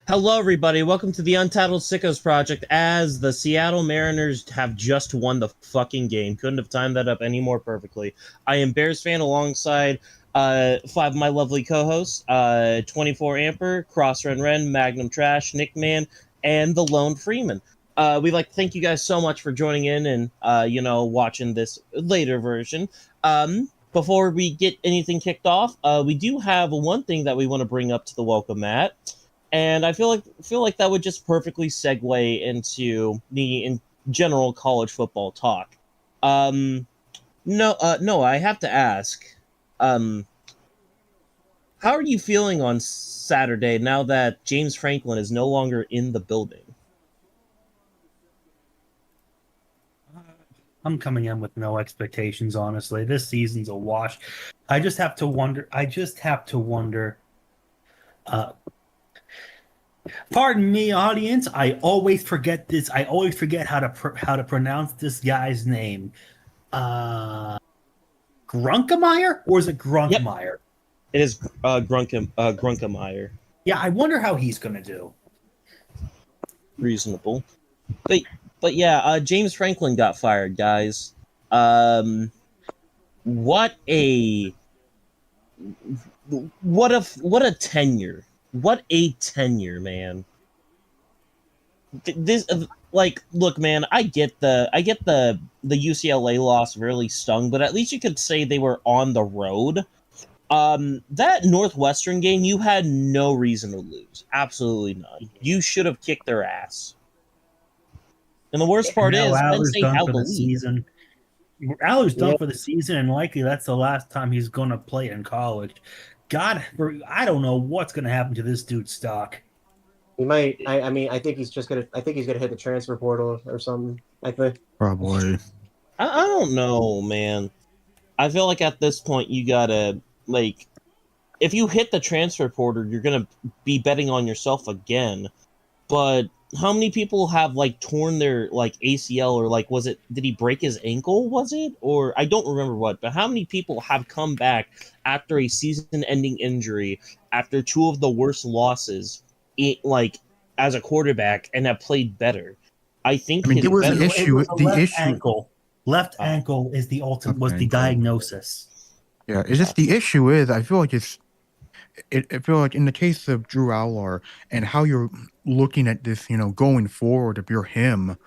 Hello, everybody. Welcome to the Untitled Sickos Project. As the Seattle Mariners have just won the fucking game, couldn't have timed that up any more perfectly. I am Bears fan alongside five of my lovely co-hosts: 24 Amper, Cross Ren, Magnum Trash, Nickman, and the Lone Freeman. We'd like to thank you guys so much for joining in and watching this later version. Before we get anything kicked off, we do have one thing that we want to bring up to the welcome mat. And I feel like that would just perfectly segue into the in general college football talk. Um, no, I have to ask. Um, how are you feeling on Saturday now that James Franklin is no longer in the building? I'm coming in with no expectations, honestly. This season's a wash. I just have to wonder. Uh, Pardon me, audience. I always forget this. I always forget how to pronounce this guy's name. Uh, Grunkemeyer, or is it Yep, Grunkmeyer? it is Grunkemeyer. Yeah, I wonder how he's gonna do. Reasonable, but but yeah, James Franklin got fired, guys. Um, what a what a tenure! What a tenure, man! This look, man. I get the UCLA loss really stung, but at least you could say they were on the road. That Northwestern game, you had no reason to lose. Absolutely none. You should have kicked their ass. And the worst And part now is Penn Aller's State done held for the the lead. season. Aller's Yeah, done for the season, and likely that's the last time he's gonna play in college. God, I don't know what's gonna happen to this dude's stock. he might. I mean, I think he's just gonna. I think he's gonna hit the transfer portal or something. I think. Probably. I don't know, man. I feel like at this point you gotta like if you hit the transfer portal, you're gonna be betting on yourself again. But how many people have like torn their like ACL or like was it did he break his ankle, was it? Or I don't remember what, but how many people have come back after a season-ending injury after two of the worst losses like as a quarterback and have played better? I think I mean, his there was It the was, better it issue. was a The left issue. ankle. Left uh, ankle is the ultimate Left was the ankle. diagnosis. Yeah, it's just the issue is I feel like I feel like in the case of Drew Allar and how you're looking at this, going forward, if you're him,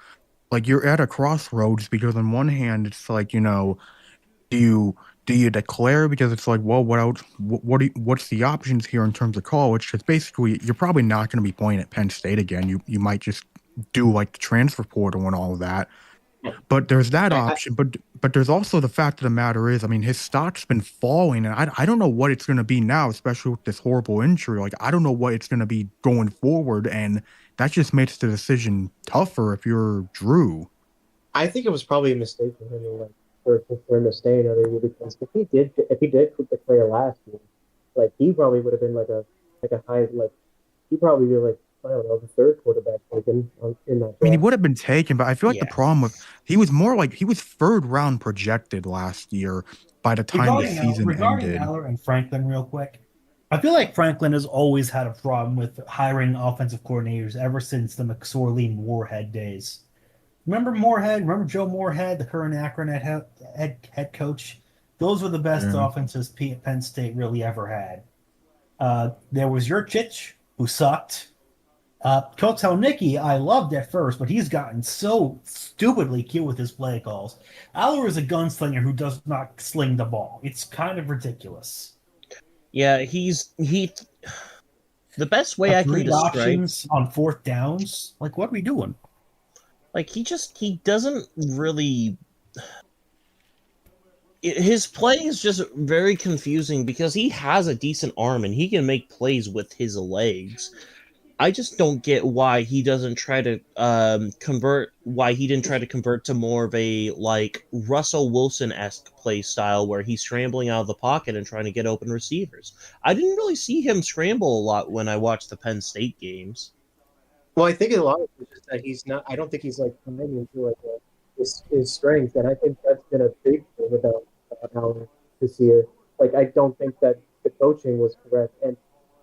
like you're at a crossroads because on one hand it's like, do you do you declare because it's like, well, what else? What's the options here in terms of college? Because basically, you're probably not going to be playing at Penn State again. You might just do like the transfer portal and all of that. But there's that I option. But there's also the fact of the matter is, I mean, his stock's been falling, and I don't know what it's going to be now, especially with this horrible injury. Like I don't know what it's going to be going forward, and that just makes the decision tougher if you're Drew. I think it was probably a mistake for him to like for him to stay another year because if he did declare last year, like he probably would have been like a high like he probably be like I don't know the third quarterback taken in that I mean, he draft. would have been taken, but I feel like the yeah. problem with he was more like he was third round projected last year by the time the season Regarding ended. Aller and Franklin, real quick, I feel like Franklin has always had a problem with hiring offensive coordinators ever since the McSorley Moorhead days. Remember Moorhead? Remember Joe Moorhead, the current Akron head coach? Those were the best Yeah. offenses Penn State really ever had. There was Yurchich, who sucked. Kotelnicki, I loved at first, but he's gotten so stupidly cute with his play calls. Aller is a gunslinger who does not sling the ball. It's kind of ridiculous. Yeah, he the best way I can Three describe options on fourth downs. Like, what are we doing? like he doesn't really his play is just very confusing because he has a decent arm and he can make plays with his legs. I just don't get why he doesn't try to convert. Why he didn't try to convert to more of a like Russell Wilson-esque play style where he's scrambling out of the pocket and trying to get open receivers. I didn't really see him scramble a lot when I watched the Penn State games. Well, I think a lot of it's just that he's not. I don't think he's like coming into like his strength, and I think that's been a big thing about Allen this year. Like, I don't think that the coaching was correct, and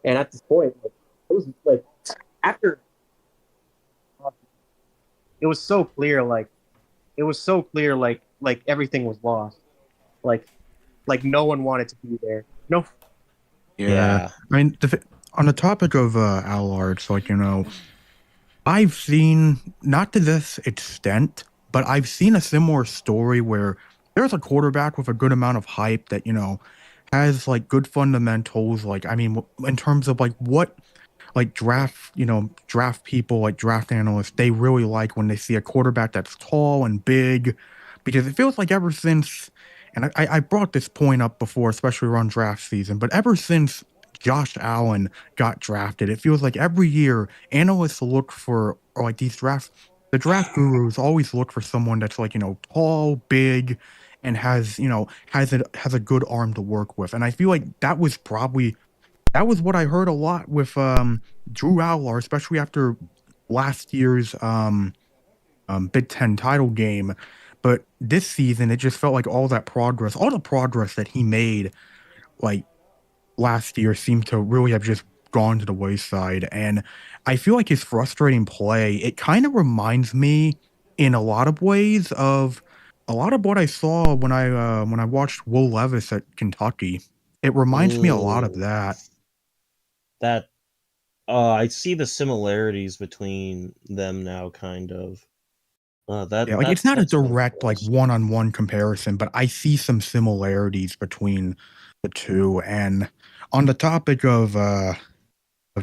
at this point, like, it was like it was so clear, like everything was lost, like no one wanted to be there. No, Yeah, Yeah. I mean, on the topic of Allards, like, I've seen, not to this extent, but I've seen a similar story where there's a quarterback with a good amount of hype that, has like good fundamentals. Like, I mean, in terms of like what like draft people, like draft analysts, they really like when they see a quarterback that's tall and big, because it feels like ever since, and I brought this point up before, especially around draft season, but ever since Josh Allen got drafted, it feels like every year analysts look for, or like the draft gurus always look for someone that's like, tall, big, and has a good arm to work with. And I feel like that was what I heard a lot with Drew Allar, especially after last year's Big Ten title game. But this season, it just felt like all the progress that he made, like last year, seemed to really have just gone to the wayside. And I feel like his frustrating play, it kind of reminds me in a lot of ways of a lot of what I saw when I watched Will Levis at Kentucky. It reminds me a lot of Ooh, that. that I see the similarities between them now, kind of. Yeah, like it's not a That's really direct like close. one-on-one comparison, but I see some similarities between the two. And on the topic of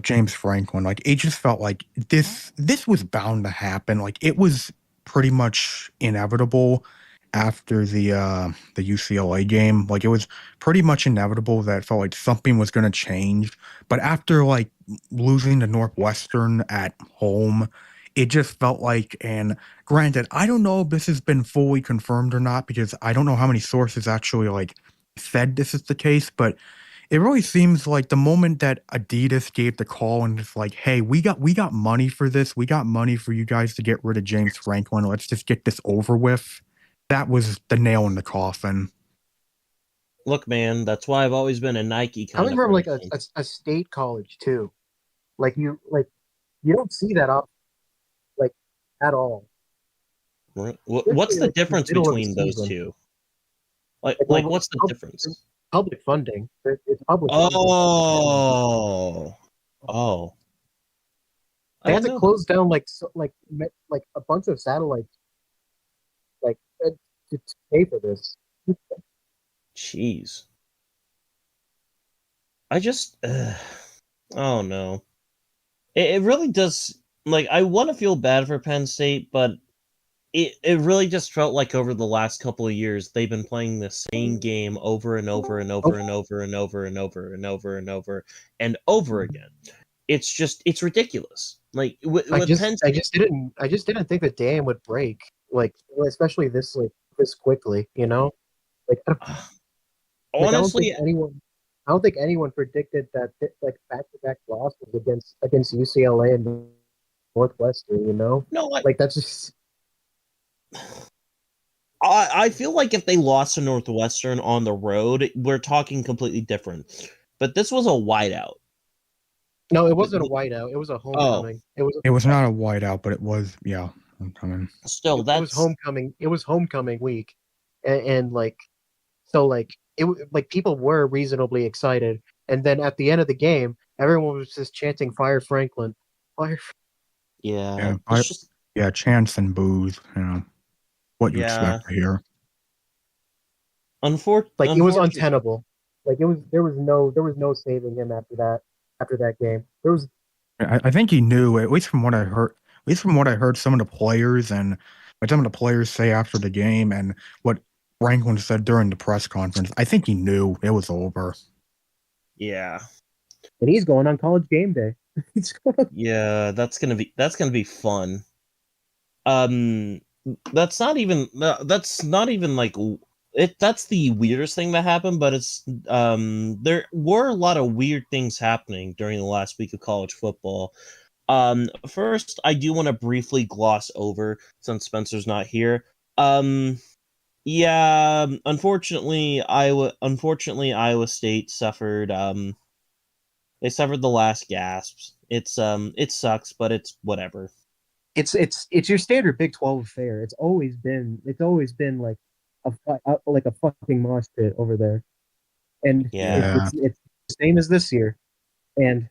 James Franklin, like it just felt like this was bound to happen. Like it was pretty much inevitable after the UCLA game. Like it was pretty much inevitable that it felt like something was going to change. But after like losing to Northwestern at home, it just felt like, and granted, I don't know if this has been fully confirmed or not because I don't know how many sources actually like said this is the case, but it really seems like the moment that Adidas gave the call and it's like, "Hey, we got money for this. We got money for you guys to get rid of James Franklin. Let's just get this over with." That was the nail in the coffin. Look, man, that's why I've always been a Nike kind coming of from like a, person. a, a state college too, you don't see that up like at all, Right? What's especially the like in the difference middle of the between those season. two? Like, Like, like well, what's the difference? public funding. It's public funding. Oh, oh, I They had didn't to know that. close down like a bunch of satellites like to pay for this. Jeez, I just, oh no, it really does. Like, I want to feel bad for Penn State, but it really just felt like over the last couple of years they've been playing the same game over and over and over and over and over and over and over and over and over again. It's ridiculous. Like with Penn I State, just didn't think the dam would break, like especially this quickly. You know, like I don't think honestly, anyone predicted that like back-to-back losses against UCLA and Northwestern. You know, no, like that's just I feel like if they lost to Northwestern on the road, we're talking completely different. But this was a whiteout. no, it wasn't a whiteout. It was a Oh, homecoming. It was not a whiteout, but it was, yeah, I'm coming. still, It was that's homecoming. It was homecoming week, and like so like like people were reasonably excited, and then at the end of the game, everyone was just chanting "Fire Franklin, fire." yeah, Yeah, it's just yeah, chance and booze, what you yeah. expect to hear. Like it was Unfortunately, untenable. Like there was no saving him after that game. There was I think he knew, at least from what I heard, some of the players and what some of the players say after the game and what Franklin said during the press conference. I think he knew it was over. yeah, and he's going on college game day. yeah. That's gonna be fun. Um, that's not even like it. That's the weirdest thing that happened. But there were a lot of weird things happening during the last week of college football. First, I do want to briefly gloss over since Spencer's not here. Um, yeah, unfortunately Iowa State suffered they suffered the last gasps. It sucks, but it's whatever. it's your standard Big 12 affair. It's always been like like a fucking mosh pit over there, and Yeah. Yeah. it's the same as this year, and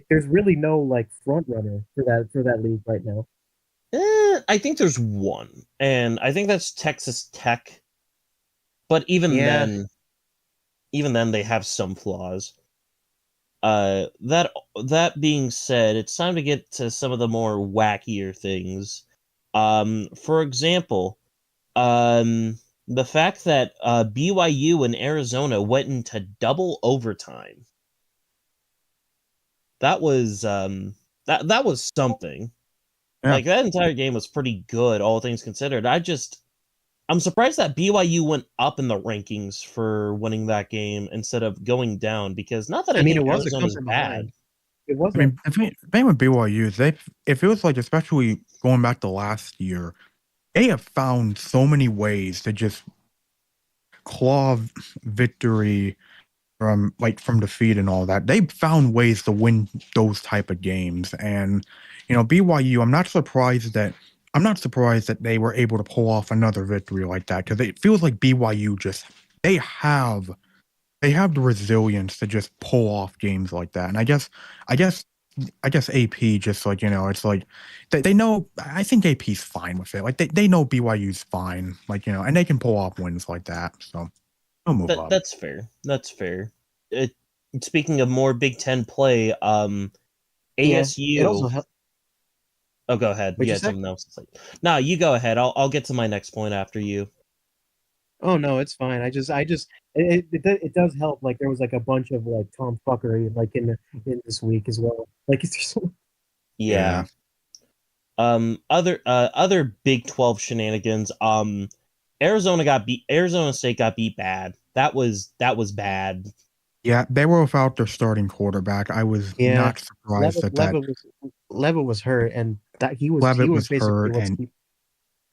there's really no like front runner for that league right now. I think there's one, and I think that's Texas Tech. But Yeah, even then, they have some flaws. That being said, it's time to get to some of the more wackier things. For example, the fact that BYU and Arizona went into double overtime. That was that was something. Yeah. Like that entire game was pretty good, all things considered. I'm surprised that BYU went up in the rankings for winning that game instead of going down, because not that I I mean think it was a come Arizona's from bad. behind. It was I mean, the thing with BYU is it feels like, especially going back to last year, they have found so many ways to just claw victory from defeat and all that. They've found ways to win those type of games, and BYU. I'm not surprised that they were able to pull off another victory like that, because it feels like BYU just they have they have the resilience to just pull off games like that. And I guess AP just it's like they know. I think AP's fine with it. Like they know BYU's fine, and they can pull off wins like that. So they'll move up. That's fair. That's fair. It, speaking of more Big Ten play, yeah. It ASU. also helped. Oh, go ahead. What'd You you had say? something else to say. No, you go ahead. I'll get to my next point after you. Oh no, it's fine. It does help. Like there was like a bunch of like Tom fuckery like in this week as well. Like it's just Yeah. Yeah. Other Big 12 shenanigans. Arizona State got beat bad. That was bad. Yeah, they were without their starting quarterback. I was yeah. not surprised Leva was hurt, and that he Levitt was was basically hurt, what's and keep.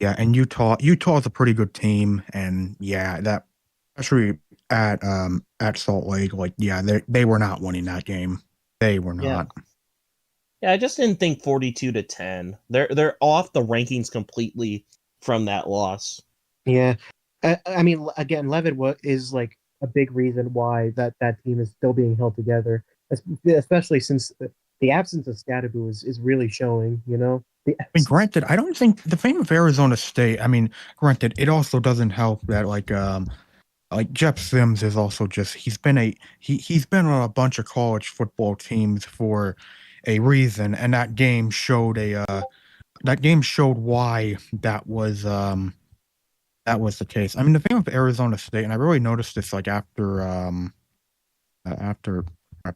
and Utah's a pretty good team, and yeah, that especially at Salt Lake, they were not winning that game. They were Yeah, not. Yeah, I just didn't think 42-10. They're off the rankings completely from that loss. yeah. I mean, again, is like a big reason why that team is still being held together, especially since the absence of Scadaboo is really showing. You know, the I mean, absence. granted, I don't think the thing with Arizona State. I mean, granted, it also doesn't help that Jeff Sims is also just he's been on a bunch of college football teams for a reason, and that game showed why that was the case. I mean, the thing with Arizona State, and I really noticed this after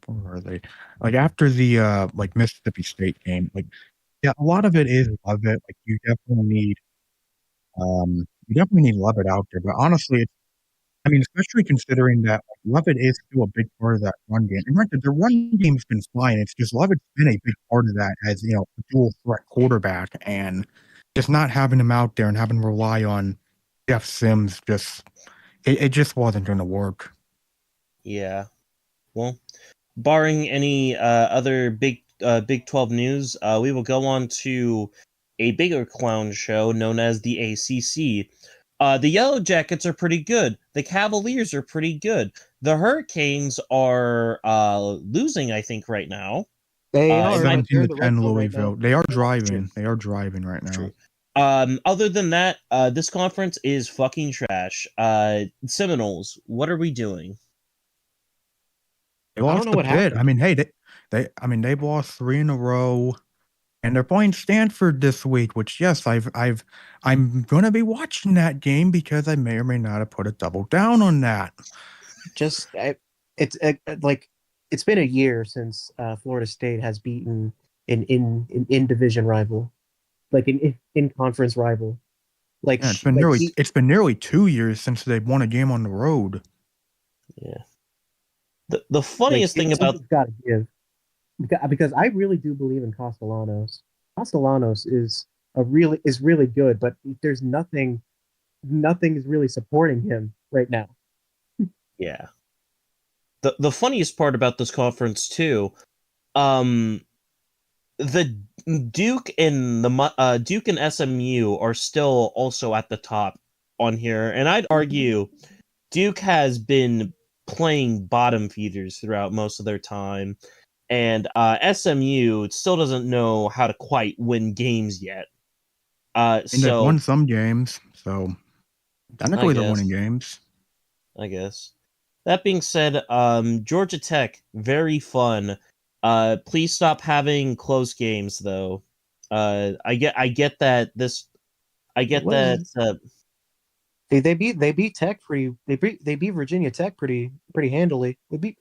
where are they? Like after the Mississippi State game, yeah, a lot of it is love it. Like you definitely need love it out there. But honestly, I mean, especially considering that Lovett is still a big part of that run game. And granted, the run game's been fine. It's just Lovett's been a big part of that as a dual threat quarterback, and just not having him out there and having to rely on Jeff Sims it just wasn't going to work. Yeah. Well, barring any other Big 12 news, we will go on to a bigger clown show known as the ACC. The Yellow Jackets are pretty good. The Cavaliers are pretty good. The Hurricanes are losing, I think, right now. They If are, I but they're 17 in to the red 10 zone right now. Louisville. They are True. driving. They are driving right now. True. Other than that, this conference is fucking trash. Seminoles, what are we doing? They I don't lost know the what bid. happened. I mean, hey, they've lost 3 in a row. And they're playing Stanford this week, which yes, I'm gonna be watching that game because I may or may not have put a double down on that. Just it's like it's been a year since Florida State has beaten in division rival, like in conference rival. Like Yeah, he it's been nearly 2 years since they've won a game on the road. Yeah. The funniest thing about something's got to give because I really do believe in Castellanos. Castellanos is really good, but there's nothing is really supporting him right now. yeah. The funniest part about this conference too, um the Duke and Duke and SMU are still also at the top on here, and I'd argue Duke has been playing bottom feeders throughout most of their time, and SMU still doesn't know how to quite win games yet. And they've So won some games, so technically they're winning games. I guess. That being said, Georgia Tech, very fun. Please stop having close games, though. I get that this. I get What that. They beat Tech they beat Virginia Tech pretty handily. They beat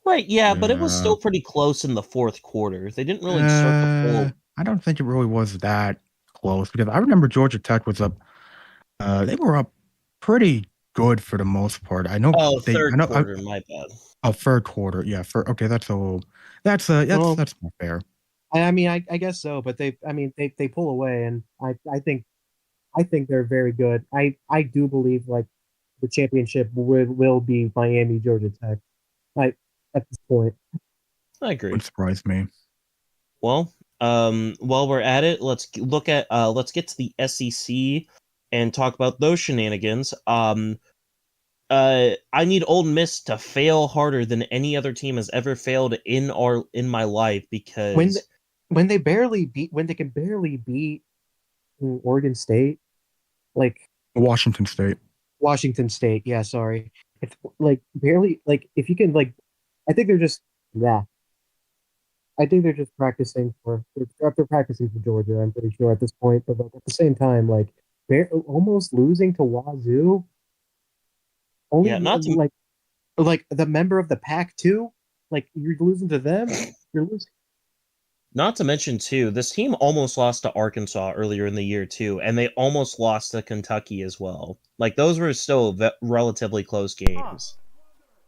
Right, yeah, but it was still pretty close in the fourth quarter. They didn't really start the full. I don't think it really was that close because I remember Georgia Tech was up. They were up pretty good for the most part. I know. Oh, third quarter, my bad. Oh, third quarter. Yeah. Okay, that's a little. That's more fair. I mean, I guess so, but they pull away, and I think they're very good. I do believe like the championship will be Miami Georgia Tech. At this point, I agree. Wouldn't surprise me. Well, while we're at it, let's get to the SEC and talk about those shenanigans. I need Ole Miss to fail harder than any other team has ever failed in my life because when they can barely beat Oregon State, like Washington State. Yeah, sorry. It's like barely like if you can like, I think they're just I think they're just practicing they're practicing for Georgia. I'm pretty sure at this point, but like, at the same time, like they're almost losing to Wazoo. Only like the member of the pack too. Like you're losing to them. You're losing. Not to mention, too, this team almost lost to Arkansas earlier in the year, too, and they almost lost to Kentucky as well. Like, those were still relatively close games.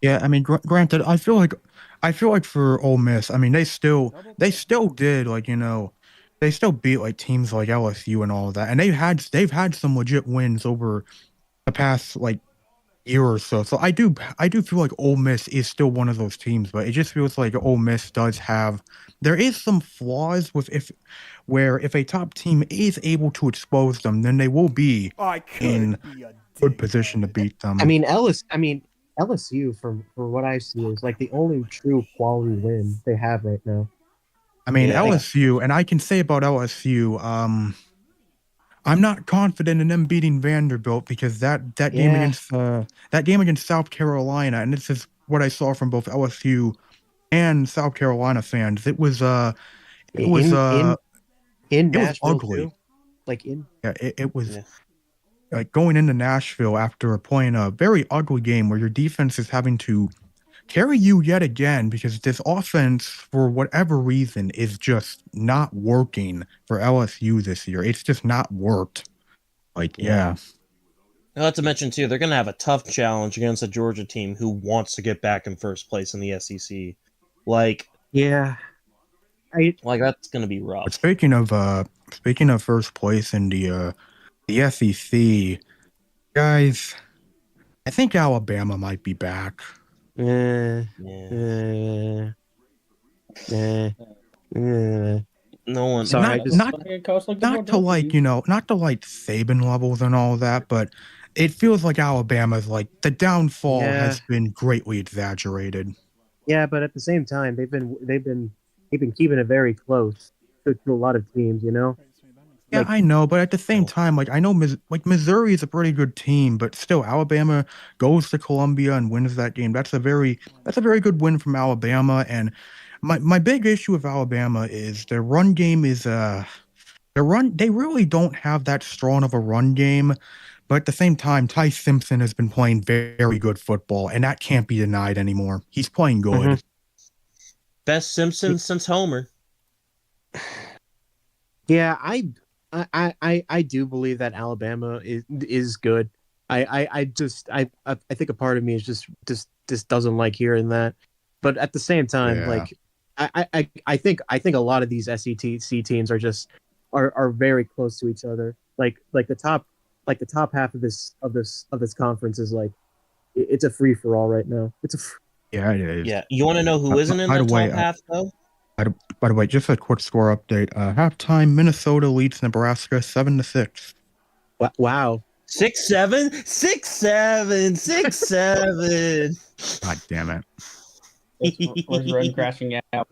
Yeah, I mean, granted, I feel like for Ole Miss, I mean, they still did like they still beat like teams like LSU and all of that, and they've had some legit wins over the past like year or so. So I do feel like Ole Miss is still one of those teams, but it just feels like Ole Miss there is some flaws with if a top team is able to expose them, then they will be in good position to beat them. I mean, LSU from what I see is like the only true quality win they have right now. I mean, LSU, and I can say about LSU, I'm not confident in them beating Vanderbilt because that game against South Carolina, and this is what I saw from both LSU and South Carolina fans. It was Nashville ugly. Too? It was like going into Nashville after playing a very ugly game where your defense is having to carry you yet again because this offense, for whatever reason, is just not working for LSU this year. It's just not worked. Not to mention, too, they're going to have a tough challenge against a Georgia team who wants to get back in first place in the SEC. That's going to be rough. But speaking of first place in the SEC, guys, I think Alabama might be back. No one. Sorry, not to like Saban levels and all that, but it feels like Alabama's like the downfall has been greatly exaggerated. Yeah, but at the same time, they've been keeping it very close to a lot of teams, you know. Yeah, I know, but at the same time, I know Missouri is a pretty good team, but still, Alabama goes to Columbia and wins that game. That's a very good win from Alabama. And my big issue with Alabama is their run game is they really don't have that strong of a run game. But at the same time, Ty Simpson has been playing very good football, and that can't be denied anymore. He's playing good. Mm-hmm. Best Simpson since Homer. Yeah, I do believe that Alabama is good. I think a part of me is just doesn't like hearing that, but at the same time, I think a lot of these SEC teams are very close to each other. Like the top half of this conference is like it's a free for all right now. Yeah, it is. Yeah, you want to know who isn't in the top half though? By the way, just a quick score update. Halftime, Minnesota leads Nebraska 7-6. Wow. 6-7, 6-7, 6-7. God damn it. Where's Red crashing out?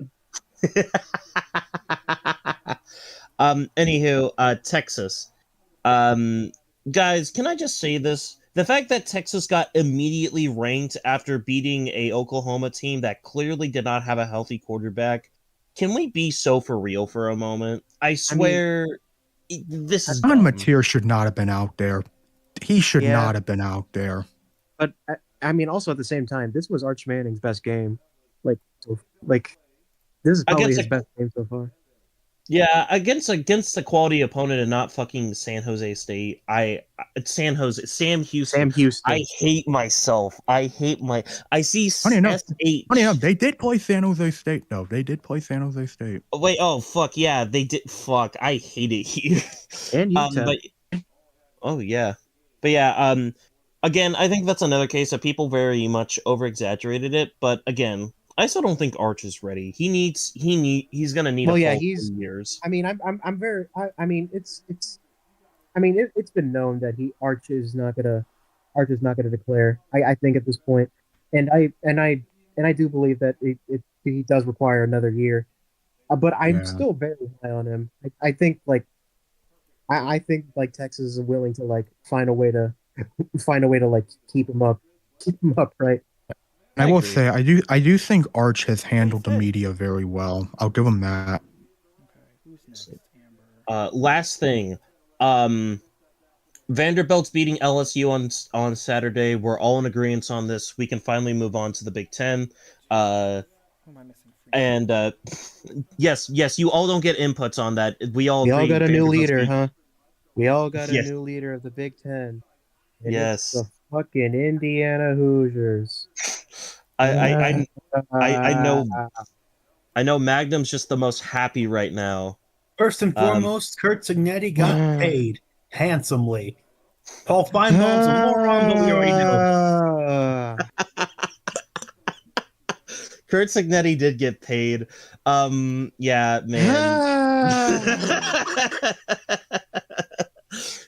Anywho, Texas. Guys, can I just say this? The fact that Texas got immediately ranked after beating a Oklahoma team that clearly did not have a healthy quarterback. Can we be so for real for a moment? I swear, this is Don dumb. Mateer should not have been out there. He should Yeah. not have been out there. But I mean, also at the same time, this was Arch Manning's best game. Like this is probably his best game so far. Yeah, against the quality opponent and not fucking San Jose State. Sam Houston. I hate myself. I see Funny enough, S8. they did play San Jose State, though. They did play San Jose State. Wait, oh fuck yeah, they did. Fuck, I hate it here. And UTEP. Oh yeah, but yeah. Again, I think that's another case that people very much over exaggerated it. But again, I still don't think Arch is ready. He's gonna need he's 2 years. I mean, I'm very. I mean, it's been known that Arch is not gonna declare. I think at this point, and I do believe that he does require another year. But I'm still very high on him. I think I think Texas is willing to find a way to keep him up, right? I will say, I do think Arch has handled the media very well. I'll give him that. Okay, who's next? Last thing, Vanderbilt's beating LSU on Saturday. We're all in agreement on this. We can finally move on to the Big Ten. Who am I missing? And yes, you all don't get inputs on that. We all got a new leader, beating... huh? We all got a new leader of the Big Ten. And yes, it's the fucking Indiana Hoosiers. I know Magnum's just the most happy right now. First and foremost, Kurt Signetti got paid handsomely. Paul Feinbaum's a moron, but we already know. Kurt Signetti did get paid. Yeah, man.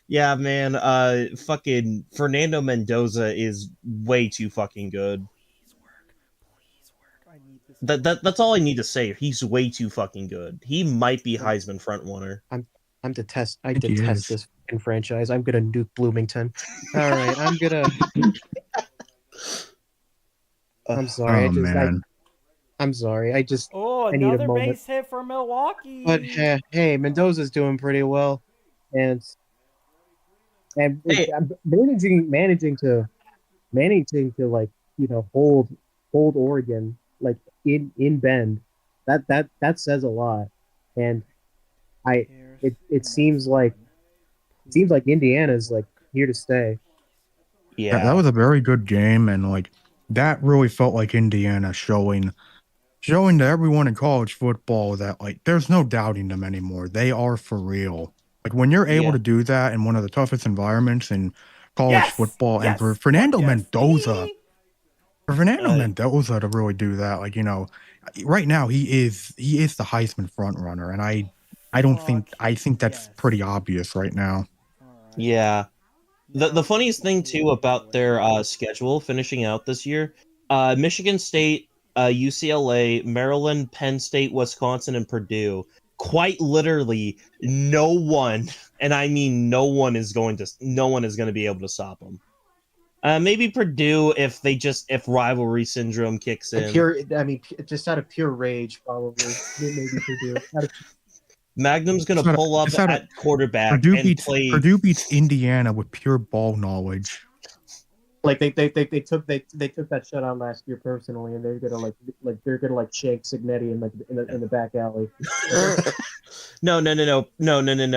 Yeah, man. Fucking Fernando Mendoza is way too fucking good. Please work. I need this. That's all I need to say. He's way too fucking good. He might be Heisman frontrunner. I detest this fucking franchise. I'm gonna nuke Bloomington. All right, I'm gonna. I'm sorry. I'm sorry. I need a another moment. base hit for Milwaukee. But hey, Mendoza's doing pretty well, and Hey. managing to hold Oregon in Bend. That says a lot, and it seems like Indiana's here to stay. Yeah, That was a very good game, and that really felt like Indiana showing to everyone in college football that there's no doubting them anymore. They are for real. When you're able to do that in one of the toughest environments in college football, and for Fernando Mendoza, Mendoza to really do that, right now he is the Heisman front runner, and I think that's pretty obvious right now. Yeah. The funniest thing too about their schedule finishing out this year, Michigan State, UCLA, Maryland, Penn State, Wisconsin, and Purdue. Quite literally, no one, and I mean no one is going to be able to stop them. Maybe Purdue if rivalry syndrome kicks in. Just out of pure rage, probably. Maybe Purdue. Magnum's gonna pull up at quarterback Purdue beats Indiana with pure ball knowledge. They took that shutout last year personally, and they're gonna shake Signetti in the back alley. No.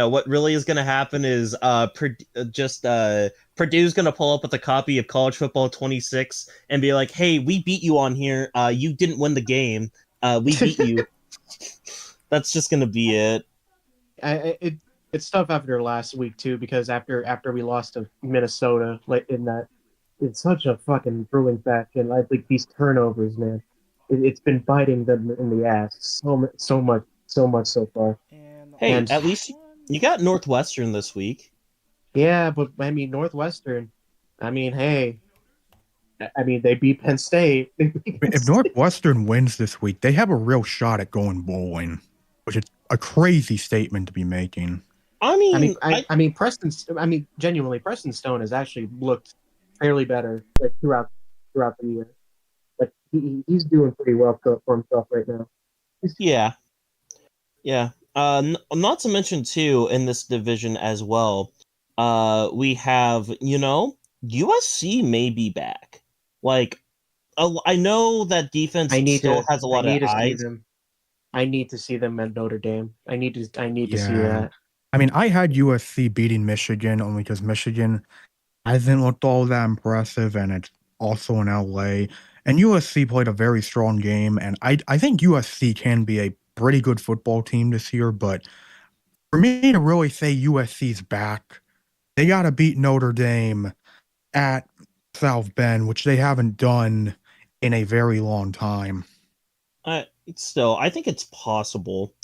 What really is gonna happen is Purdue's gonna pull up with a copy of College Football 26 and be like, "Hey, we beat you on here. You didn't win the game. We beat you." That's just gonna be it. It's tough after last week too, because after we lost to Minnesota, it's such a fucking grueling faction. I think these turnovers, man. it's been biting them in the ass so much so far. And the Hey, And at last least one. you got Northwestern this week. yeah, but I mean Northwestern. I mean, hey, I mean they beat Penn State. They beat Penn If State. Northwestern wins this week, they have a real shot at going bowling, which is a crazy statement to be making. I I mean, mean, I mean Preston. I mean, genuinely, Preston Stone has actually looked fairly better like throughout the year. Like he's doing pretty well for himself right now. yeah, yeah. Not to mention too in this division as well. We have USC may be back. Like, I know that defense still has a I lot of need to see eyes. them. I need to see them at Notre Dame. I need to see Yeah. that. I mean, I had USC beating Michigan only because Michigan hasn't looked all that impressive, and it's also in LA. And USC played a very strong game, and I think USC can be a pretty good football team this year. But for me to really say USC's back, they got to beat Notre Dame at South Bend, which they haven't done in a very long time. Still, I think it's possible.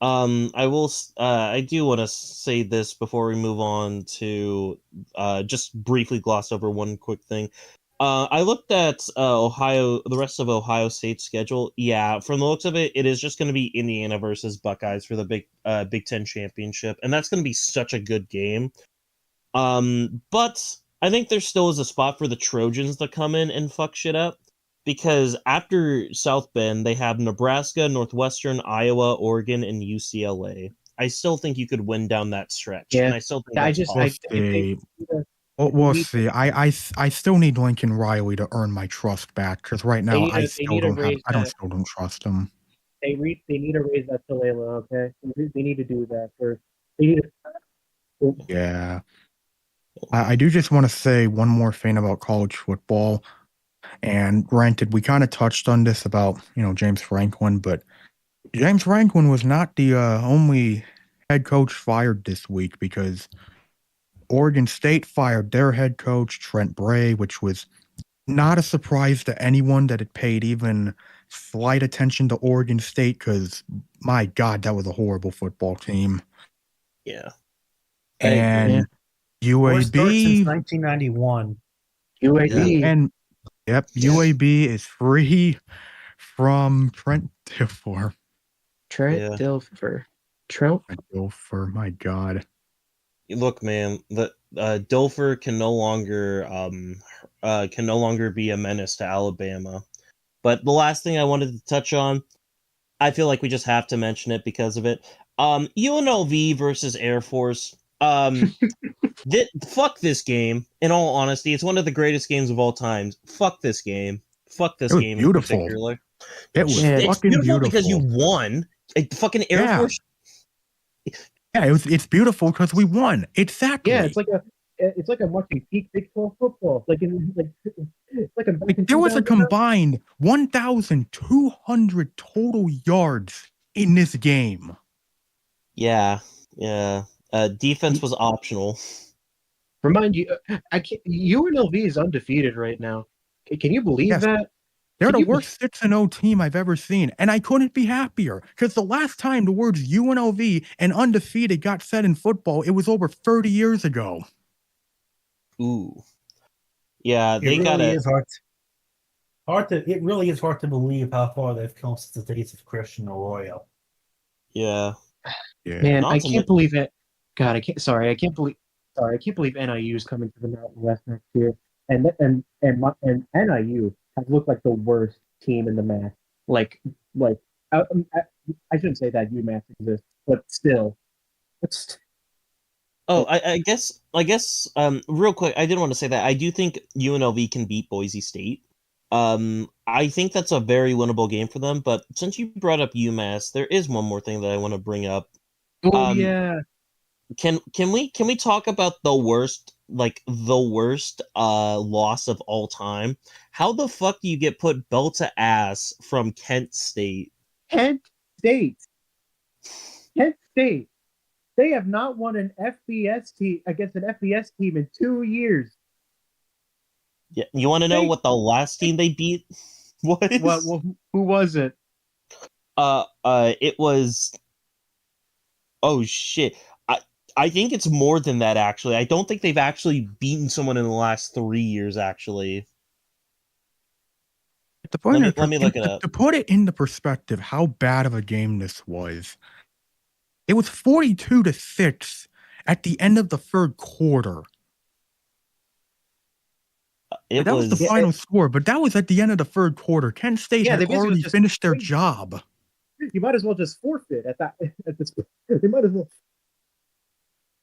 I do want to say this before we move on to just briefly gloss over one quick thing. I looked at the rest of Ohio State's schedule. Yeah, from the looks of it, it is just going to be Indiana versus Buckeyes for the Big Ten championship, and that's going to be such a good game. But I think there still is a spot for the Trojans to come in and fuck shit up. Because after South Bend, they have Nebraska, Northwestern, Iowa, Oregon, and UCLA. I still think you could win down that stretch, and Yeah, I still think I that's just We'll possible. see. if they We'll need see. I still need Lincoln Riley to earn my trust back because right now they need to raise that. still don't trust him. They need to raise that to Layla. Okay, they need to do that first. They need to. Yeah. I do just want to say one more thing about college football. And granted, we kind of touched on this about, James Franklin, but James Franklin was not the only head coach fired this week because Oregon State fired their head coach, Trent Bray, which was not a surprise to anyone that had paid even slight attention to Oregon State because, my God, that was a horrible football team. Yeah. I agree. And Worst start since UAB, 1991. UAB. and yep, UAB is free from Trent Dilfer. Trent Dilfer. Trent. Dilfer, my God. Look, man, the Dilfer can no longer be a menace to Alabama. But the last thing I wanted to touch on, I feel like we just have to mention it because of it. UNLV versus Air Force. Fuck this game. In all honesty, it's one of the greatest games of all time. Fuck this game. Fuck this It was game in beautiful. particular. It was Man. It's fucking beautiful because you beautiful. won. Fucking Air Yeah. Force. Yeah, it's beautiful because we won. Exactly. Yeah, it's like I'm watching peak Big 12 football. It's like I'm back in There was a 2000. combined 1,200 total yards in this game. Yeah. Defense was optional. Remind you, UNLV is undefeated right now. Can you believe Yes. that? They're Can the you worst 6-0 team I've ever seen, and I couldn't be happier because the last time the words UNLV and undefeated got said in football, it was over 30 years ago. Ooh. Yeah, It they got really it. is it really is hard to believe how far they've come since the days of Christian Arroyo. Yeah. Yeah. Man, I Not to can't believe it. God, I can't. Sorry, I can't believe. Sorry, I can't believe NIU is coming to the Mountain West next year, and NIU has looked like the worst team in the MAC. I, I shouldn't say that UMass exists, but still, it's Oh, I guess real quick, I did want to say that I do think UNLV can beat Boise State. I think that's a very winnable game for them, but since you brought up UMass, there is one more thing that I want to bring up. oh Um, yeah. Can we talk about the worst loss of all time? How the fuck do you get put belt to ass from Kent State? Kent State. Kent State. They have not won an FBS team against an FBS team in 2 years. Yeah, you want to know what the last team they beat? What? Who was it? It was. Oh shit! I think it's more than that. Actually, I don't think they've actually beaten someone in the last 3 years. Actually, let me look it up. To put it into perspective, how bad of a game this was. It was 42-6 at the end of the third quarter. It That was the final score, but that was at the end of the third quarter. Kent State had already finished their job. You might as well just forfeit at that. At this, you might as well.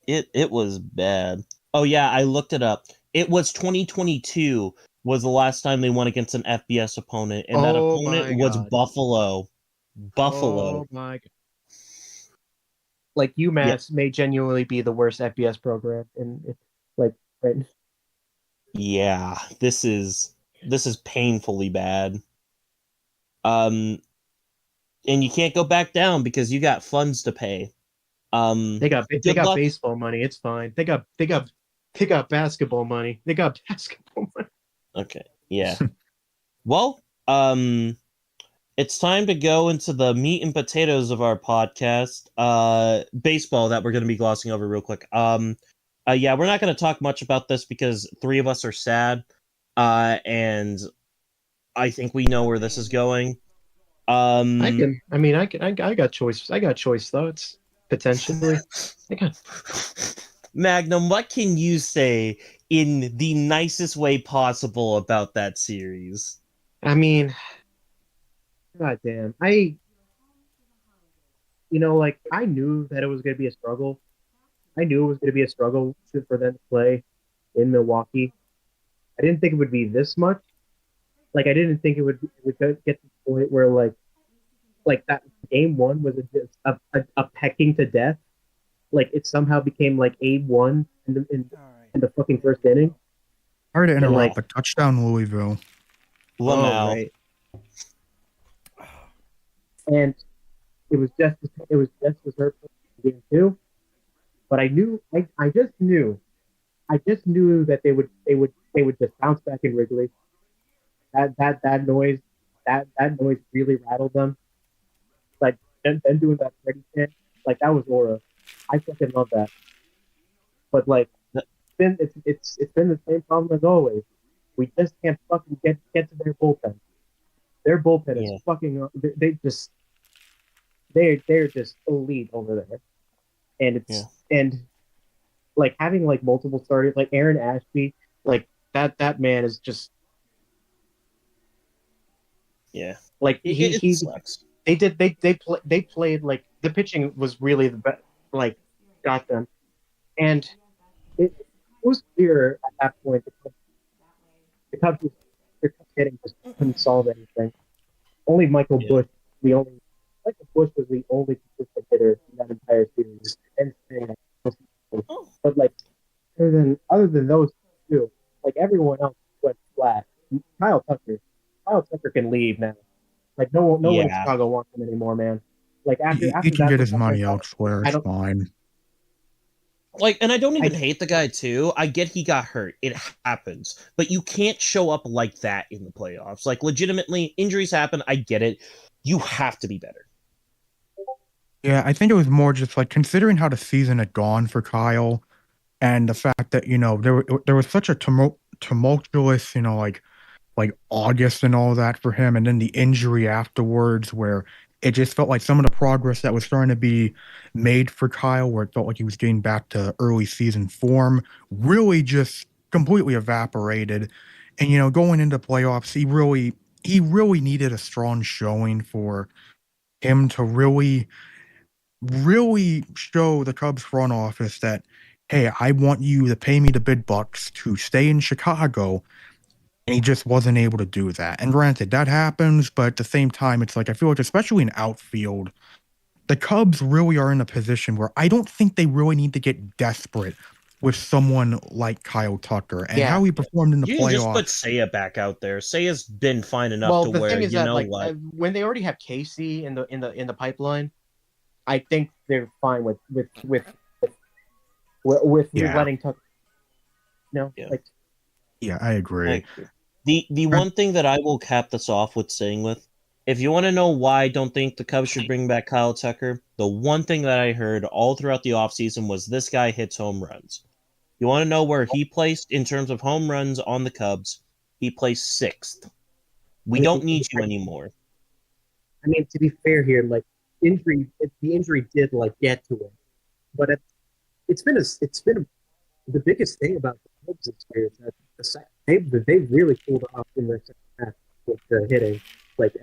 It was bad. Oh yeah, I looked it up. It was 2022 was the last time they won against an FBS opponent, and that opponent was Buffalo. Buffalo. Oh my god! Like UMass may genuinely be the worst FBS program in like right. Yeah, this is painfully bad. And you can't go back down because you got funds to pay. They got baseball money. It's fine. They got basketball money. They got basketball money. Okay. Yeah. Well, it's time to go into the meat and potatoes of our podcast. Baseball that we're going to be glossing over real quick. Yeah, we're not going to talk much about this because 3 of us are sad. And I think we know where this is going. I got choice. I got choice thoughts potentially. Magnum, what can you say in the nicest way possible about that series? I mean, goddamn, I knew that it was going to be a struggle. I knew it was going to be a struggle for them to play in Milwaukee. I didn't think it would be this much. Like, I didn't think it would get to the point where like that game 1 was just a pecking to death. Like, it somehow became like 8-1 in the fucking first inning. Sorry to interrupt, but touchdown Louisville. Lamau. Right. And it was just as hurtful in game 2. But I just knew that they would just bounce back in Wrigley. That noise really rattled them. Like them doing that Freddie chant, like that was aura. I fucking love that. But like, it's been the same problem as always. We just can't fucking get to their bullpen. Their bullpen is fucking. They're just elite over there, and and like having like multiple starters, like Aaron Ashby, like that man is just. Yeah, like he sucks. They played like the pitching was really the best, like got them, and it was clear at that point the Cubs hitting just couldn't solve anything. Only Michael Busch was the only consistent hitter in that entire series, but like other than those two, like everyone else went flat. Kyle Tucker can leave now. Like no one in Chicago wants him anymore, man. Like after he can that, get his money elsewhere. It's fine. Like, and I don't even hate the guy too. I get he got hurt. It happens. But you can't show up like that in the playoffs. Like, legitimately, injuries happen. I get it. You have to be better. Yeah, I think it was more just like considering how the season had gone for Kyle and the fact that, there was such a tumultuous, like August and all that for him, and then the injury afterwards where it just felt like some of the progress that was starting to be made for Kyle, where it felt like he was getting back to early season form, really just completely evaporated. And going into playoffs, he really needed a strong showing for him to really show the Cubs front office that, hey, I want you to pay me the big bucks to stay in Chicago. And he just wasn't able to do that. And granted, that happens, but at the same time, it's like, I feel like, especially in outfield, the Cubs really are in a position where I don't think they really need to get desperate with someone like Kyle Tucker and how he performed in the playoffs. You can just put Seiya back out there. Seiya's been fine enough to where, what? When they already have Casey in the pipeline, I think they're fine with letting Tucker. Yeah, I agree. The one thing that I will cap this off with saying with, if you want to know why I don't think the Cubs should bring back Kyle Tucker, the one thing that I heard all throughout the offseason was this guy hits home runs. You want to know where he placed in terms of home runs on the Cubs? He placed 6th. We don't need you anymore. I mean, to be fair here, like the injury did like get to him, but it's been the biggest thing about the Cubs this year is that they've really pulled off in their second half with the hitting. Like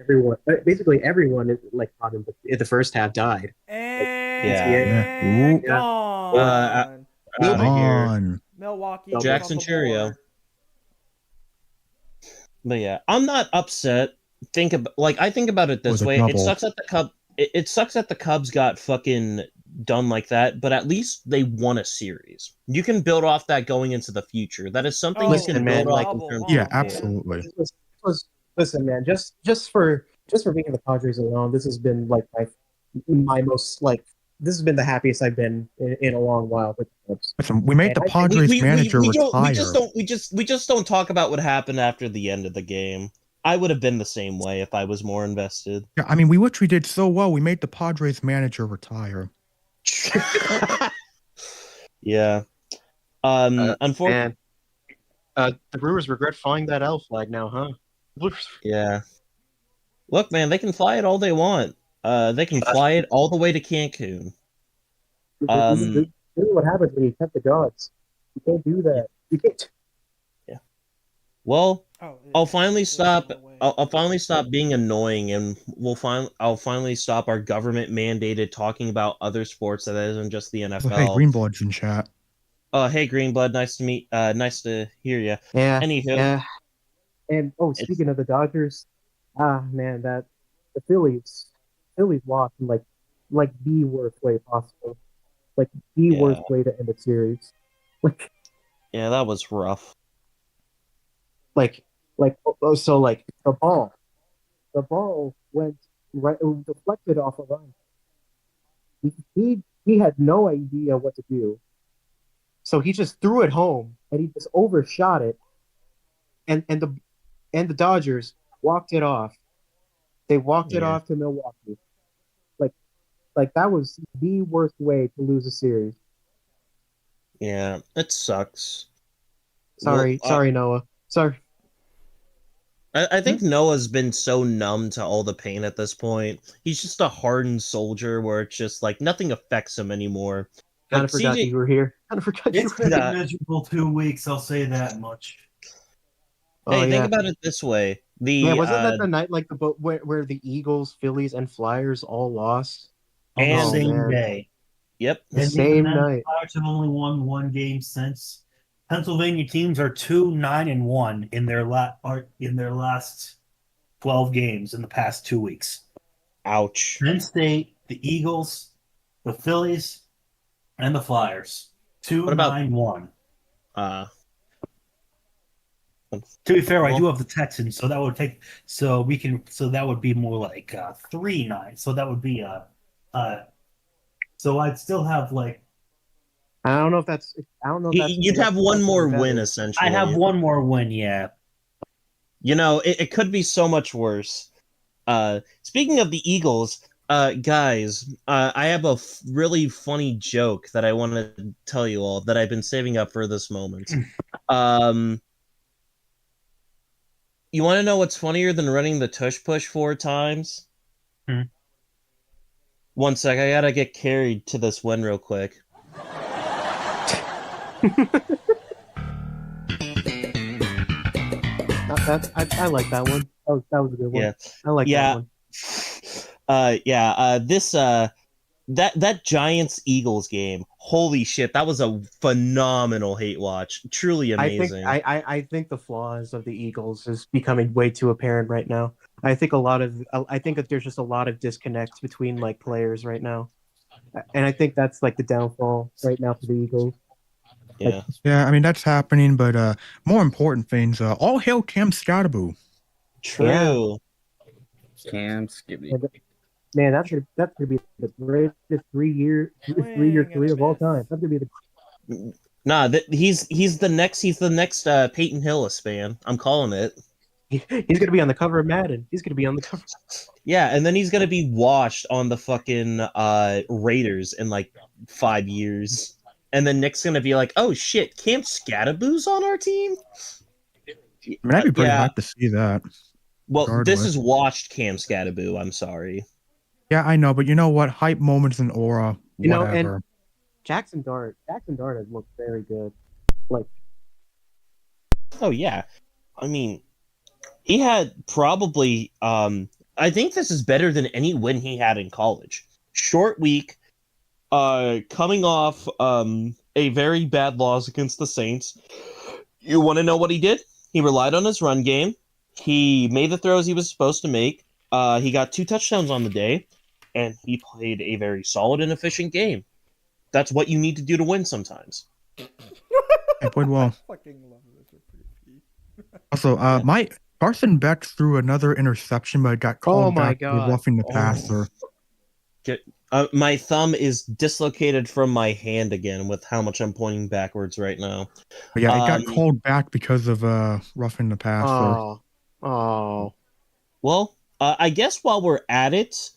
basically everyone like caught him, but in the first half died. And gone. On. Milwaukee. Jackson on the Cheerio. board. But yeah, I'm not upset. I think about it this With a way. double. It sucks that it sucks that the Cubs got fucking done like that, but at least they won a series. You can build off that going into the future. That is something you can build off in terms Yeah, of absolutely. Listen, man, just for being in the Padres alone, this has been like my most like this has been the happiest I've been in a long while with the Cubs. Listen, we made the Padres manager retire. We just don't talk about what happened after the end of the game. I would have been the same way if I was more invested. Yeah, I mean, we did so well. We made the Padres manager retire. Yeah. Unfortunately, the Brewers regret flying that L flag now, huh? yeah. Look, man, they can fly it all they want. They can fly it all the way to Cancun. This is what happens when you tempt the gods. You can't do that. You can't. Yeah. Well, I'll finally stop. away. I'll finally stop being annoying, and I'll finally stop our government mandated talking about other sports that isn't just the NFL. Hey, Greenblood's in chat. Hey, Greenblood, nice to hear you. Yeah. Anywho, Yeah. And speaking of the Dodgers, man, that the Phillies lost in like the worst way possible, like the worst way to end a series. Like, yeah, that was rough. So the ball went right, it was deflected off a run. He had no idea what to do, so he just threw it home and he just overshot it, and the Dodgers walked it off. They walked it off to Milwaukee. Like that was the worst way to lose a series. Yeah, it sucks. Sorry, Noah. Sorry. I think Noah's been so numb to all the pain at this point. He's just a hardened soldier where it's just like nothing affects him anymore. Kind of forgot you were here. Kind of forgot you It's were been here. a miserable 2 weeks, I'll say that much. Hey, think about it this way. Wasn't that the night like the boat where the Eagles, Phillies, and Flyers all lost? On the And- same day. Yep. The same night. The Flyers have only won 1 game since. Pennsylvania teams are 2-9-1 in their last 12 games in the past 2 weeks. Ouch. Penn State, the Eagles, the Phillies, and the Flyers. 2-9-1. To be fair, I do have the Texans, so that would that would be more like 3-9. So that would be so I'd still have like I don't know if that's. You'd have one more win essentially. I have one more win, yeah. You know, it could be so much worse. Speaking of the Eagles, guys, I have a really funny joke that I want to tell you all that I've been saving up for this moment. You want to know what's funnier than running the tush push 4 times? 1 sec, I gotta get carried to this win real quick. I like that one. That was a good one. Yeah. I like that one. That Giants Eagles game. Holy shit, that was a phenomenal hate watch. Truly amazing. I think the flaws of the Eagles is becoming way too apparent right now. I think that there's just a lot of disconnect between like players right now, and I think that's like the downfall right now for the Eagles. Yeah. Yeah, I mean that's happening, but more important things. All hail Cam Scottaboo. True. Cam Skippy. Man, that's gonna be the greatest three-year career of all time. That's gonna be the. Nah, he's the next Peyton Hillis fan. I'm calling it. He's gonna be on the cover of Madden. He's gonna be on the cover. Yeah, and then he's gonna be washed on the fucking Raiders in like 5 years. And then Nick's gonna be like, "Oh shit, Camp Scadaboo's on our team." I mean, I'd be pretty Yeah. hyped to see that. Well, this regardless. is washed Cam Scadaboo. I'm sorry. Yeah, I know, but you know what? Hype moments in Aura, You know, whatever. and Jackson Dart has looked very good. Like, Oh yeah, I mean, he had probably. I think this is better than any win he had in college. Short week, coming off a very bad loss against the Saints. You want to know what he did? He relied on his run game. He made the throws he was supposed to make. He got 2 touchdowns on the day, and he played a very solid and efficient game. That's what you need to do to win sometimes. He played well. I fucking love this repeat. Also, my Carson Beck threw another interception, but got called my back for God. roughing the passer. My thumb is dislocated from my hand again with how much I'm pointing backwards right now. But yeah, it got called back because of roughing the passer. oh. Well, I guess while we're at it,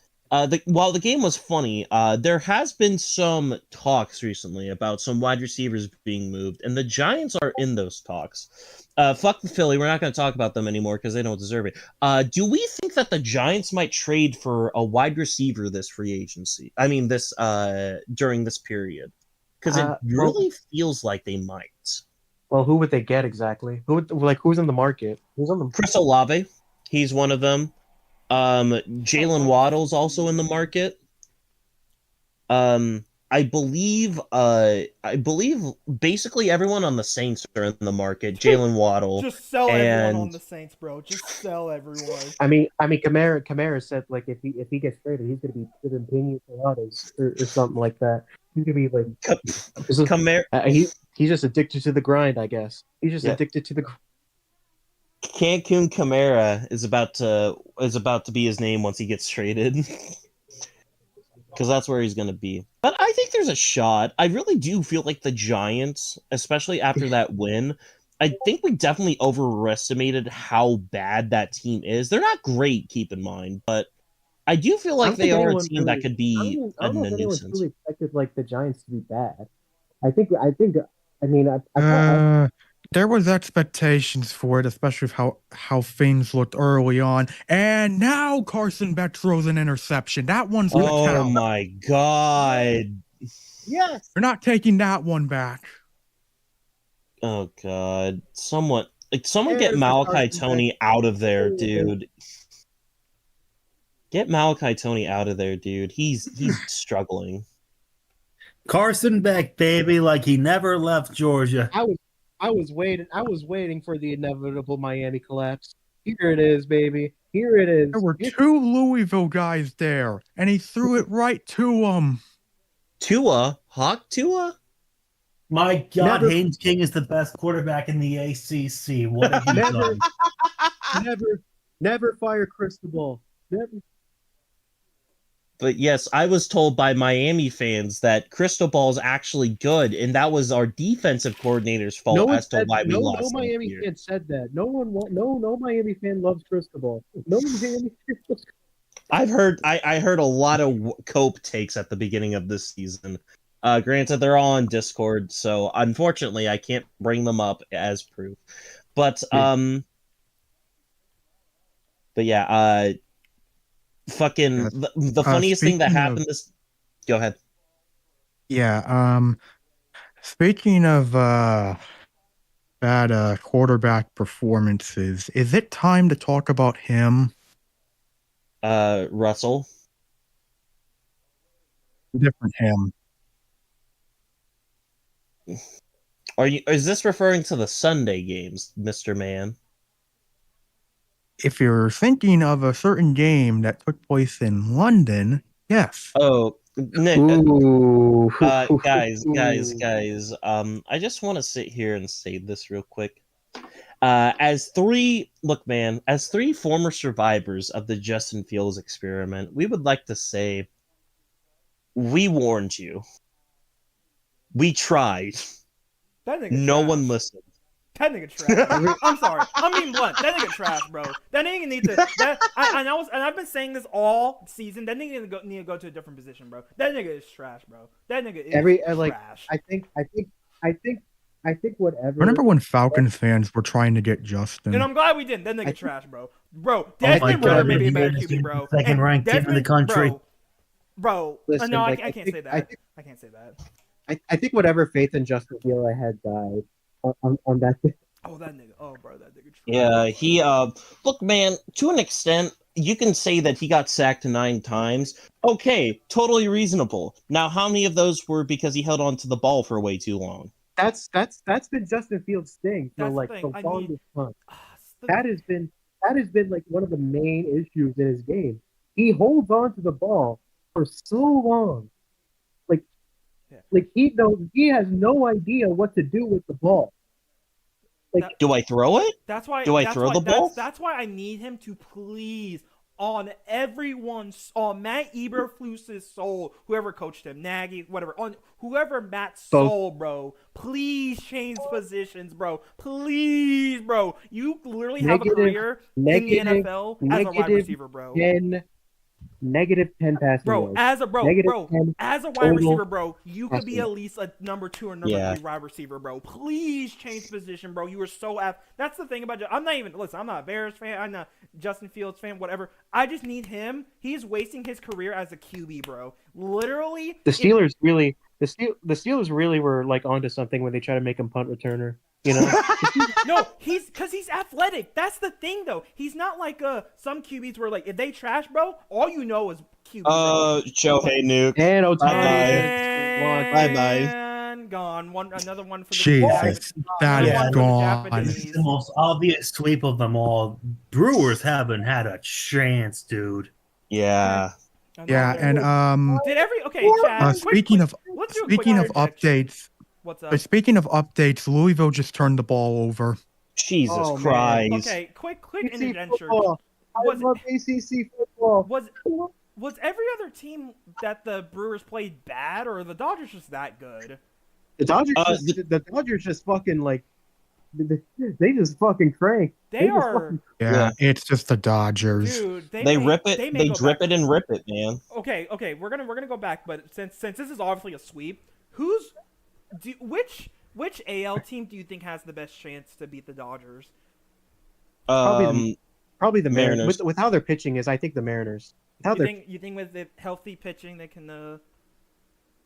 while the game was funny, there has been some talks recently about some wide receivers being moved, and the Giants are in those talks. Fuck the Philly, we're not going to talk about them anymore because they don't deserve it. Do we think that the Giants might trade for a wide receiver this free agency? I mean, this during this period, because it really feels like they might. Well, who would they get exactly? Who's in the market? Who's on the Chris Olave, he's one of them. Jalen Waddle's also in the market. I believe basically everyone on the Saints are in the market. Jalen Waddle. Just sell everyone on the Saints, bro. Just sell everyone. I mean, Kamara said like if he gets traded, he's gonna be within Pena Coladas or something like that. He's gonna be like Kamara. He's just addicted to the grind, I guess. He's just addicted to the. Cancun Kamara is about to be his name once he gets traded. Because that's where he's going to be. But I think there's a shot. I really do feel like the Giants, especially after that win, I think we definitely overestimated how bad that team is. They're not great, keep in mind, but I do feel like they are a team that could be I don't know if anyone nuisance. really expected like the Giants to be bad. I mean, there was expectations for it, especially with how things looked early on. And now Carson Beck throws an interception. That one's gonna count. Oh my God. Yes. We're not taking that one back. Oh God. Someone get Malachi Tony out of there, dude. Get Malachi Tony out of there, dude. He's struggling. Carson Beck, baby, like he never left Georgia. I was waiting for the inevitable Miami collapse. Here it is, baby. Here it is. There were 2 Louisville guys there, and he threw it right to them. Hawk Tua? My God, Haynes King is the best quarterback in the ACC. What have you done? Never fire Cristobal. Never. But yes, I was told by Miami fans that Cristobal is actually good, and that was our defensive coordinator's fault as to why we lost. No Miami fan said that. No Miami fan loves Cristobal. No Miami fan loves. I heard a lot of Cope takes at the beginning of this season. Granted, they're all on Discord, so unfortunately, I can't bring them up as proof. But yeah, fucking the funniest thing that happened this. Go ahead. Yeah. Speaking of bad quarterback performances, is it time to talk about him? Russell. Different him. Is this referring to the Sunday games, Mr. Man? If you're thinking of a certain game that took place in London, yes. Oh, Nick, guys. I just want to sit here and say this real quick. As three former survivors of the Justin Fields experiment, we would like to say we warned you. We tried. No one listened. That nigga trash. I'm sorry. I'm being blunt. That nigga trash, bro. That nigga need to. I've been saying this all season. That nigga need to go to a different position, bro. That nigga is trash, bro. That nigga is trash. I think whatever. Remember when Falcons fans were trying to get Justin? And I'm glad we didn't. That nigga trash, bro. Bro, Oh my Desmond God, Ritter may be a he better is QB, bro. second ranked team in the country. Bro. Listen, No, like, I can't say that. I can't say that. I think whatever faith in Justin Field I had died on that. Oh, that nigga. Oh, bro, that nigga trash. Yeah, he look, man, to an extent, you can say that he got sacked 9 times. Okay, totally reasonable. Now, how many of those were because he held on to the ball for way too long? That's been Justin Fields' thing for That's like the the thing. longest time. The- That has been like one of the main issues in his game. He holds on to the ball for so long. Like he has no idea what to do with the ball. Like, Do I throw it? That's why. Do I that's throw why, the ball? That's why I need him to please, on Matt Eberflus's soul, whoever coached him, Nagy, whatever, on whoever Matt's soul, bro. Please change positions, bro. Please, bro. You literally have a career in the NFL as a wide receiver, bro. -10 passing Bro, yards. as a wide total receiver, bro, you could be passing at least a number 2 or number 3 wide receiver, bro. Please change position, bro. You are so That's the thing about I'm not a Bears fan. I'm not Justin Fields fan, whatever. I just need him. He's wasting his career as a QB, bro. Literally. The Steelers really were like onto something when they try to make him punt returner. You know? No, he's athletic. That's the thing, though. He's not like some QBs where like if they trash, bro, all you know is QB. Shohei Nuke. And Bye-bye. Gone. Another one for the Jesus, that is gone. This is the most obvious sweep of them all. Brewers haven't had a chance, dude. Yeah. Yeah, and Chad, speaking of updates. What's up? Speaking of updates, Louisville just turned the ball over. Jesus Christ. Okay, quick intervention. I love ACC football. Was every other team that the Brewers played bad, or are the Dodgers just that good? The Dodgers just fucking like they just fucking crank. It's just the Dodgers. Dude, they rip it. They drip it and rip it, man. Okay. We're gonna go back, but since this is obviously a sweep, which AL team do you think has the best chance to beat the Dodgers? Probably the Mariners. With how their pitching is, I think the Mariners. You think with the healthy pitching they can?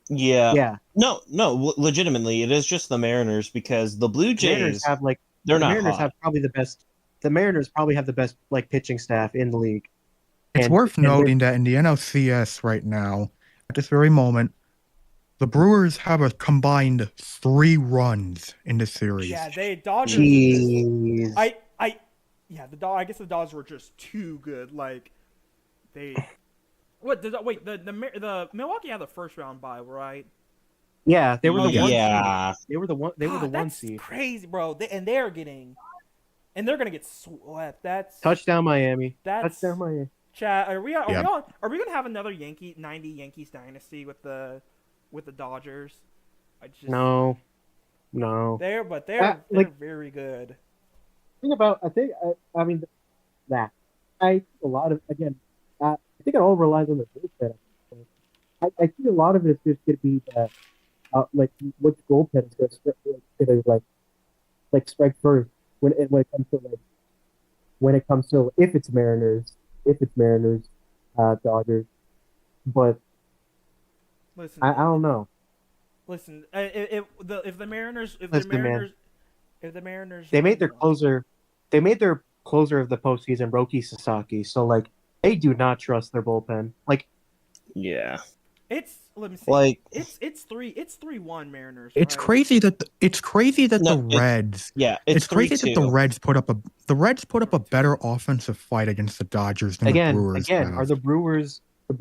Yeah. No. Legitimately, it is just the Mariners because the Blue Jays have they're not Mariners hot. have probably the best. The Mariners probably have the best pitching staff in the league. It's worth noting that in the NLCS right now, at this very moment, the Brewers have a combined 3 runs in the series. Yeah, Dodgers. Jeez. I guess the Dodgers were just too good. Like they. The Milwaukee had the first round bye, right? Yeah, they were the one. Yeah. Seed. They were the one. They were the one seed. Crazy, bro. And they're gonna get swept. That's touchdown Miami. Touchdown Miami. Chad, are we gonna have another 90 Yankees dynasty with the Dodgers? No. They're very good. I think it all relies on the bullpen. I think a lot of it is just going to be that, which goalpen is going to strike first when it comes to if it's Mariners, Dodgers, but listen, I don't know. Listen, if the Mariners, they made their closer of the postseason, Roki Sasaki. So they do not trust their bullpen. Yeah. Let me see. It's 3-1 Mariners. It's right? crazy that the Reds. Yeah, it's crazy that the Reds put up a better offensive fight against the Dodgers than the Brewers. Are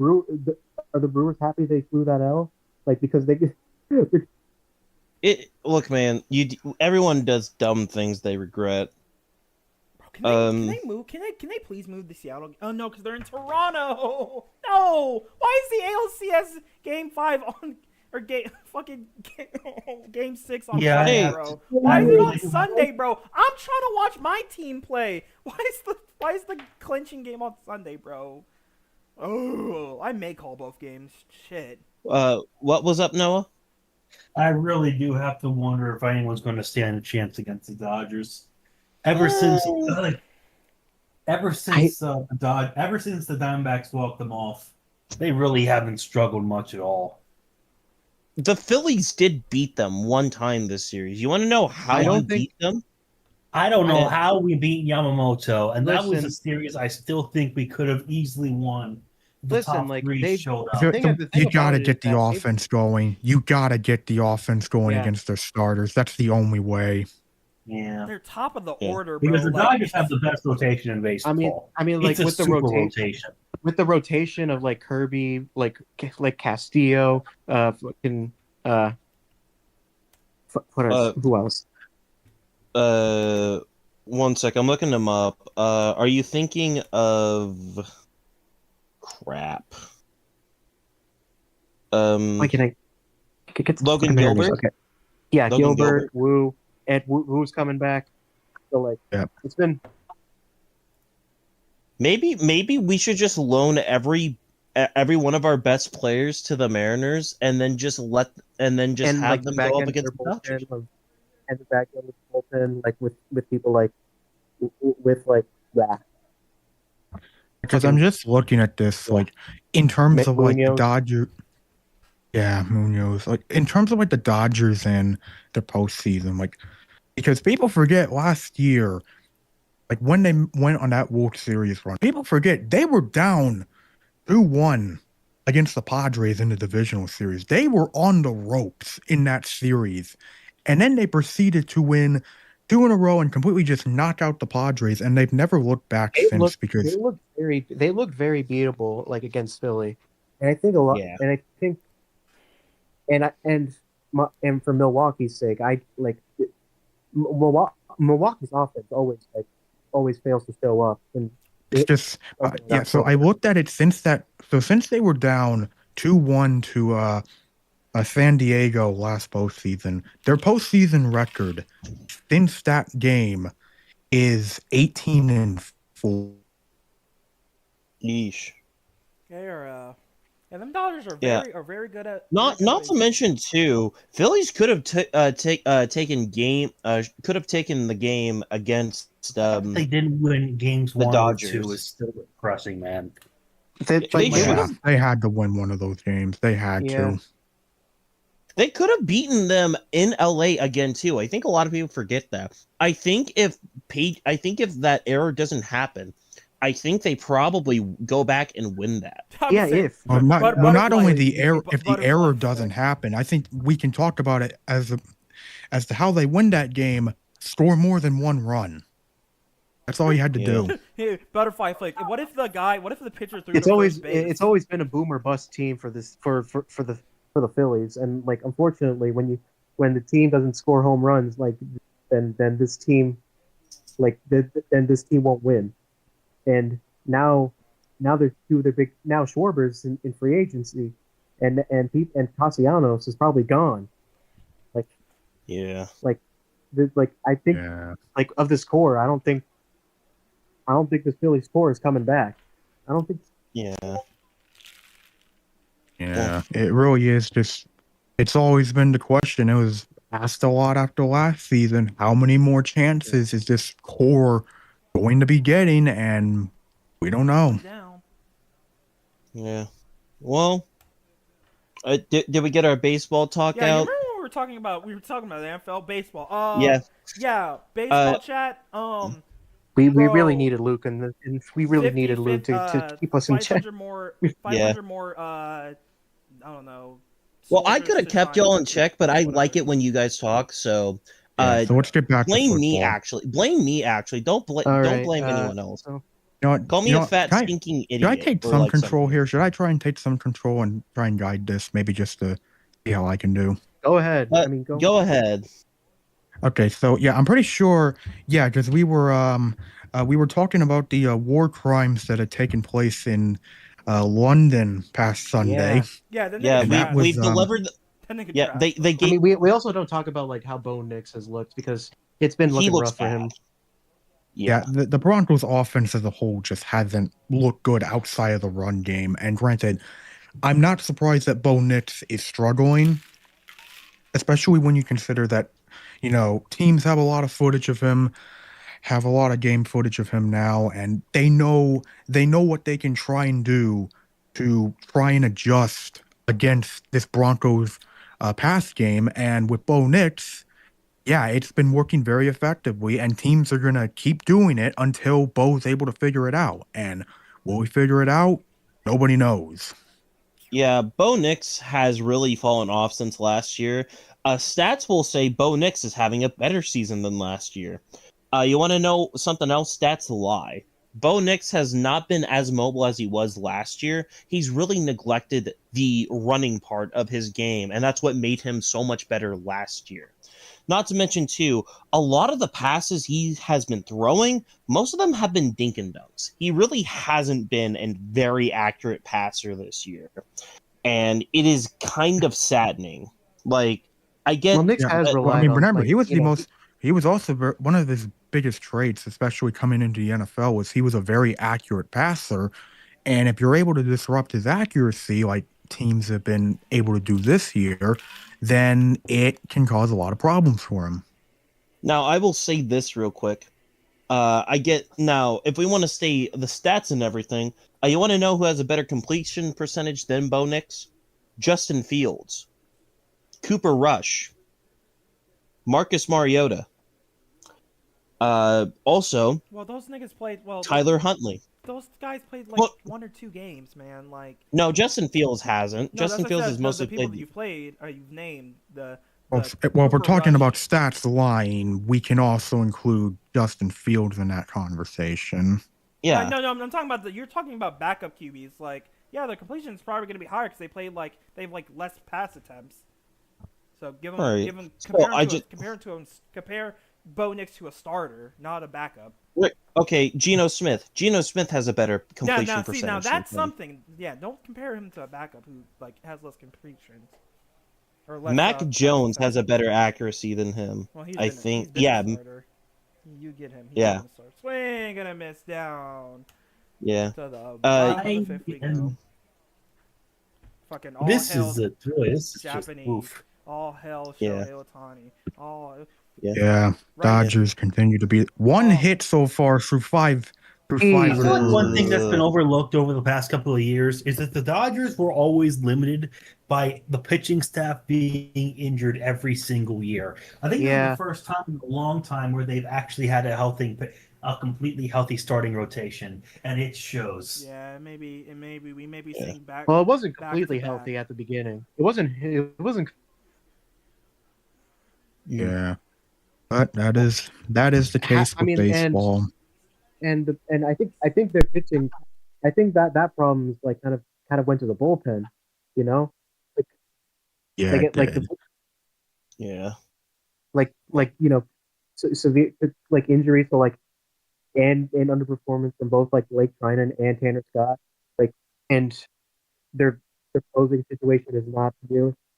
the Brewers happy they flew that L? Because they look, man, everyone does dumb things they regret. Can they move? Can they please move to Seattle? Oh no, because they're in Toronto. No, why is the ALCS Game 5 on? or game 6 on Yeah, Sunday, Hey. bro? Why I is it really on do. Sunday, bro? I'm trying to watch my team play. Why is the clinching game on Sunday, bro? Oh, I may call both games. Shit. What was up, Noah? I really do have to wonder if anyone's going to stand a chance against the Dodgers. Ever since the Diamondbacks walked them off, they really haven't struggled much at all. The Phillies did beat them one time this series. You want to know how I you don't beat them? I don't know I- how we beat Yamamoto, and that was Listen. a series I still think we could have easily won. The Listen, top like, three they- showed The up. thing- the thing You about gotta it get is the that they- offense going. You gotta get the offense going Yeah. against their starters. That's the only way. Yeah, They're top of the Yeah. order, bro. because the Like, Dodgers have the best rotation in baseball. I mean, like It's a with the super rotation, with the rotation of like Kirby, like Castillo, fucking who else? One sec. I'm looking them up. Are you thinking of crap? Why can I get Logan fucking Mariners? Gilbert? Okay. Yeah, Logan Gilbert, Wu, and Wu's coming back. So like, Yeah. it's been Maybe we should just loan every one of our best players to the Mariners and then just have like them the back go up end of against their the Dodgers. bullpen, and the back end of the bullpen, like with people like with like that. Because I'm just looking at this, like, in terms of like the Munoz. Dodgers. Yeah, Munoz. Like, in terms of like the Dodgers and the postseason, like, because people forget last year, like when they went on that World Series run, people forget they were down 2-1 against the Padres in the divisional series. They were on the ropes in that series. And then they proceeded to win 2 in a row and completely just knock out the Padres. And they've never looked back since because they look very beatable, like against Philly, and I think a lot. Yeah. And I think, and for Milwaukee's sake, I like Milwaukee's offense always fails to show up, and it's just yeah. So I looked at it since they were down 2-1 to San Diego last postseason. Their postseason record since that game is 18-4. Yeesh. them Dodgers are Yeah. very good at. Not to mention too, Phillies could have taken the game against they didn't win games the 1 or Dodgers. 2 is still depressing, man. They should've- They had to win one of those games. They had to. They could have beaten them in LA again too. I think a lot of people forget that. I think if that error doesn't happen, I think they probably go back and win that. Not only the error, if the butterfly error effect. doesn't happen, I think we can talk about it as to how they win that game. Score more than one run. That's all you had to do. Hey, butterfly flick. What if the pitcher threw It's to always first base? it's always been a boom or bust team for the Phillies, and like unfortunately when the team doesn't score home runs, like then this team then this team won't win. And now there's two of their big Schwarber's in free agency, and Castellanos is probably gone. Yeah. I think like of this core, I don't think this Phillies core is coming back. I don't think. Yeah. Yeah, it really is just. It's always been the question. It was asked a lot after last season. How many more chances is this core going to be getting? And we don't know. Down. Yeah. Well, did we get our baseball talk Yeah, you out? remember when we were talking about the NFL baseball? Yeah. Yeah, baseball chat. We Bro. really needed Luke, and we really needed Luke to keep us in check. 500 more. I don't know. Well, I soldiers could have to kept try y'all and- in check, but I whatever. like it when you guys talk. So, So let's get back to blame me. football. Actually, blame me. Actually, don't All don't right, blame anyone else. so- You know what- Call me you a know what, fat can I- stinking idiot. Should I take or some like control something. here? Should I try and take some control and try and guide this? Maybe just to see how I can do. Go ahead. Go ahead. Okay, so yeah, I'm pretty sure. Yeah, because we were talking about the war crimes that had taken place in London past Sunday. Yeah. Yeah, then Yeah, And that was, we've delivered. Yeah, they I gave mean, we also don't talk about like how Bo Nix has looked because it's been he looking looks rough for him. bad. Yeah, Yeah. the Broncos offense as a whole just hasn't looked good outside of the run game. And granted, I'm not surprised that Bo Nix is struggling, especially when you consider that, teams have a lot of footage of him, have a lot of game footage of him now, and they know what they can try and do to try and adjust against this Broncos pass game. And with Bo Nix, yeah, it's been working very effectively, and teams are gonna keep doing it until Bo's able to figure it out. And will we figure it out? Nobody knows. Yeah, Bo Nix has really fallen off since last year. Stats will say Bo Nix is having a better season than last year. You want to know something else? Stats lie. Bo Nix has not been as mobile as he was last year. He's really neglected the running part of his game, and that's what made him so much better last year. Not to mention, too, a lot of the passes he has been throwing, most of them have been dink and dunks. He really hasn't been a very accurate passer this year. And it is kind of saddening. Like, I get Well, Nix Yeah, has that, well, I relied mean, on remember like he was also one of his biggest traits, especially coming into the NFL, was he was a very accurate passer. And if you're able to disrupt his accuracy, like teams have been able to do this year, then it can cause a lot of problems for him. now, I will say this real quick. I get now, if we want to stay the stats and everything, you want to know who has a better completion percentage than Bo Nix? Justin Fields, Cooper Rush, Marcus Mariota. Also, Well, those niggas played well. Tyler Huntley. Those guys played like Well, 1 or 2 games, man. Like no, Justin Fields hasn't. no, that's Justin what I Fields said. has The mostly people that played. you've played or you've named Well, the if we're Cooper talking about Rush. stats lying, we can also include Justin Fields in that conversation. Yeah, No, I'm talking about you're talking about backup QBs. Like, yeah, their completion is probably going to be higher because they have like less pass attempts. So Right. compare Bo Nix to a starter, not a backup. okay. Geno Smith. Geno Smith has a better completion Now percentage. that's than him. something. Yeah, don't compare him to a backup who like has less completions or less. Mac pass Jones has a attempts. better accuracy than him. Well, I think. he's been Yeah, a starter. You get him. He's yeah, been a starter. Swing and a miss down yeah. to the Uh, bottom of the fifth we go. Fucking all This hell is a boy. This is just Japanese. oof. All hell Yeah. Shohei Ohtani. All Yeah, right. Dodgers continue to be one Oh. hit so far through five. I feel like one thing that's Ugh. been overlooked over the past couple of years is that the Dodgers were always limited by the pitching staff being injured every single year. I think this is Yeah. the first time in a long time where they've actually had a completely healthy starting rotation, and it shows. Yeah, maybe we may be Yeah. seeing back. Well, it wasn't back completely to back. healthy at the beginning. It wasn't. Yeah, but that is the case I with mean, baseball. and I think their pitching. I think that problem's like kind of went to the bullpen. You know, like Yeah, like it like did. Yeah. like severe like injuries to like and underperformance from both like Blake Trinan and Tanner Scott. Like, and their closing situation is not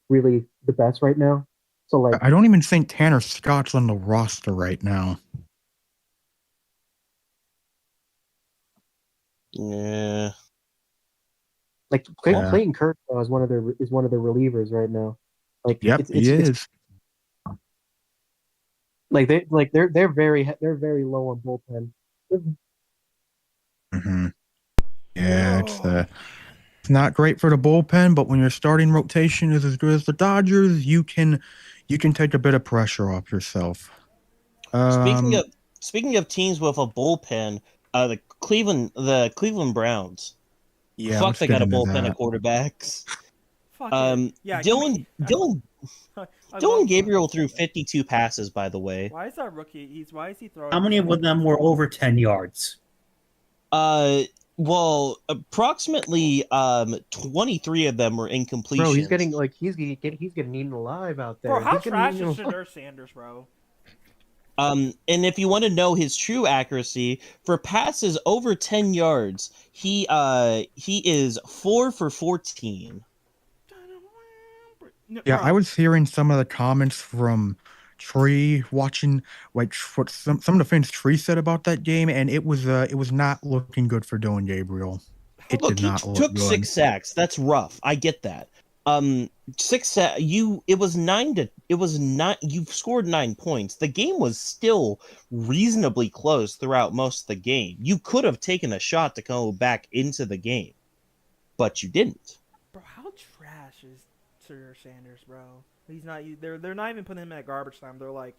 really the best right now. So like I don't even think Tanner Scott's on the roster right now. Yeah. like Yeah. Clayton Kershaw is one of their relievers right now. Like Yep, he is. like they're very low on bullpen. Hmm. Yeah, it's not great for the bullpen, but when your starting rotation is as good as the Dodgers, you can take a bit of pressure off yourself. Speaking of teams with a bullpen, the Cleveland Browns. Yeah, Fuck, let's they get got a into bullpen that. of quarterbacks. Fuck yeah, Dylan I love Gabriel him. threw 52 passes, by the way. Why is that rookie? Why is he throwing? How many of them were over 10 yards? Well, approximately 23 of them were incompletions. Bro, he's getting eaten alive out there. Bro, how He's getting trash eaten is alive. Shedeur Sanders, bro? And if you want to know his true accuracy for passes over 10 yards, he is 4 for 14. No, Yeah, bro. I was hearing some of the comments from Tree watching, like what some of the things Tree said about that game, and it was not looking good for Dylan Gabriel. It Look, did he not look took good. 6 sacks. That's rough. I get that. 6 sack. It was 9 to. It was not. You scored 9 points. The game was still reasonably close throughout most of the game. You could have taken a shot to go back into the game, but you didn't. Bro, how trash is Sir Sanders, bro? He's not. They're not even putting him at garbage time. They're like,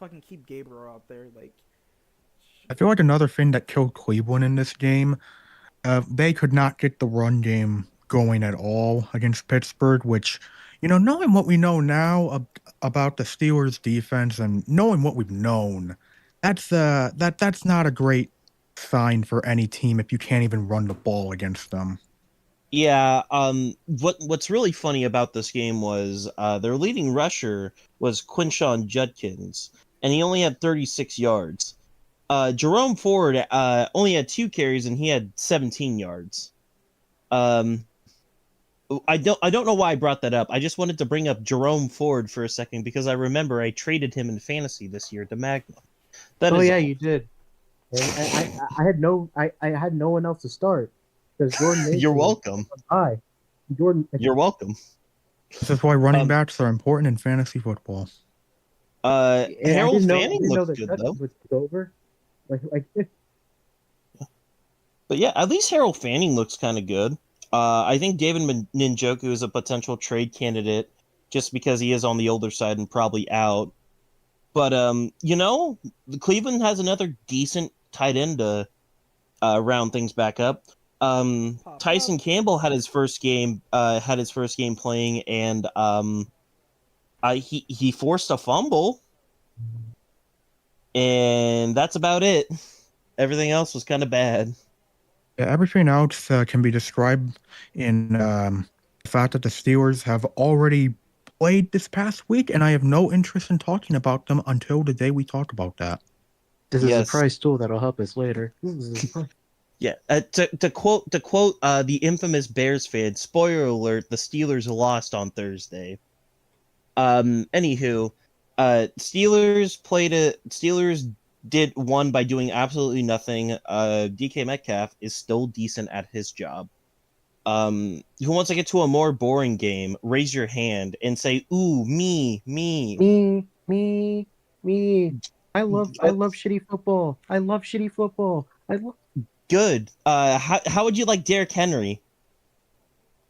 fucking keep Gabriel out there. Like, I feel like another thing that killed Cleveland in this game, they could not get the run game going at all against Pittsburgh, which, knowing what we know now about the Steelers defense and knowing what we've known, that's not a great sign for any team if you can't even run the ball against them. Yeah. What's really funny about this game was their leading rusher was Quinshawn Judkins, and he only had 36 yards. Jerome Ford only had 2 carries and he had 17 yards. I don't know why I brought that up. I just wanted to bring up Jerome Ford for a second because I remember I traded him in fantasy this year to Magnum. That is yeah, all. you did. And I had no one else to start because Jordan Mason You're was welcome. high. Jordan, You're welcome. This is why running backs are important in fantasy football. Harold Fanning I didn't know looks that good Judkins though. would take over. Like But yeah, at least Harold Fanning looks kind of good. I think David Njoku is a potential trade candidate just because he is on the older side and probably out. But Cleveland has another decent tight end to round things back up. Tyson Campbell had his first game playing, and he forced a fumble, and that's about it. Everything else was kind of bad. Yeah, everything else can be described in the fact that the Steelers have already played this past week, and I have no interest in talking about them until the day we talk about that. this is Yes. a prize tool that'll help us later. Yeah, to quote the infamous Bears fan, spoiler alert: the Steelers lost on Thursday. Anywho, Steelers did one by doing absolutely nothing. DK Metcalf is still decent at his job. Who wants to get to a more boring game? Raise your hand and say, "Ooh, me." me. I love shitty football. I love shitty football. Good. How would you like Derrick Henry?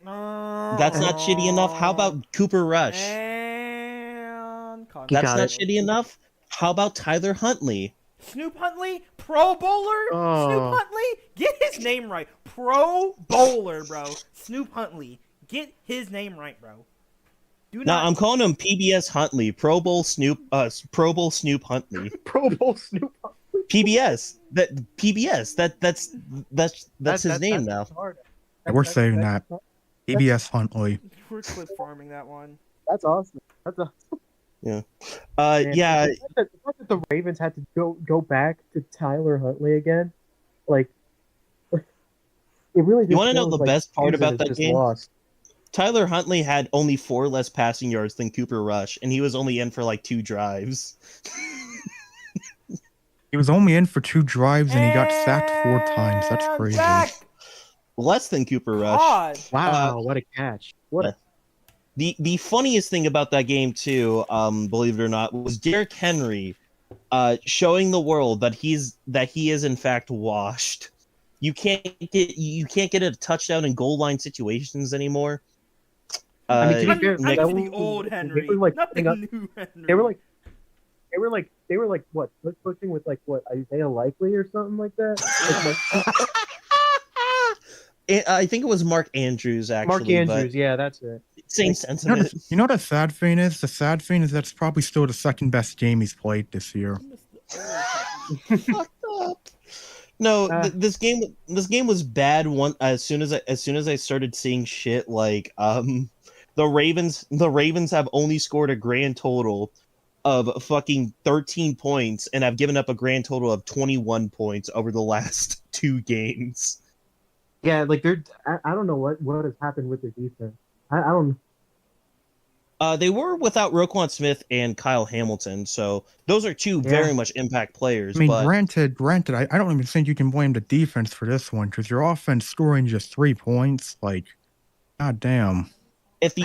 That's not shitty enough. How about Cooper Rush? And That's got not it. shitty enough. How about Tyler Huntley? Snoop Huntley, Pro Bowler. Oh. Snoop Huntley, get his name right. Pro Bowler, bro. Snoop Huntley, get his name right, bro. Do No, not. I'm calling him PBS Huntley. Pro Bowl Snoop Huntley. Pro Bowl Snoop. PBS. That's his name now. Hard. And we're saying that. PBS Huntley. We're clip farming that one. That's awesome. That's a Yeah. man. Yeah. The fact that the Ravens had to go back to Tyler Huntley again, like it really. You want to know feels the like best part season about is that just game? Lost. Tyler Huntley had only 4 less passing yards than Cooper Rush, and he was only in for like 2 drives. He was only in for 2 drives and he got sacked 4 times. That's And crazy. back. Less than Cooper Rush. God. Wow, what a catch! What a The funniest thing about that game too, believe it or not, was Derrick Henry showing the world that he is in fact washed. You can't get a touchdown in goal line situations anymore. I mean, to be I'm fair, Nick- that the was- old they Henry, were, like, not the putting up- new Henry. they were like what pushing with like what Isaiah Likely or something like that. I think it was Mark Andrews actually. Mark Andrews, yeah, that's it. But same sentiment. You know what the sad thing is? The sad thing is that's probably still the second best game he's played this year. Fucked up. No, Ah. this game was bad. As soon as I started seeing shit like the Ravens have only scored a grand total of fucking 13 points and have given up a grand total of 21 points over the last 2 games. Yeah, like I don't know what has happened with their defense. I don't. They were without Roquan Smith and Kyle Hamilton, so those are two very much impact players. I mean, but granted, I don't even think you can blame the defense for this one because your offense scoring just 3 points, like, god damn. if the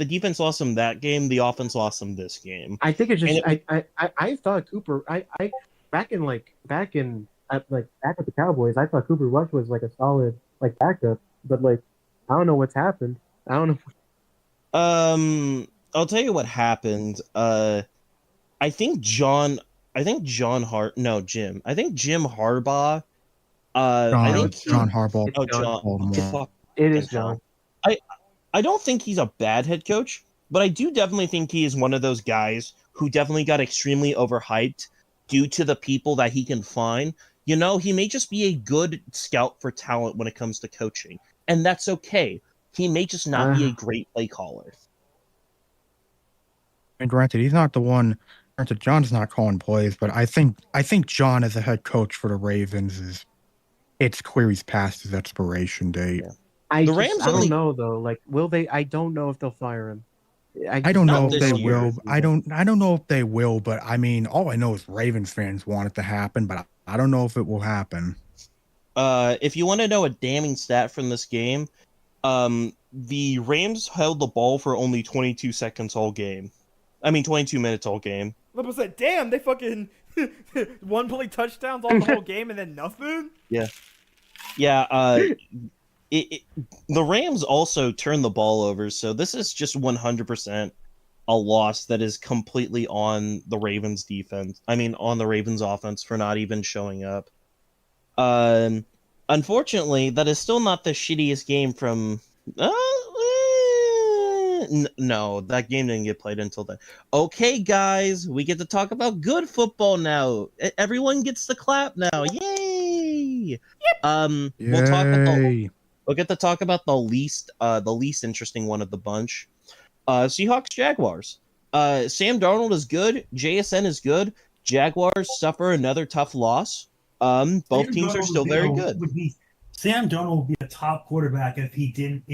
defense lost them that game, the offense lost them this game. I think it's just And I thought Cooper back at the Cowboys, I thought Cooper Rush was like a solid like backup, but like I don't know what's happened. I don't know. I'll tell you what happened. I think Jim Harbaugh. I think John Harbaugh. It's Oh, John. John. Baltimore. It is Fucking hell. John. I don't think he's a bad head coach, but I do definitely think he is one of those guys who definitely got extremely overhyped due to the people that he can find. You know, he may just be a good scout for talent when it comes to coaching, and that's okay. He may just not be a great play caller. And granted, he's not the one. Granted, John's not calling plays, but I think John as a head coach for the Ravens it's clear he's past his expiration date. Yeah. I Rams don't only- know though. Like, will they? I don't know if they'll fire him. I don't know Not if this they year. will. I don't know if they will, but I mean, all I know is Ravens fans want it to happen, but I don't know if it will happen. If you want to know a damning stat from this game, the Rams held the ball for only 22 seconds all game. I mean, 22 minutes all game. I was like, damn, they fucking one play touchdowns all the whole game and then nothing. Yeah. The Rams also turned the ball over, so this is just 100% a loss that is completely on the Ravens defense. I mean, on the Ravens offense for not even showing up. Unfortunately, that is still not the shittiest game from. No, that game didn't get played until then. Okay, guys, we get to talk about good football now. Everyone gets to clap now. Yay! We'll get to talk about the least interesting one of the bunch. Seahawks Jaguars. Sam Darnold is good. JSN is good. Jaguars suffer another tough loss. Both teams are still very good. Sam Darnold would be a top quarterback if he didn't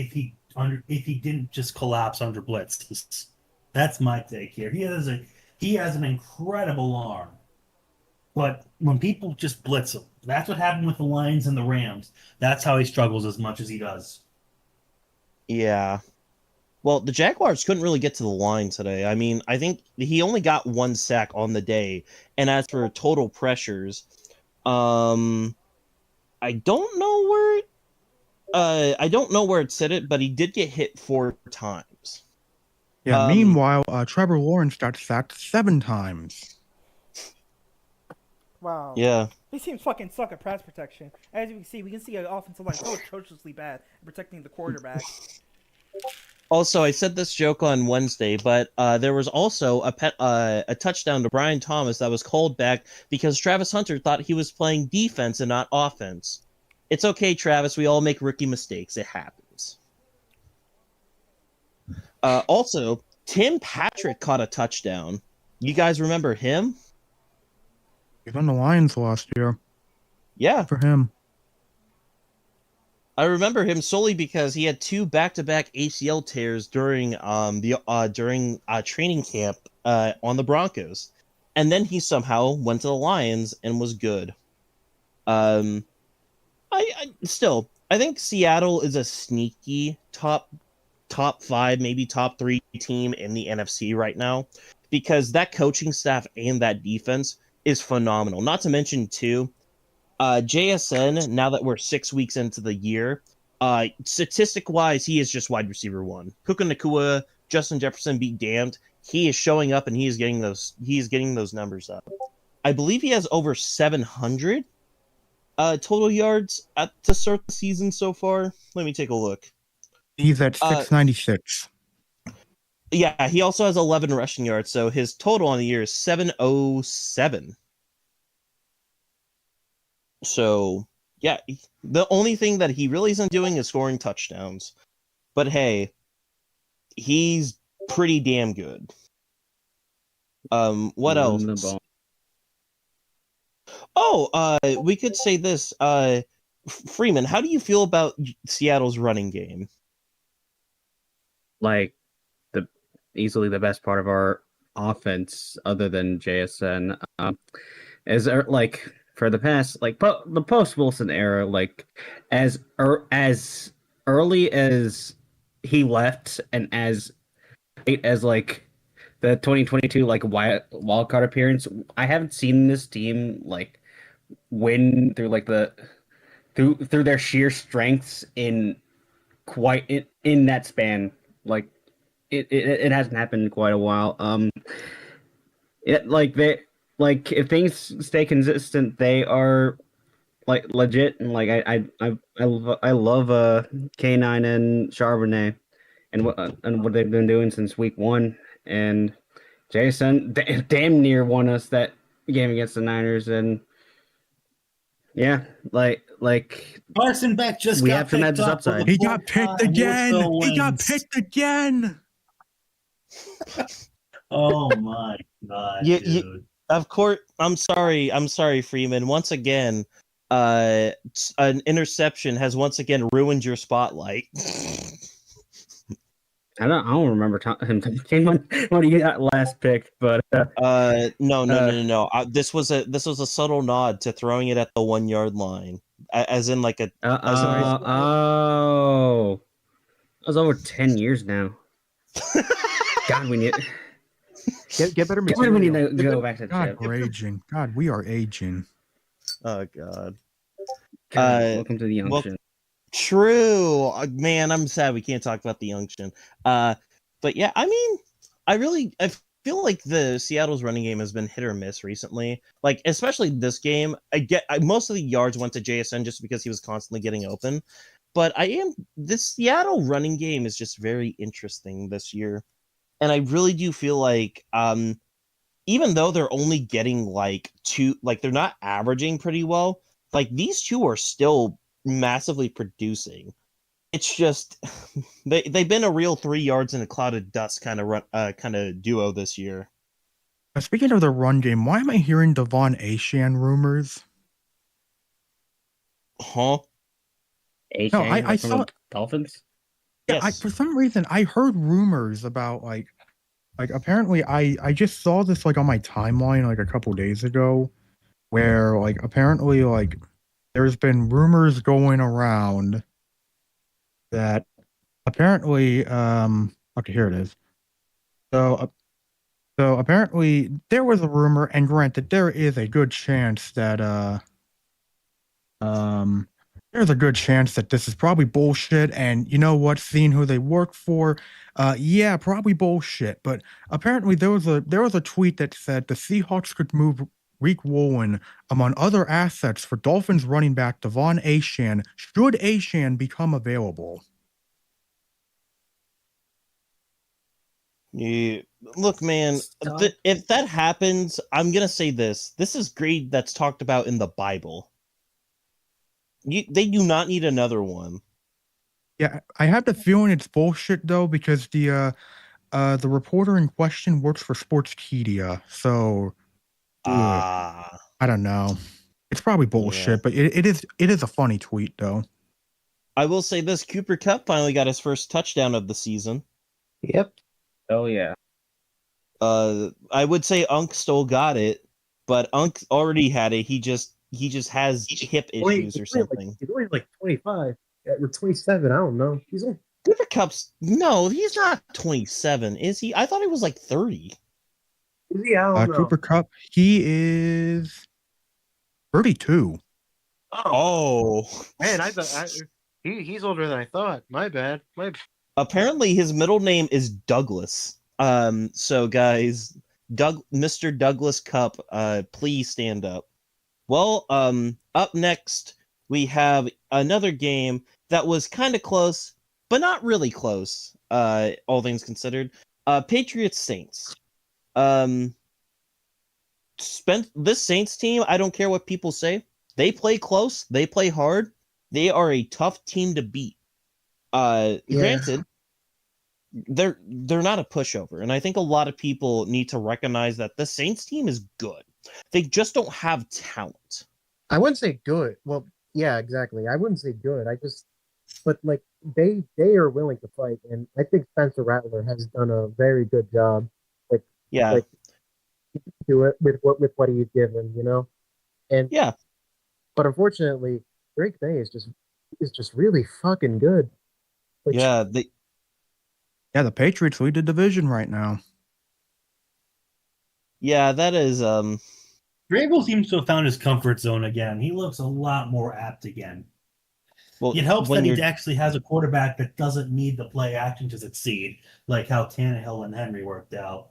just collapse under blitz. That's my take here. He has an incredible arm, but when people just blitz him, that's what happened with the Lions and the Rams. That's how he struggles as much as he does. Yeah. Well, the Jaguars couldn't really get to the line today. I mean, I think he only got 1 sack on the day, and as for total pressures, I don't know where it said it, but he did get hit 4 times. Yeah. Meanwhile, Trevor Lawrence got sacked 7 times. Wow. Yeah. These teams fucking suck at pass protection. As you can see, we can see an offensive line so atrociously bad at protecting the quarterback. Also, I said this joke on Wednesday, but there was also a touchdown to Brian Thomas that was called back because Travis Hunter thought he was playing defense and not offense. It's okay, Travis. We all make rookie mistakes. It happens. Also, Tim Patrick caught a touchdown. You guys remember him? He's on the Lions last year. Yeah. For him. I remember him solely because he had 2 back-to-back ACL tears during training camp on the Broncos, and then he somehow went to the Lions and was good. I think Seattle is a sneaky top 5, maybe top 3 team in the NFC right now because that coaching staff and that defense is phenomenal. Not to mention too. JSN, now that we're 6 weeks into the year, statistic-wise, he is just wide receiver 1. Puka Nacua, Justin Jefferson be damned. He is showing up and he is getting those numbers up. I believe he has over 700 total yards to start the season so far. Let me take a look. He's at 696. Yeah, he also has 11 rushing yards, so his total on the year is 707. So, yeah, the only thing that he really isn't doing is scoring touchdowns. But hey, he's pretty damn good. What else? Oh, we could say this. Freeman, how do you feel about Seattle's running game? like the easily the best part of our offense, other than JSN, is like for the past like the post Wilson era, like as early as he left and as late as like the 2022 like wild card appearance, I haven't seen this team like win through like through their sheer strengths in in that span. Like it hasn't happened in quite a while. It like they like if things stay consistent, they are like legit, and like I love K9 and Charbonnet and what they've been doing since week one, and Jason damn near won us that game against the Niners, and yeah, like Carson Beck just we got have tremendous picked up with upside. a He got picked again. He got wins. picked again. Oh my god, You- dude. Of course, I'm sorry, Freeman. Once again, an interception has once again ruined your spotlight. I don't remember him talking when he got last pick, but No. This was a subtle nod to throwing it at the 1 yard line, as in like a. as in like- oh, that was over 10 years now. God, we need. Get better God, we need material. to go back to God, Chip. we're aging. God, we are aging. Oh god. God, welcome to the well- unction. True, man. I'm sad we can't talk about the unction. But yeah, I mean, I feel like the Seattle's running game has been hit or miss recently. Like especially this game, most of the yards went to JSN just because he was constantly getting open. But this Seattle running game is just very interesting this year, and I really do feel like even though they're only getting like they're not averaging pretty well, like these two are still massively producing. It's just they've been a real 3 yards in a cloud of dust kind of duo this year. Speaking of the run game, why am I hearing Devon Ashan rumors? Huh? A-Chain, I like from saw- the Dolphins. Yeah, Yes. for some reason I heard rumors about like apparently I just saw this like on my timeline like a couple days ago, where like apparently like there's been rumors going around that apparently okay, here it is. So apparently there was a rumor, and granted there is a good chance that there's a good chance that this is probably bullshit, and you know what, seeing who they work for, yeah, probably bullshit. But apparently there was a tweet that said the Seahawks could move Reek Woolen among other assets for Dolphins running back Devon Ashan should Ashan become available. Look, man, if that happens, I'm gonna say this. This is greed that's talked about in the Bible. They do not need another one. Yeah, I have the feeling it's bullshit though, because the reporter in question works for Sportskeeda, so I don't know. It's probably bullshit, but it is a funny tweet though. I will say this: Cooper Kupp finally got his first touchdown of the season. Yep. Oh yeah. I would say Unk still got it, but Unk already had it. He just has hip issues or something. He's only like 25 or 27. I don't know. He's only Cooper Kupp's he's not 27, is he? I thought he was like 30. is he? I don't know. Cooper Kupp, he is 32. Oh, Man, he's older than I thought. My bad. apparently his middle name is Douglas. So guys, Mr. Douglas Kupp, please stand up. Well, up next we have another game that was kind of close, but not really close. All things considered, Patriots Saints. This Saints team, I don't care what people say. They play close. They play hard. They are a tough team to beat. Granted, they're not a pushover, and I think a lot of people need to recognize that the Saints team is good. They just don't have talent. I wouldn't say good. Well, yeah, exactly. I wouldn't say good. But like they are willing to fight, and I think Spencer Rattler has done a very good job, like Yeah, like do it with what he's given, you know. And yeah, but unfortunately, Drake May is just really fucking good. Like yeah. Yeah, the Patriots lead the division right now. Yeah, that is Vrabel seems to have found his comfort zone again. He looks a lot more apt again. well It helps when that you're he actually has a quarterback that doesn't need the play action to succeed, like how Tannehill and Henry worked out.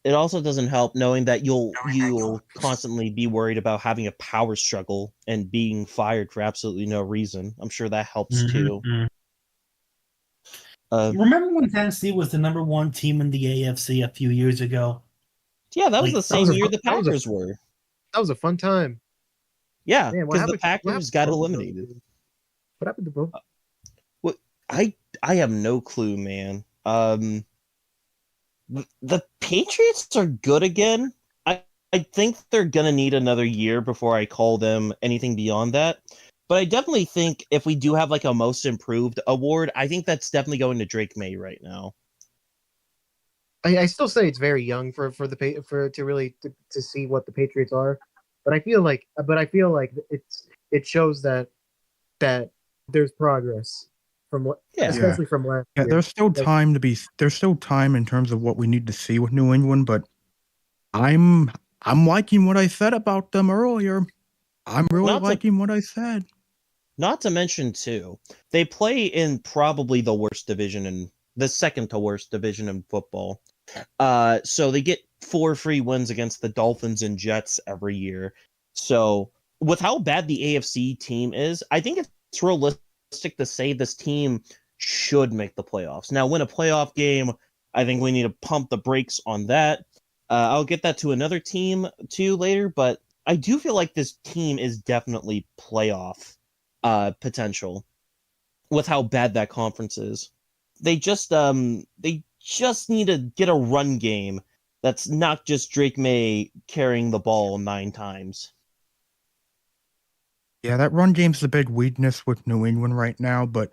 it also doesn't help knowing that you'll constantly be worried about having a power struggle and being fired for absolutely no reason. I'm sure that helps too. Mm-hmm. Uh, Remember when Tennessee was the number one team in the AFC a few years ago? yeah, that was Like, the that was same a year the that was a Packers were. that was a fun time. Yeah, Man, because the Packers what happened to got both of those eliminated. teams? What happened to both? What I have no clue, man. The Patriots are good again. I think they're gonna need another year before I call them anything beyond that. But I definitely think if we do have like a most improved award, I think that's definitely going to Drake May right now. I still say it's very young for to really to see what the Patriots are, but I feel like it shows that there's progress from what Yeah. Yeah. especially from last Yeah, year. there's still Like, time there's still time in terms of what we need to see with New England, but I'm I'm liking what I said about them earlier. I'm really Not to liking what I said. not to mention too, they play in probably the worst division in the second to worst division in football. So they get 4 free wins against the Dolphins and Jets every year. So with how bad the AFC team is, I think it's realistic to say this team should make the playoffs. Now, win a playoff game, I think we need to pump the brakes on that. I'll get that to another team too later, but I do feel like this team is definitely playoff potential with how bad that conference is. They just need to get a run game that's not just Drake May carrying the ball 9 times. Yeah, that run game's the big weakness with New England right now, but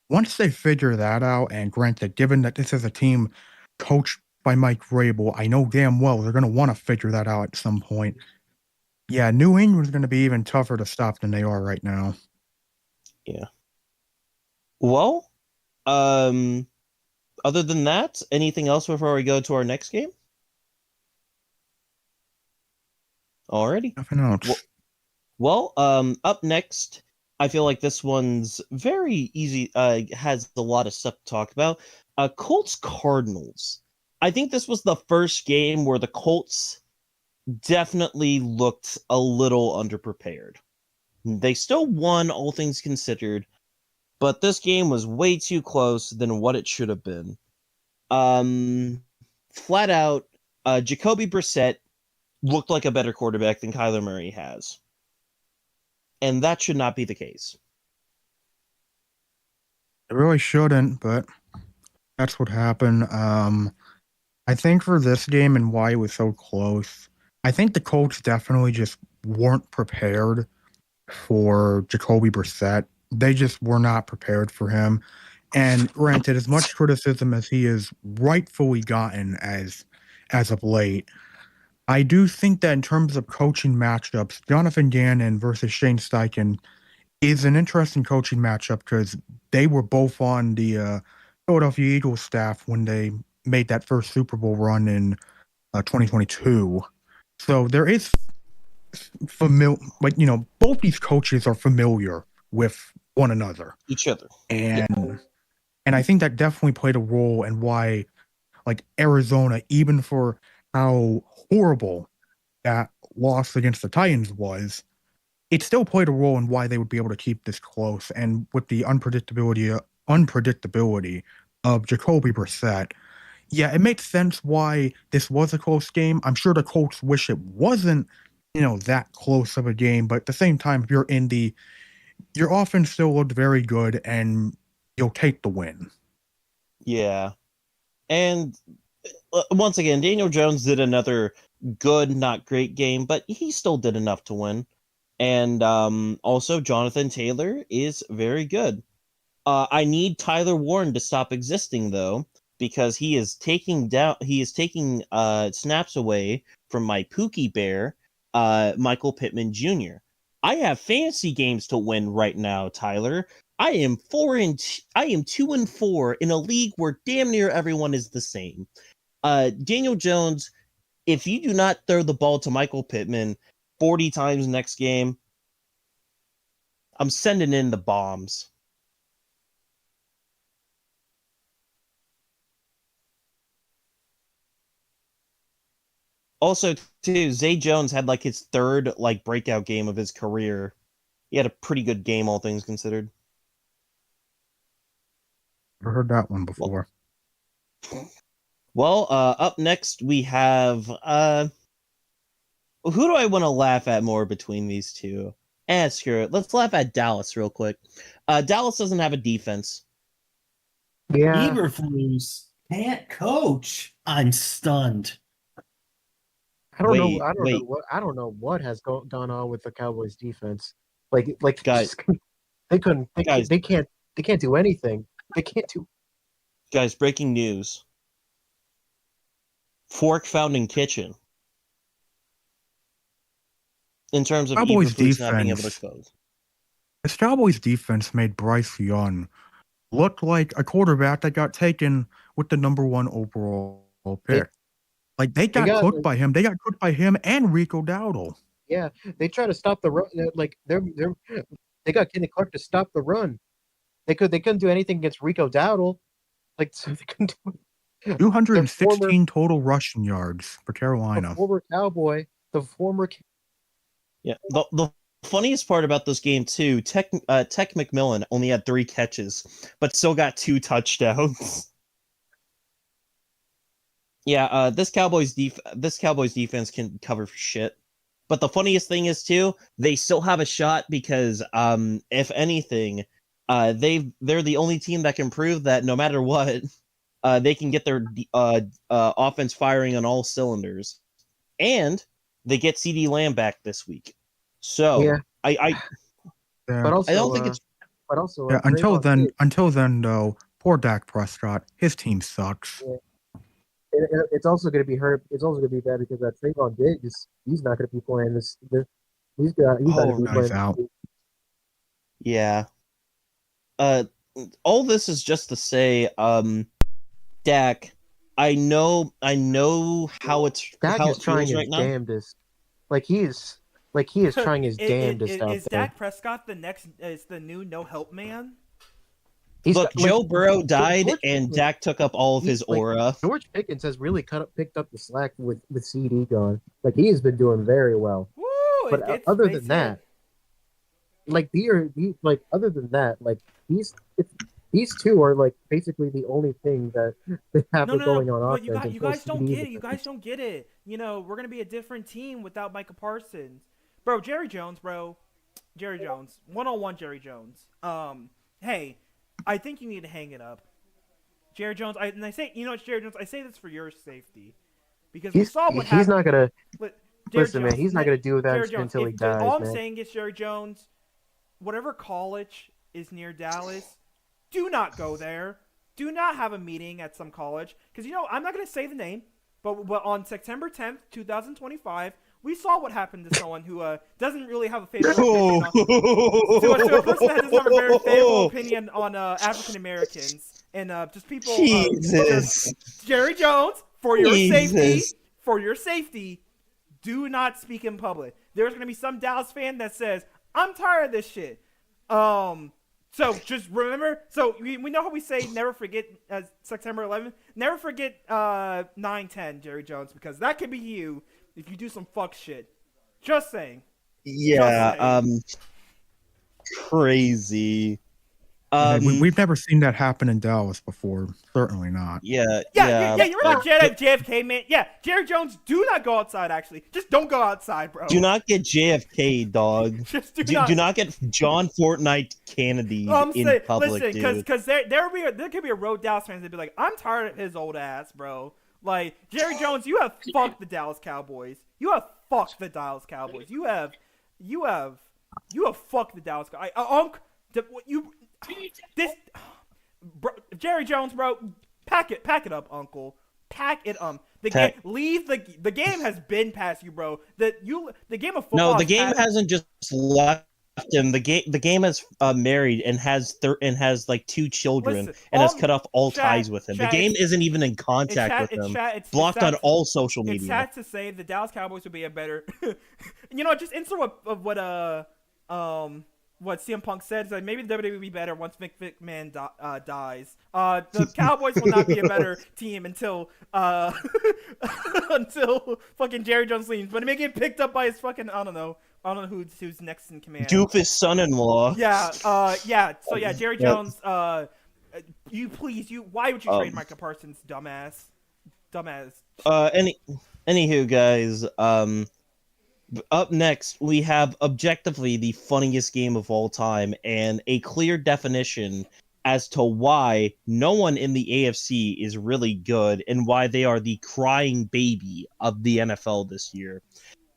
once they figure that out, and granted, given that this is a team coached by Mike Vrabel, I know damn well they're going to want to figure that out at some point. Yeah, New England's going to be even tougher to stop than they are right now. Yeah. Well, other than that, anything else before we go to our next game? Alrighty. Nothing else. Well, up next, I feel like this one's very easy, has a lot of stuff to talk about. Colts Cardinals. I think this was the first game where the Colts definitely looked a little underprepared. They still won, all things considered, but this game was way too close than what it should have been. Flat out, Jacoby Brissett looked like a better quarterback than Kyler Murray has. And that should not be the case. It really shouldn't, but that's what happened. I think for this game and why it was so close, I think the Colts definitely just weren't prepared for Jacoby Brissett. They just were not prepared for him. And granted, as much criticism as he has rightfully gotten as of late, I do think that in terms of coaching matchups, Jonathan Gannon versus Shane Steichen is an interesting coaching matchup because they were both on the Philadelphia Eagles staff when they made that first Super Bowl run in 2022. So there is familiar, like, both these coaches are familiar with one another. Each other. And I think that definitely played a role in why, like, Arizona, even for how horrible that loss against the Titans was, it still played a role in why they would be able to keep this close. And with the unpredictability of Jacoby Brissett, yeah, it makes sense why this was a close game. I'm sure the Colts wish it wasn't, that close of a game. But at the same time, if your offense still looked very good, and you'll take the win. Yeah. And once again, Daniel Jones did another good, not great game, but he still did enough to win. And also, Jonathan Taylor is very good. I need Tyler Warren to stop existing though, because he is taking snaps away from my Pookie Bear, Michael Pittman Jr. I have fantasy games to win right now, Tyler. I am 2-4 in a league where damn near everyone is the same. Daniel Jones, if you do not throw the ball to Michael Pittman 40 times next game, I'm sending in the bombs. Also, too, Zay Jones had like his third like breakout game of his career. He had a pretty good game, all things considered. Never heard that one before. Well, up next we have who do I want to laugh at more between these two? Screw it. Let's laugh at Dallas real quick. Dallas doesn't have a defense. Yeah, Eberflus can't coach. I'm stunned. I don't know. Wait, wait. I don't know what has gone on with the Cowboys defense. Like Guys. they couldn't. Guys. They can't do anything. They can't do. Guys, breaking news. Fork found in kitchen. In terms of Cowboys Eberflus not being able to defense. close. This Cowboys defense made Bryce Young look like a quarterback that got taken with the number 1 overall pick. They got cooked by him. They got cooked by him and Rico Dowdle. Yeah, they try to stop the run. Like they got Kenny Clark to stop the run. They couldn't do anything against Rico Dowdle. So they couldn't do 216 total rushing yards for Carolina. The former Cowboy, Yeah, the funniest part about this game too, Tech McMillan only had 3 catches, but still got 2 touchdowns. Yeah, this Cowboys defense can cover for shit. But the funniest thing is too, they still have a shot because if anything, they're the only team that can prove that no matter what, they can get their offense firing on all cylinders, and they get CD Lamb back this week. So Yeah. But also, I don't think it's. But also, Yeah, until then, though, poor Dak Prescott. His team sucks. Yeah. It's also going to be hurt. It's also going to be bad because that Trayvon Diggs, he's not going to be playing this. He's not going to be playing. Out. Yeah. All this is just to say, Dak, I know how it's Dak how is it trying feels his right now. damnedest. He is trying his damnedest out Is there. Dak Prescott the new no help man? Look, Joe Burrow died, and Dak took up all of his aura. George Pickens has really picked up the slack with CD gone. He has been doing very well. Woo, but other than that, these two are basically the only thing that they have going on offense. But you guys don't get it. You guys don't get it. We're gonna be a different team without Micah Parsons, bro. Jerry Jones, 101 Jerry Jones. Hey, I think you need to hang it up, Jerry Jones. I say, Jerry Jones. I say this for your safety, because we saw what happened. He's not gonna listen, man. He's not gonna do that until he dies. All I'm saying is, Jerry Jones, whatever college is near Dallas, do not go there. Do not have a meeting at some college, because I'm not gonna say the name, but on September 10th, 2025. We saw what happened to someone who doesn't really have a favorable opinion to a person that doesn't have a very favorable opinion on African Americans and just people. Jesus, Jerry Jones, for your safety, do not speak in public. There's going to be some Dallas fan that says, "I'm tired of this shit." So just remember. So we know how we say never forget September 11th. Never forget 9/10, Jerry Jones, because that could be you. If you do some fuck shit. Just saying. Yeah, crazy. We've never seen that happen in Dallas before. Certainly not. Yeah. You remember JFK, man? Yeah, Jerry Jones, do not go outside, actually. Just don't go outside, bro. Do not get JFK, dog. Just do not get John Fortnite Kennedy in public, listen, dude. Because there could be a road Dallas fans that'd be like, I'm tired of his old ass, bro. Jerry Jones, you have fucked the Dallas Cowboys. You have fucked the Dallas Cowboys. You have fucked the Dallas Cowboys. this, bro, Jerry Jones, bro, pack it up, Uncle. Pack it leave the game has been past you, bro. The game of football. No, the game hasn't just left him. The game has married and has like 2 children. Listen, and has cut off all chat, ties with him. chat, the game it's- isn't even in contact with him. Blocked on all social It's media. sad to say the Dallas Cowboys would be a better. Just insert what CM Punk said is that maybe the WWE would be better once McMahon dies. The Cowboys will not be a better team until until fucking Jerry Jones leaves. But it may get picked up by his fucking I don't know who's next in command. Doofus son-in-law. Yeah. So yeah, Jerry Jones. Why would you trade Micah Parsons, dumbass? Anywho, guys. Up next, we have objectively the funniest game of all time and a clear definition as to why no one in the AFC is really good and why they are the crying baby of the NFL this year.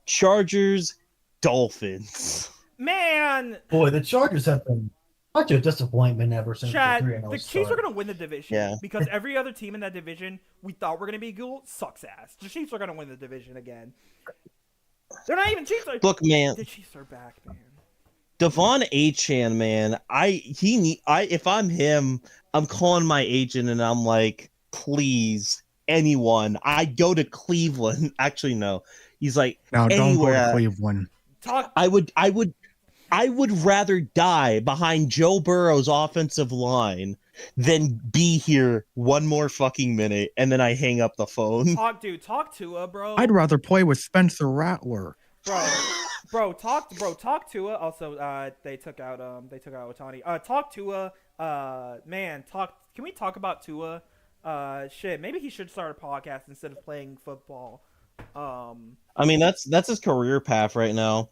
Chargers, Dolphins. Man, Boy, the Chargers have been such a disappointment ever since Chad, the 3-0 the Chiefs are start. going to win the division because every other team in that division we thought were going to be good sucks ass. The Chiefs are going to win the division again. They're not even Chiefs. Look, man. The Chiefs are back, man. Devon Achane, man. If I'm him, I'm calling my agent and I'm like, please, anyone. I go to Cleveland. Actually, no. He's like, Now don't go anywhere. to Cleveland. I would rather die behind Joe Burrow's offensive line than be here one more fucking minute, and then I hang up the phone. Talk Tua, bro. I'd rather play with Spencer Rattler. Bro, talk Tua. Also, they took out Otani. Talk Tua. Man, can we talk about Tua? Shit, maybe he should start a podcast instead of playing football. I mean, that's his career path right now.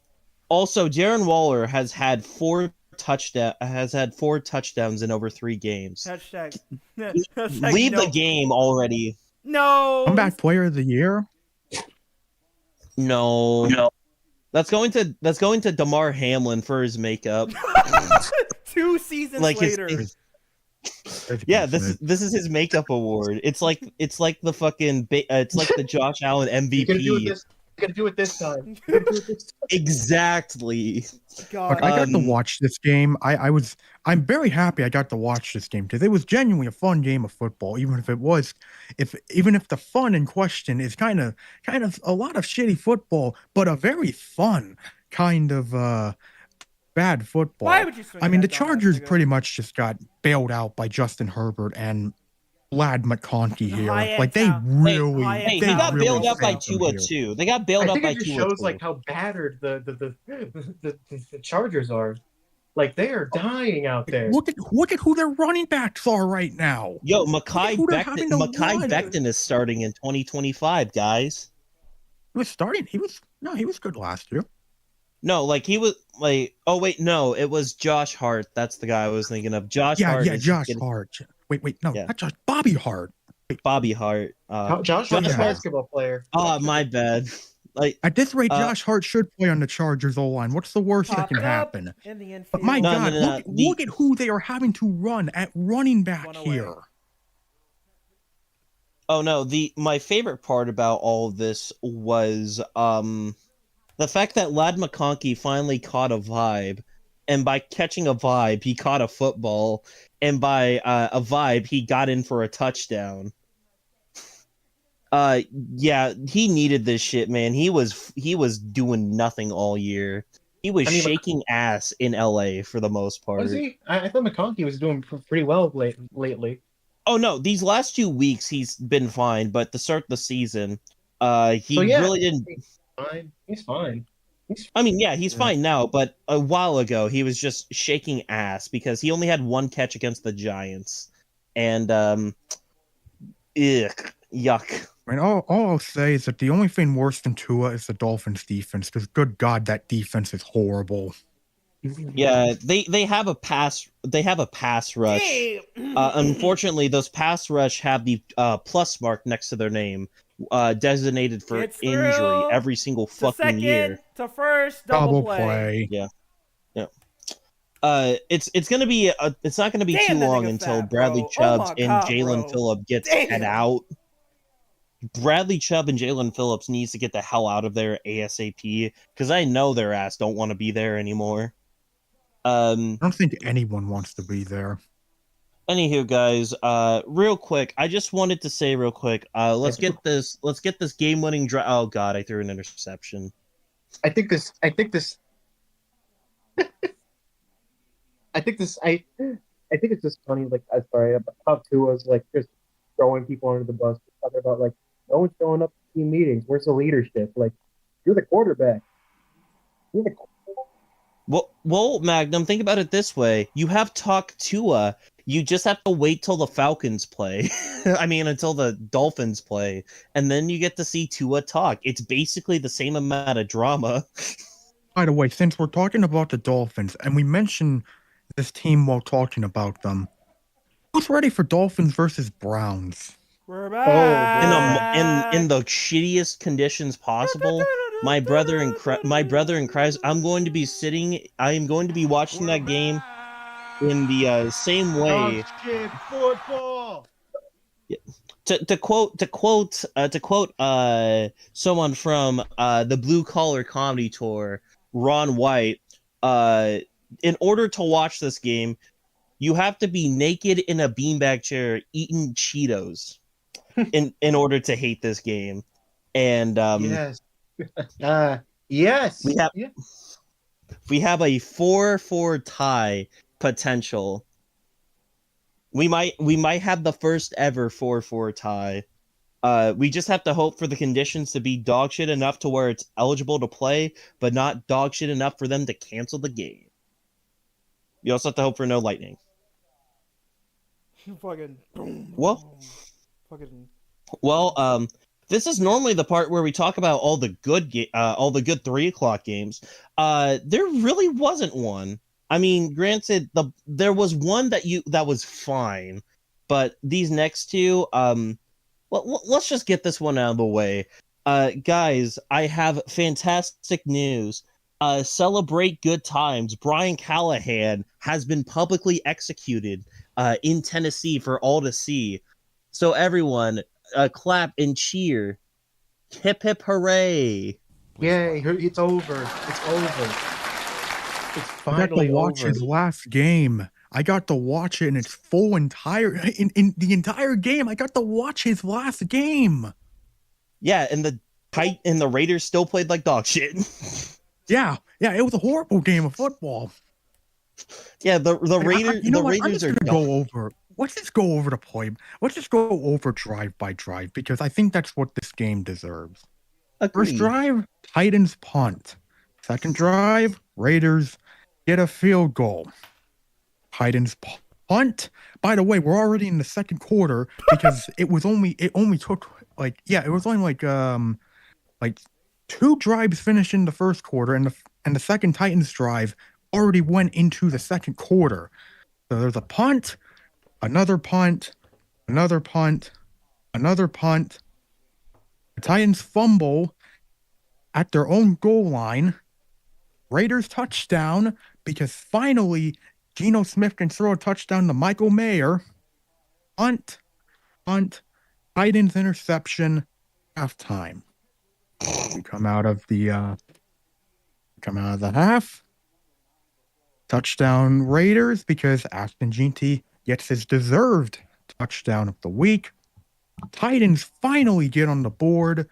Also, Darren Waller has had 4 touchdowns in over 3 games. Hashtag Leave no. the game already. No. Comeback player of the year? No. That's going to Damar Hamlin for his makeup. 2 seasons later. Yeah, this is his makeup award. It's like the fucking it's like the Josh Allen MVP. Gonna do it this time. Exactly. God. Look, I got to watch this game. I'm very happy I got to watch this game because it was genuinely a fun game of football, even if the fun in question is kind of a lot of shitty football, but a very fun kind of bad football. Why would you swing I mean, the that, Chargers Dominic? pretty much just got bailed out by Justin Herbert and Vlad McConkey here. Like they really, he got bailed out by Tua too. They got bailed out by Tua. I think it just shows like how battered the Chargers are. Like they are dying out there. Look at who their running backs are right now. Yo, Mekhi Becton is starting in 2025, guys. He was starting. He was good last year. No, like he was like. Oh wait, no, it was Josh Hart. That's the guy I was thinking of. Josh Hart. Yeah, Josh Hart. Wait, no, not Josh. Bobby Hart. Bobby Hart. Josh Hart's a basketball player. Oh, my bad. Like at this rate, Josh Hart should play on the Chargers O-line. What's the worst that can happen? But my God, look at who they are having to run at running back here. Oh no, my favorite part about all of this was the fact that Ladd McConkey finally caught a vibe, and by catching a vibe, he caught a football, and by a vibe, he got in for a touchdown. Yeah, he needed this shit, man. He was doing nothing all year. He was shaking ass in LA for the most part. Was he? I thought McConkey was doing pretty well lately. Oh no, these last 2 weeks he's been fine, but to start the season, really didn't. He's fine. I mean, yeah, he's fine now, but a while ago he was just shaking ass because he only had 1 catch against the Giants, and yuck. I mean, all I'll say is that the only thing worse than Tua is the Dolphins' defense. Because good God, that defense is horrible. Yeah, they have a pass rush. Unfortunately, those pass rush have the plus mark next to their name, designated for injury every single fucking year. To first double play. Yeah. It's gonna be it's not gonna be Damn, too that long nigga until fat, Bradley bro. Oh Chubbs my and god, Jalen bro. Phillip gets head Damn. out. Bradley Chubb and Jalen Phillips needs to get the hell out of there ASAP because I know their ass don't want to be there anymore. I don't think anyone wants to be there. Anywho, guys, real quick, I just wanted to say real quick, let's get this game-winning drive. Oh god, I threw an interception. I think this. I think this. I think this. I think it's just funny. Like, I'm sorry, how Tua's like just throwing people under the bus, talking about like no one's showing up to team meetings. Where's the leadership? Like, you're the quarterback. You're the. Well, Magnum, think about it this way: you have Talk Tua. You just have to wait till the Falcons play. I mean, until the Dolphins play, and then you get to see Tua talk. It's basically the same amount of drama. By the way, since we're talking about the Dolphins, and we mentioned this team while talking about them, who's ready for Dolphins versus Browns? We're in back. the shittiest conditions possible. My brother in Christ, I'm going to be watching that game in the same way. Shit, football. To quote someone from the Blue Collar Comedy Tour, Ron White, in order to watch this game, you have to be naked in a beanbag chair eating Cheetos in order to hate this game. And Yes. Yes. we have a 4-4 tie potential. We might have the first ever 4-4 tie. We just have to hope for the conditions to be dog shit enough to where it's eligible to play, but not dog shit enough for them to cancel the game. You also have to hope for no lightning. Fucking boom. Well, Fucking. this is normally the part where we talk about all the good 3:00 games. There really wasn't one. I mean, granted, there was one that was fine, but these next two, let's just get this one out of the way. Guys, I have fantastic news. Celebrate good times. Brian Callahan has been publicly executed in Tennessee for all to see. So everyone, clap and cheer. Hip hip hooray. Yay, it's over. It's over. It's I got to finally watch over. his last game. I got to watch it in its full entire in the entire game. I got to watch his last game. Yeah, and the Raiders still played like dog shit. Yeah, it was a horrible game of football. Yeah, the Raiders. You know the what? I'm Raiders just are gonna go over. Let's just go over the play. Let's just go over drive by drive because I think that's what this game deserves. First Agreed. drive, Titans punt. Second drive, Raiders get a field goal. Titans punt. By the way, we're already in the second quarter because it only took it was only like 2 drives finished in the first quarter, and the second Titans drive already went into the second quarter. So there's a punt, another punt, another punt, another punt. The Titans fumble at their own goal line. Raiders touchdown because finally Geno Smith can throw a touchdown to Michael Mayer. Punt, Titans interception, halftime. We come out of the half. Touchdown Raiders because Ashton Jeanty gets his deserved touchdown of the week. Titans finally get on the board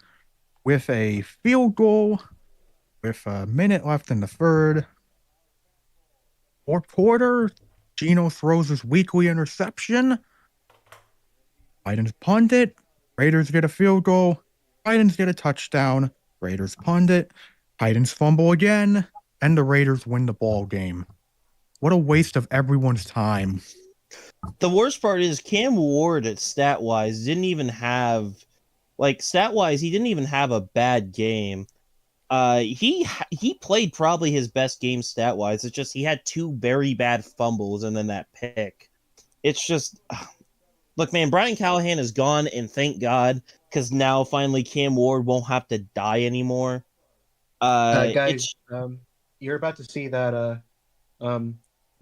with a field goal with a minute left in the third. Fourth quarter, Geno throws his weekly interception. Titans punt it. Raiders get a field goal. Titans get a touchdown. Raiders punt it. Titans fumble again. And the Raiders win the ball game. What a waste of everyone's time. The worst part is Cam Ward at stat-wise didn't even have he didn't even have a bad game. He played probably his best game stat-wise. It's just he had 2 very bad fumbles and then that pick. It's just look, man, Brian Callahan is gone, and thank God, because now finally Cam Ward won't have to die anymore. Guys, you're about to see that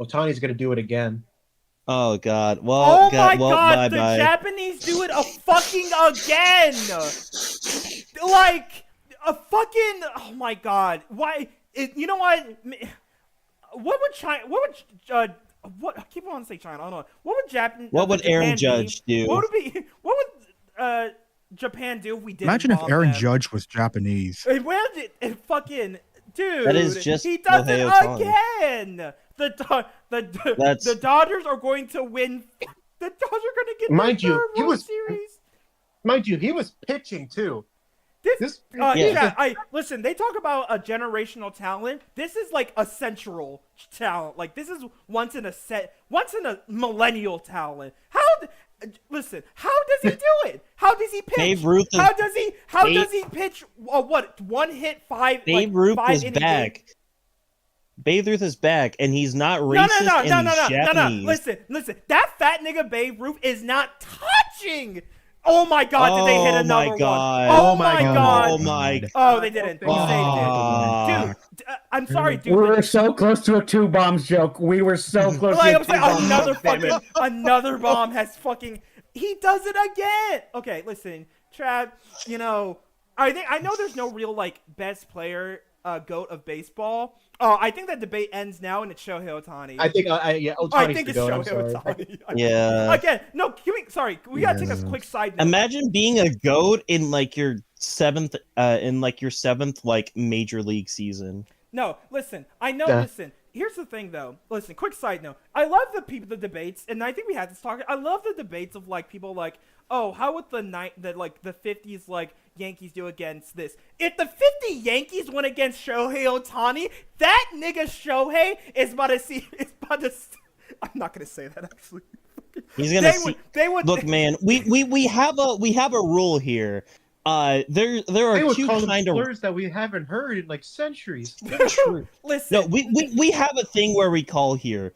Otani's going to do it again. Oh God. Oh Well, my well, God! The bye-bye. Japanese do it a fucking again. Like a fucking. Oh my God! Why? You know what? What would China? What would what? I keep on saying China. I don't know. What would Japan? What would Japan Aaron be? Judge do? What would be? What would Japan do if we didn't Imagine if bomb Aaron them? Judge was Japanese. Imagine fucking dude. That is just he does it Shohei Ohtani. again. The Dodgers are going to win. The Dodgers are going to get Mind their you, third he World was- Series. Mind you, he was pitching too. This, Yeah. yeah, listen. They talk about a generational talent. This is like a central talent. Like this is once in a millennial talent. Listen, how does he do it? How does he pitch? Babe Ruth is- how does he pitch? What, one hit, five? Babe Ruth five is inning back. game? Babe Ruth is back, and he's not No, racist no. and he's Japanese. Listen. That fat nigga Babe Ruth is not touching. Oh my God! Did they hit Oh another my one? God. Oh Oh my my God! Oh my. Oh, they didn't. They Oh. saved it. Dude, I'm sorry, dude. We were so close to a 2 bombs joke. We were so close Like to I'm a 2 saying, bombs. another bomb has fucking. He does it again. Okay, listen, Chad. You know, I know there's no real like best player, GOAT of baseball. Oh, I think that debate ends now, and it's Shohei Ohtani. I think, yeah, Otani's I think the it's goat. I'm Shohei sorry. Ohtani. Yeah. Again, no. We gotta take a quick side note. Imagine being a goat in like your seventh like major league season. No, listen. I know. Yeah. Listen. Here's the thing, though. Listen. Quick side note. I love the debates, and I think we had this talk. I love the debates of like people like, oh, how would the 50s like Yankees do against this? If the 50 Yankees went against Shohei Ohtani, that nigga Shohei is about to see. I'm not gonna say that actually. He's gonna They would. Look, man, we have a rule here. There are They would two call them kind of slurs that we haven't heard in like centuries. Listen. no. We have a thing where we call here.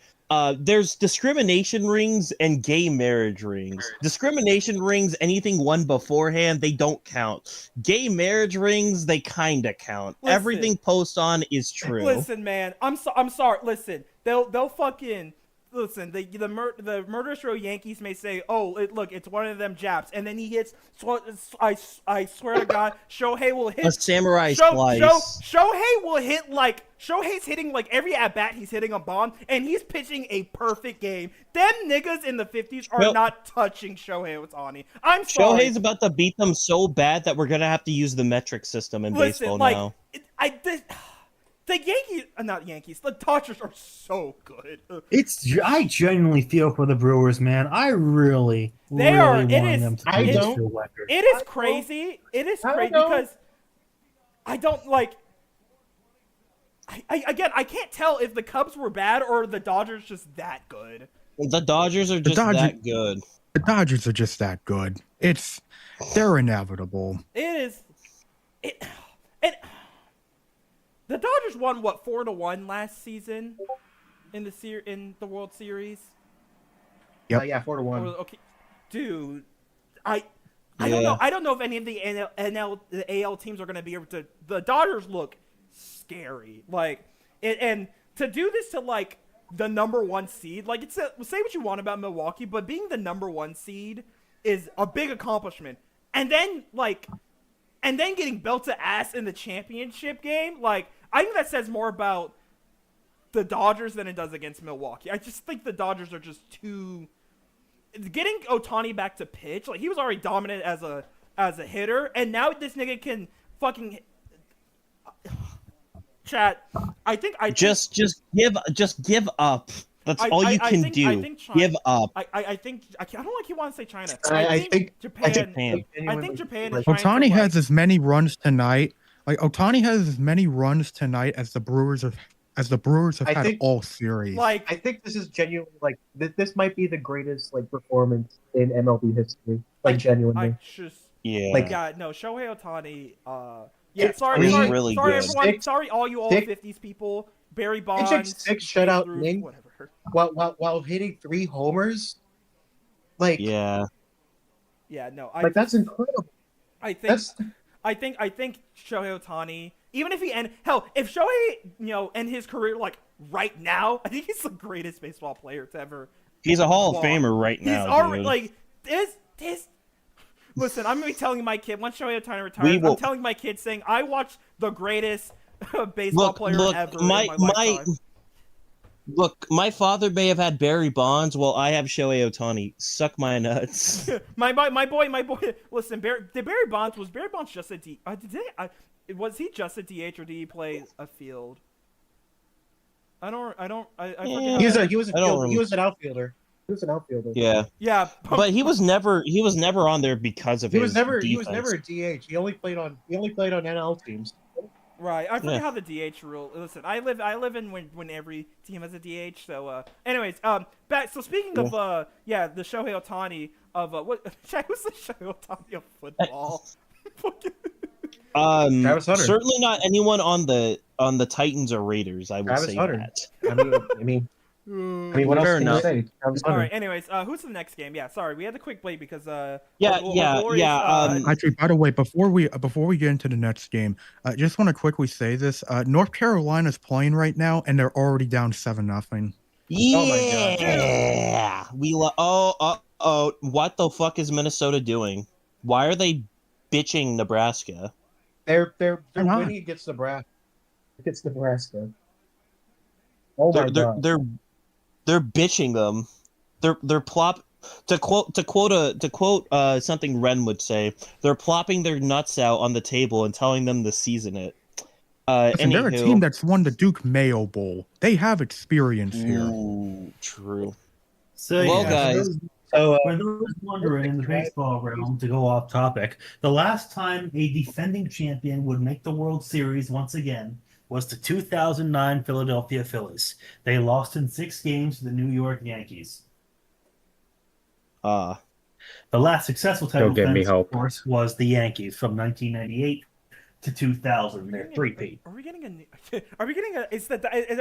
There's discrimination rings and gay marriage rings. Discrimination rings, anything won beforehand, they don't count. Gay marriage rings, they kinda count. Listen. Everything post on is true. Listen, man. I'm sorry. Listen, they'll fucking listen. The murderous row Yankees may say, "Oh, look, it's one of them Japs," and then he hits. I swear to God, Shohei will hit A samurai slice. Shohei will hit like Shohei's hitting like every at bat. He's hitting a bomb, and he's pitching a perfect game. Them niggas in the 50s are Nope. not touching Shohei Ohtani. I'm sorry. Shohei's about to beat them so bad that we're gonna have to use the metric system in baseball now. The Yankees, not Yankees. The Dodgers are so good. I genuinely feel for the Brewers, man. I really want them to I beat don't- the record. It is crazy. It is I crazy don't- because I don't like. I can't tell if the Cubs were bad or the Dodgers just that good. The Dodgers are just that good. The Dodgers are just that good. They're inevitable. The Dodgers won what 4-1 last season in the World Series. Yep. Yeah, 4-1. Okay, dude, I don't know. I don't know if any of the the AL teams are going to be able to. The Dodgers look scary, and to do this to like the number 1 seed, like say what you want about Milwaukee, but being the number 1 seed is a big accomplishment, and then getting built to ass in the championship game, like I think that says more about the Dodgers than it does against Milwaukee. I just think the Dodgers are just too. Getting Ohtani back to pitch, like he was already dominant as a hitter, and now this nigga can fucking. Chat. I think just give up. That's all you can do. Give up. I think I don't like you want to say China. I think Japan. Japan. I think Japan is trying Ohtani to, has as many runs tonight. Like Ohtani has as many runs tonight as the Brewers have I had think- all series. like I think this is genuinely like this might be the greatest like performance in MLB history. Like genuinely. I just Yeah. Like- yeah no Shohei Ohtani. It's Sorry, really sorry good. everyone. Sorry all you all Six- 50s people. Barry Bonds. Six shutout Babe Ruth, inning. whatever. While hitting 3 homers. Like Yeah. Yeah, no. that's incredible. I think That's I think Shohei Ohtani, even if he if Shohei, end his career like right now. I think he's the greatest baseball player to ever. He's a Hall of walk. Famer right He's now, already dude. like this. Listen, I'm gonna be telling my kid once Shohei Ohtani retires. I'm telling my kid saying I watched the greatest baseball player ever in my lifetime. Look, my father may have had Barry Bonds, while I have Shohei Ohtani. Suck my nuts. my boy. Listen, Barry Bonds just a D? Was he just a DH or did he play a field? I forget. He was an outfielder. He was an outfielder. Yeah. Yeah. But he was never on there because of his defense. He was never a DH. He only played on NL teams. Right, I forget how the DH rule. Listen, I live in when every team has a DH. So, anyways, back. So speaking of, the Shohei Ohtani of who's the Shohei Ohtani of football? Travis Hunter. Certainly not anyone on the Titans or Raiders. I will Travis say Hunter. that. I mean, what else can you say? All right. Anyways, who's the next game? Yeah, sorry, we had a quick break because Actually, by the way, before we get into the next game, I just want to quickly say this: North Carolina's playing right now, and they're already down 7-0. Yeah. Oh my God. What the fuck is Minnesota doing? Why are they bitching Nebraska? They're winning against Nebraska. Against Nebraska. Oh my God. They're bitching them. They're plop to quote something Ren would say. They're plopping their nuts out on the table and telling them to season it. Listen, they're a team that's won the Duke Mayo Bowl. They have experience here. Ooh, true. So, well, guys. For those wondering in the baseball realm, to go off topic, the last time a defending champion would make the World Series once again was the 2009 Philadelphia Phillies. They lost in 6 games to the New York Yankees. The last successful title defense, of course, was the Yankees from 1998 to 2000. Their three-peat. Are we getting are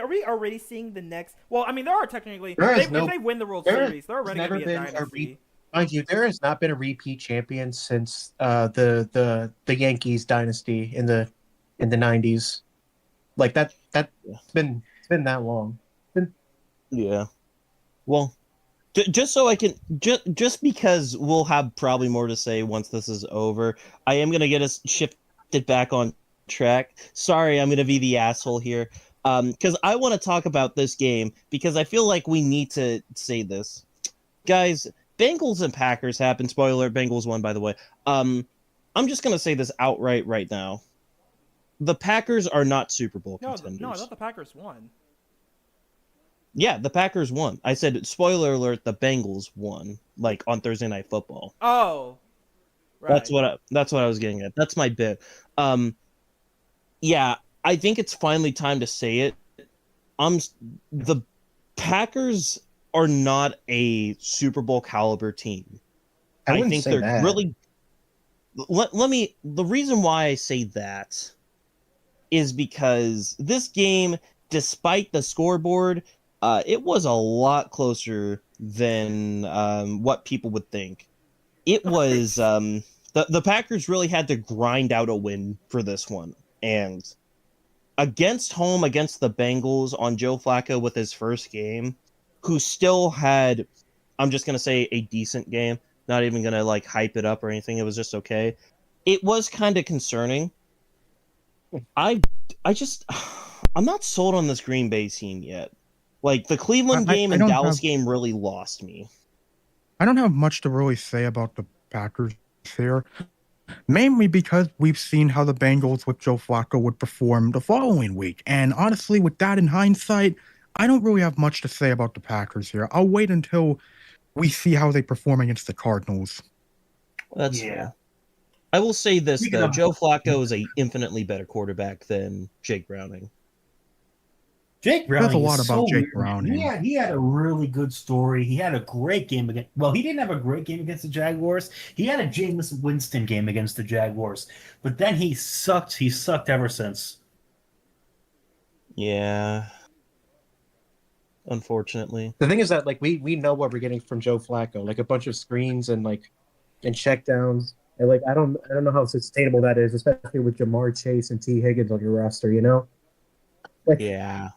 we already seeing the next? Well, I mean, there are technically. If they win the World Series, they're already going to be a dynasty. Mind you, there has not been a repeat champion since the Yankees dynasty in the 90s. Like that's been that long. Yeah. Well, just so I can just because we'll have probably more to say once this is over, I am gonna get us shifted back on track. Sorry, I'm gonna be the asshole here. Because I want to talk about this game because I feel like we need to say this, guys. Bengals and Packers happened. Spoiler: Bengals won, by the way. I'm just gonna say this outright right now. The Packers are not Super Bowl contenders. No, I thought the Packers won. Yeah, the Packers won. I said, spoiler alert, the Bengals won, like, on Thursday Night Football. Oh. Right. That's what I was getting at. That's my bit. Yeah, I think it's finally time to say it. The Packers are not a Super Bowl caliber team. I think they're that. Really... The reason why I say that is because this game, despite the scoreboard, it was a lot closer than what people would think. It was the Packers really had to grind out a win for this one, and against the Bengals on Joe Flacco with his first game, who still had, I'm just gonna say, a decent game. Not even gonna like hype it up or anything. It was just okay. It was kind of concerning. I'm not sold on this Green Bay team yet. Like, the Cleveland game and Dallas game really lost me. I don't have much to really say about the Packers here, mainly because we've seen how the Bengals with Joe Flacco would perform the following week. And honestly, with that in hindsight, I don't really have much to say about the Packers here. I'll wait until we see how they perform against the Cardinals. That's fair. I will say this, though. Joe Flacco is an infinitely better quarterback than Jake Browning. Jake Browning. That's a lot about Jake Browning. He had a really good story. He had a great game against. Well, he didn't have a great game against the Jaguars. He had a Jameis Winston game against the Jaguars, but then he sucked. He sucked ever since. Yeah. Unfortunately. The thing is that, like, we know what we're getting from Joe Flacco, like a bunch of screens and check downs. And like I don't know how sustainable that is, especially with Jamar Chase and T. Higgins on your roster, you know? Yeah.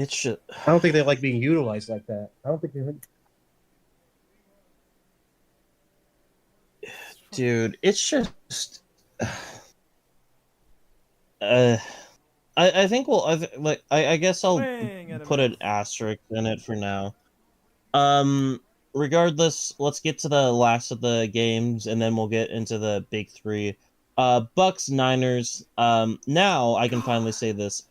It's just, I don't think they like being utilized like that. I don't think they. dude, it's just. I think I guess I'll Swing and a put an miss. asterisk in it for now. Regardless, let's get to the last of the games, and then we'll get into the big three. Bucks, Niners. Now I can finally say this.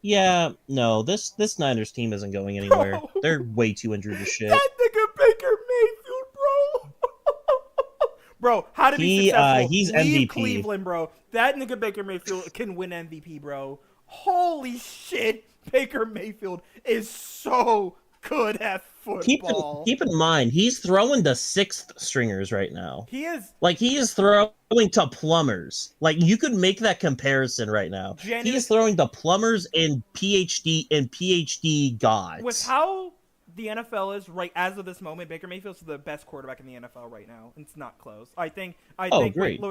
Yeah, no, this Niners team isn't going anywhere. Bro. They're way too injured as shit. That nigga Baker Mayfield, bro. Bro, how to be successful? He's Leave MVP. Cleveland, bro. That nigga Baker Mayfield can win MVP, bro. Holy shit, Baker Mayfield is so good at football. Keep in mind, he's throwing to sixth stringers right now. He is Like, he is throwing to plumbers. Like, you could make that comparison right now. He is throwing to plumbers and PhD gods. with how the NFL is right as of this moment. Baker Mayfield's the best quarterback in the NFL right now. It's not close. I think. Great.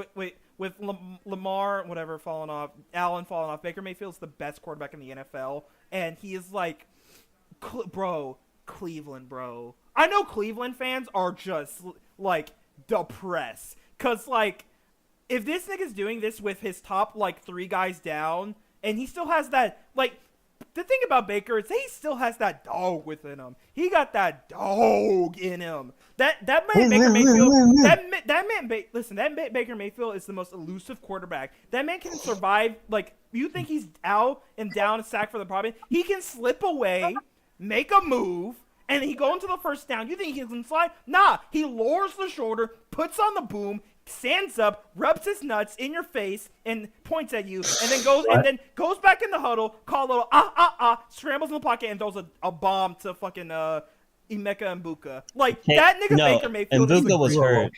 With Lamar, whatever, falling off, Allen falling off, Baker Mayfield's the best quarterback in the NFL, and he is like, bro, Cleveland, bro. I know Cleveland fans are just like depressed, cause like, if this nigga's doing this with his top like 3 guys down, and he still has that like. The thing about Baker is he still has that dog within him. He got that dog in him. That man Baker Mayfield. That Baker Mayfield is the most elusive quarterback. That man can survive. Like, you think he's out and down and sacked for the problem? He can slip away, make a move, and he go into the first down. You think he can slide? Nah, he lowers the shoulder, puts on the boom, stands up, rubs his nuts in your face, and points at you, and then goes back in the huddle, call a little scrambles in the pocket, and throws a bomb to fucking Emeka Mbuka. Like, that nigga Baker Mayfield Mbuka was hurt.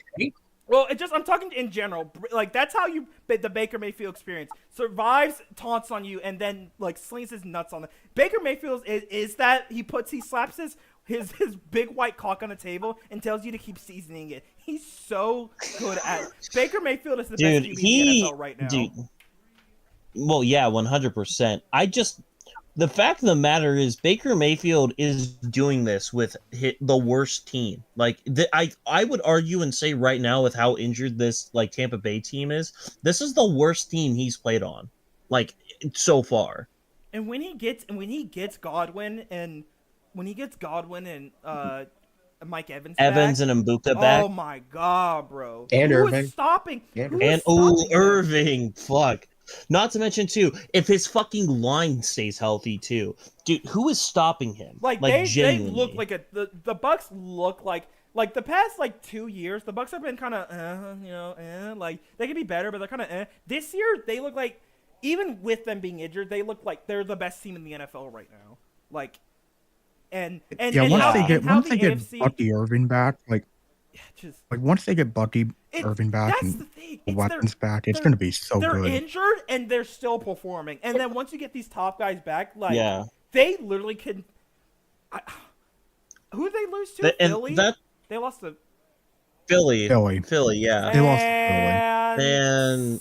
Well, I'm talking in general. Like, that's how the Baker Mayfield experience survives, taunts on you, and then like slings his nuts on the Baker Mayfield is that he slaps his big white cock on the table and tells you to keep seasoning it. He's so good at it. Baker Mayfield is the best QB in the NFL right now. Dude, well, yeah, 100%. The fact of the matter is Baker Mayfield is doing this with the worst team. Like, I would argue and say right now, with how injured this like Tampa Bay team is, this is the worst team he's played on, like, so far. And when he gets Godwin and Mike Evans and Mbuka back. Oh my god, bro! And Who Irving. is stopping? Irving, fuck. Not to mention too, if his fucking line stays healthy too, dude, who is stopping him? Like they look like the Bucks look like the past like 2 years, the Bucks have been kind of like they could be better, but they're kind of This year they look like, even with them being injured, they look like they're the best team in the NFL right now. Like. Once they get Bucky Irving back, once they get Bucky Irving back and the weapons back, it's going to be so they're good. They're injured and they're still performing, and then once you get these top guys back, like they literally can. Who did they lose to? Philly. They lost to Philly. Yeah. They lost to Philly. And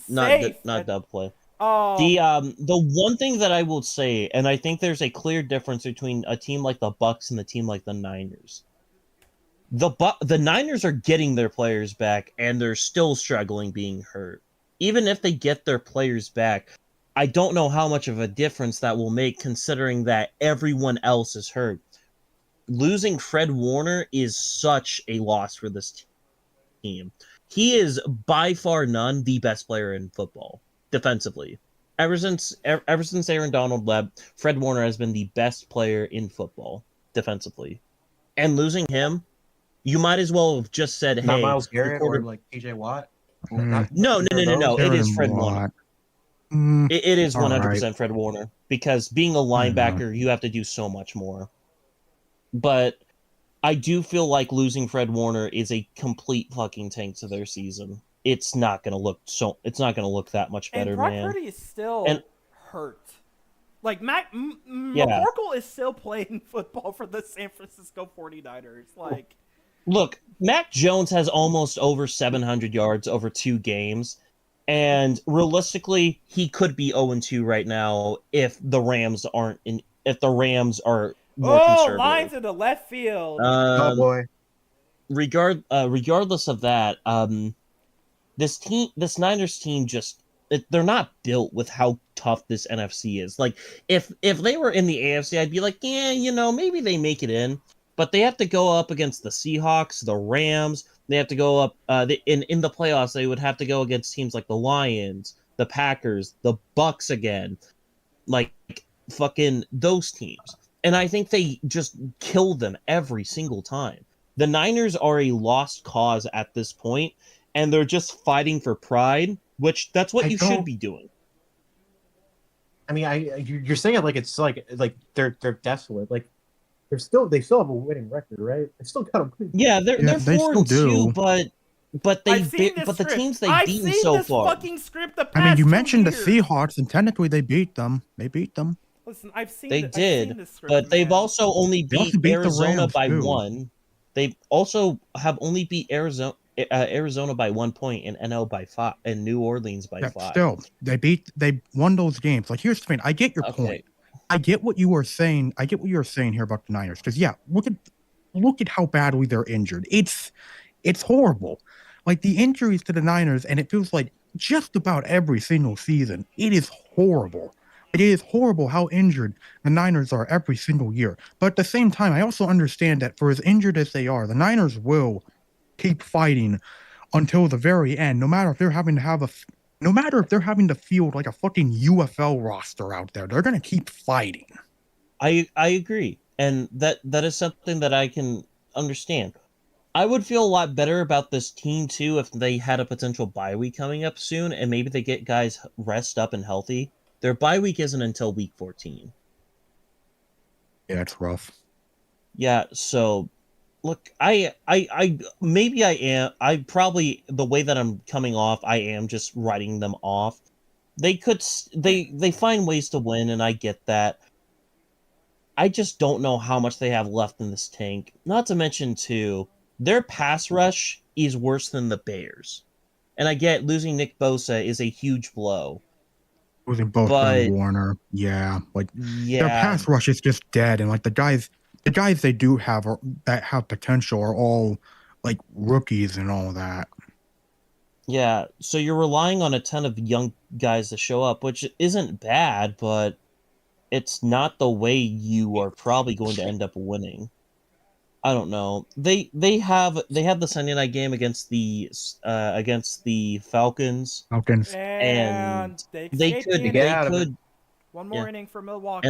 not dub play. Oh. The one thing that I will say, and I think there's a clear difference between a team like the Bucks and a team like the Niners. The Niners are getting their players back, and they're still struggling being hurt. Even if they get their players back, I don't know how much of a difference that will make, considering that everyone else is hurt. Losing Fred Warner is such a loss for this team. He is by far none the best player in football. Defensively, ever since Aaron Donald left, Fred Warner has been the best player in football defensively, and losing him, you might as well have just said, "Hey, not Myles Garrett or like TJ Watt." No. It is Fred Warner. It is 100% Fred Warner, because being a linebacker, you have to do so much more. But I do feel like losing Fred Warner is a complete fucking tank to their season. It's not gonna look that much better, and Brock man. Purdy is still hurt. Like Yeah. McCorkle is still playing football for the San Francisco 49ers. Like, look, Mac Jones has almost over 700 yards over 2 games, and realistically, he could be 0-2 right now if the Rams aren't if the Rams are more Oh, conservative. lines in the left field. Oh boy. Regardless of that, this Niners team they're not built with how tough this NFC is. Like if they were in the AFC, I'd be like, yeah, maybe they make it in, but they have to go up against the Seahawks, the Rams. They have to go up in the playoffs. They would have to go against teams like the Lions, the Packers, the Bucks again, like fucking those teams. And I think they just kill them every single time. The Niners are a lost cause at this point, and they're just fighting for pride, which that's what you should be doing. I mean, you're saying it like it's like they're desolate. Like they still have a winning record, right? They still got a win. Yeah, they're they 4-2, still do. but the teams they've beaten so far. Fucking script the past I mean, you 2 mentioned years. the Seahawks, and technically they beat them. Listen, I've seen. They I've did, seen the script, but they've man. also only They also beat beat the Arizona Rams, by too. 1. They also have only beat Arizona by 1 point and NL by 5 and New Orleans by 5. Still, they won those games. Like, here's the thing. I get your point. I get what you were saying. I get what you were saying here about the Niners. Because yeah, look at how badly they're injured. It's horrible. Like the injuries to the Niners, and it feels like just about every single season, it is horrible. It is horrible how injured the Niners are every single year. But at the same time, I also understand that for as injured as they are, the Niners will keep fighting until the very end, no matter if they're having to field like a fucking UFL roster out there. They're gonna keep fighting. I agree, and that is something that I can understand. I would feel a lot better about this team too if they had a potential bye week coming up soon, and maybe they get guys rest up and healthy. Their bye week isn't until week 14. Yeah, it's rough. Yeah, so look, I maybe I am. I probably, the way that I'm coming off, I am just writing them off. They find ways to win, and I get that. I just don't know how much they have left in this tank. Not to mention too, their pass rush is worse than the Bears. And I get losing Nick Bosa is a huge blow. Losing both Warner, yeah, like their pass rush is just dead, and like the guys they do have that have potential are all like rookies and all that. Yeah, so you're relying on a ton of young guys to show up, which isn't bad, but it's not the way you are probably going to end up winning. I don't know. They have the Sunday night game against the Falcons. And they could one more inning for Milwaukee.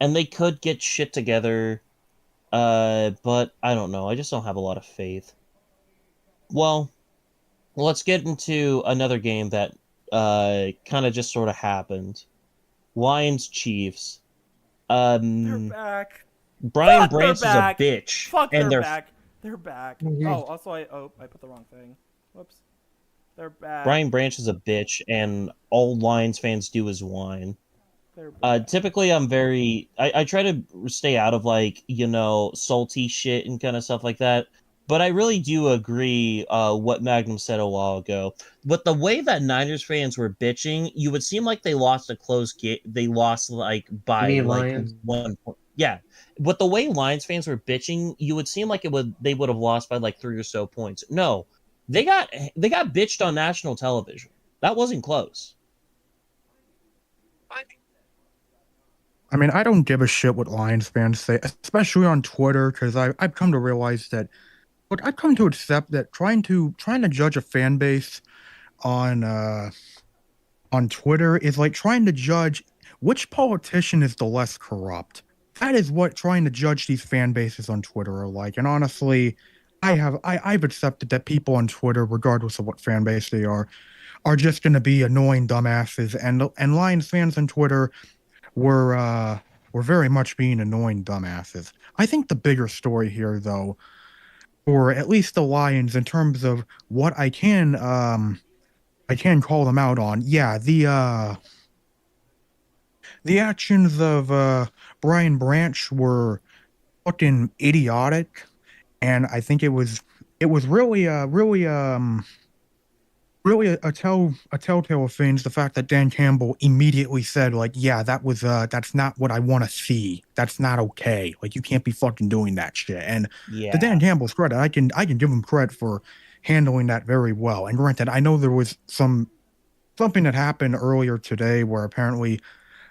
And they could get shit together. But I don't know. I just don't have a lot of faith. Well, let's get into another game that kind of just sort of happened. Lions Chiefs. They're back. Brian Branch is a bitch. They're back. They're back. Oh, also I put the wrong thing. Whoops. They're back. Brian Branch is a bitch, and all Lions fans do is whine. Typically, I try to stay out of like salty shit and kind of stuff like that. But I really do agree what Magnum said a while ago. But the way that Niners fans were bitching, you would seem like they lost a close game. They lost like by like 1 point. Yeah, but the way Lions fans were bitching, you would seem like they would have lost by like 3 or so points. No, they got bitched on national television. That wasn't close. I mean, I don't give a shit what Lions fans say, especially on Twitter, because I've come to realize that. Look, I've come to accept that trying to judge a fan base on Twitter is like trying to judge which politician is the less corrupt. That is what trying to judge these fan bases on Twitter are like. And honestly, I've accepted that people on Twitter, regardless of what fan base they are just going to be annoying dumbasses. And Lions fans on Twitter were very much being annoying dumbasses. I think the bigger story here, though, or at least the Lions, in terms of what I can call them out on. Yeah, the actions of Brian Branch were fucking idiotic, and I think it was really really a telltale of things, the fact that Dan Campbell immediately said, like, yeah, that's not what I want to see. That's not okay. Like, you can't be fucking doing that shit. And to Dan Yeah. Campbell's credit, I can give him credit for handling that very well. And granted, I know there was something that happened earlier today where apparently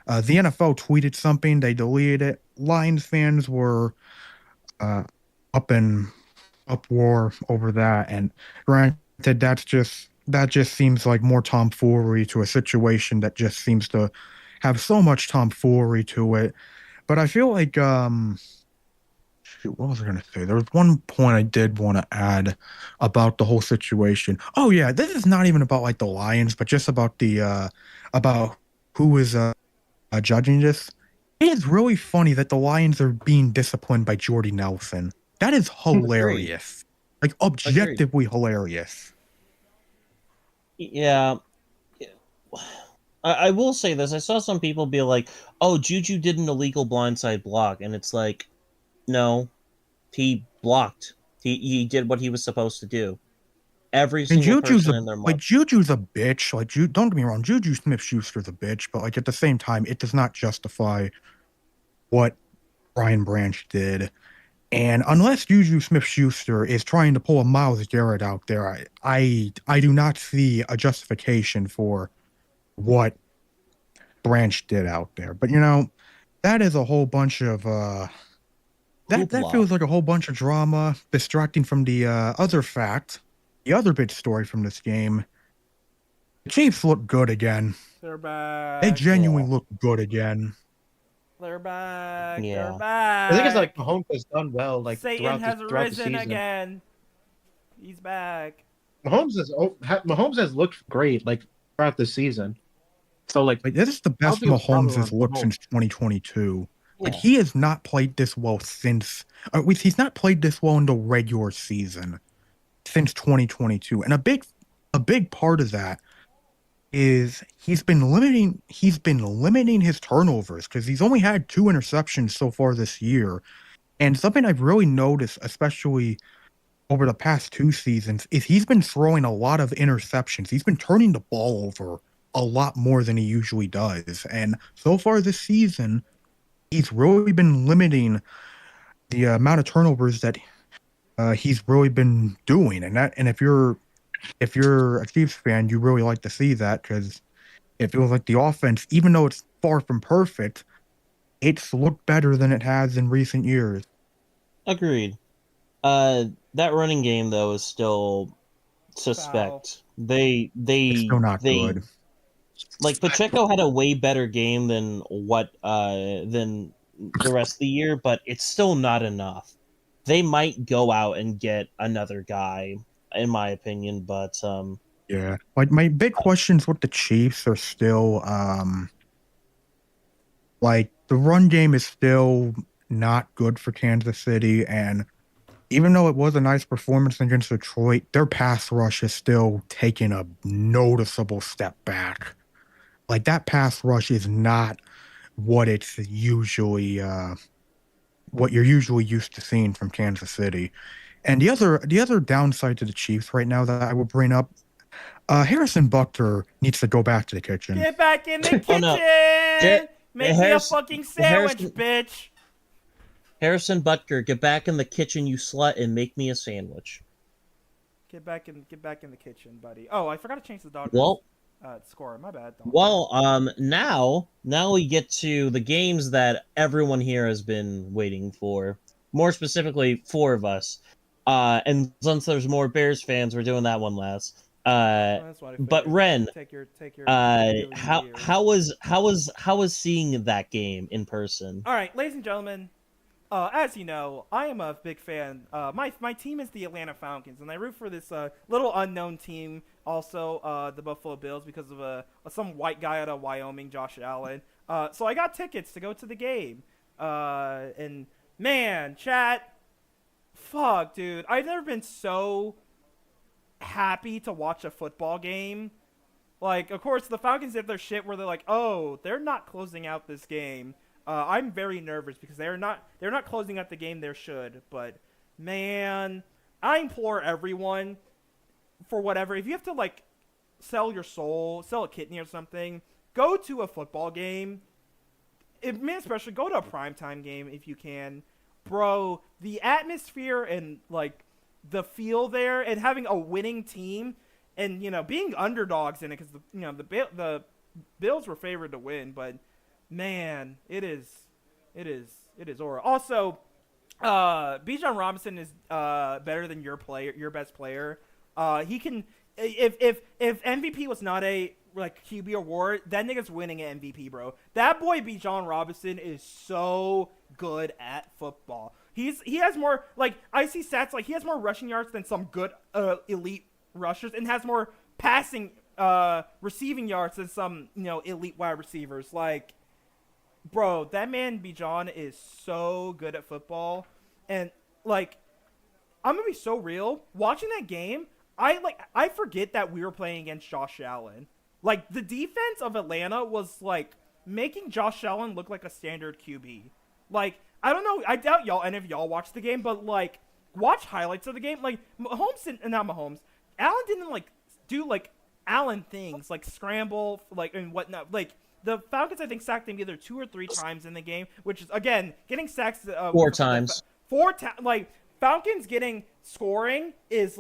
the NFL tweeted something, they deleted it. Lions fans were uh, up in uproar over that, and granted, that just seems like more tomfoolery to a situation that just seems to have so much tomfoolery to it. But I feel like shoot, what was I gonna say? There was one point I did want to add about the whole situation. Oh yeah, this is not even about like the Lions, but just about the about who is judging this. It is really funny that the Lions are being disciplined by Jordy Nelson. That is hilarious. Like objectively hilarious. Yeah. I will say this. I saw some people be like, "Oh, Juju did an illegal blindside block," and it's like, no, he blocked. He did what he was supposed to do. Every And single person in their Juju's a bitch. Like, don't get me wrong, Juju Smith-Schuster's a bitch, but like at the same time, it does not justify what Brian Branch did. And unless Juju Smith-Schuster is trying to pull a Myles Garrett out there, I do not see a justification for what Branch did out there. But that is a whole bunch of that feels like a whole bunch of drama distracting from the other big story from this game. The Chiefs look good again. They're back. They genuinely look good again. They're back. Yeah. They're back. I think it's like Mahomes has done well, like Satan has throughout the risen season. again. He's back. Mahomes has looked great, like throughout the season. So like this is the best Mahomes has looked since 2022. Like he has not played this well since, or at least he's not played this well in the regular season since 2022. And a big part of that is he's been limiting his turnovers because he's only had 2 interceptions so far this year. And something I've really noticed, especially over the past 2 seasons, is he's been throwing a lot of interceptions. He's been turning the ball over a lot more than he usually does. And so far this season, he's really been limiting the amount of turnovers that he's really been doing. And if you're a Chiefs fan, you really like to see that because it feels like the offense, even though it's far from perfect, it's looked better than it has in recent years. Agreed. That running game though is still suspect. Foul. It's still not good. Like Pacheco had a way better game than than the rest of the year, but it's still not enough. They might go out and get another guy, in my opinion, but yeah. Like my big questions with the Chiefs are still like the run game is still not good for Kansas City, and even though it was a nice performance against Detroit, their pass rush is still taking a noticeable step back. Like that pass rush is not what it's usually what you're usually used to seeing from Kansas City. And the other downside to the Chiefs right now that I will bring up, Harrison Butker needs to go back to the kitchen. Get back in the kitchen! Make me a fucking sandwich, bitch! Harrison Butker, get back in the kitchen, you slut, and make me a sandwich. Get back in the kitchen, buddy. Oh, I forgot to change the dog. Well, score. My bad. Now we get to the games that everyone here has been waiting for. More specifically, 4 of us. And since there's more Bears fans, we're doing that one last. But Ren, how was seeing that game in person? All right, ladies and gentlemen, as you know, I am a big fan. My team is the Atlanta Falcons, and I root for this little unknown team, also the Buffalo Bills, because of some white guy out of Wyoming, Josh Allen. So I got tickets to go to the game. And man, chat, fuck, dude, I've never been so happy to watch a football game. Like, of course, the Falcons did their shit where they're like, oh, they're not closing out this game. I'm very nervous because they're not closing out the game they should. But man, I implore everyone, for whatever, if you have to like sell your soul, sell a kidney or something, go to a football game. Especially go to a primetime game if you can. Bro, the atmosphere and, like, the feel there and having a winning team and, being underdogs in it because, the Bills were favored to win. But, man, it is aura. Also, Bijan Robinson is better than your best player. He can if MVP was not a QB award, that nigga's winning an MVP, bro. That boy Bijan Robinson is so good at football. He has more I see stats he has more rushing yards than some good elite rushers and has more passing receiving yards than some elite wide receivers. Bro, that man Bijan is so good at football. And I'm gonna be so real. Watching that game, I forget that we were playing against Josh Allen. The defense of Atlanta was making Josh Allen look like a standard QB. I don't know. I doubt any of y'all watched the game, but watch highlights of the game. Allen didn't do Allen things things, and whatnot. The Falcons, I think, sacked him either 2 or 3 times in the game, which is, again, getting sacks 4 times. Falcons getting scoring is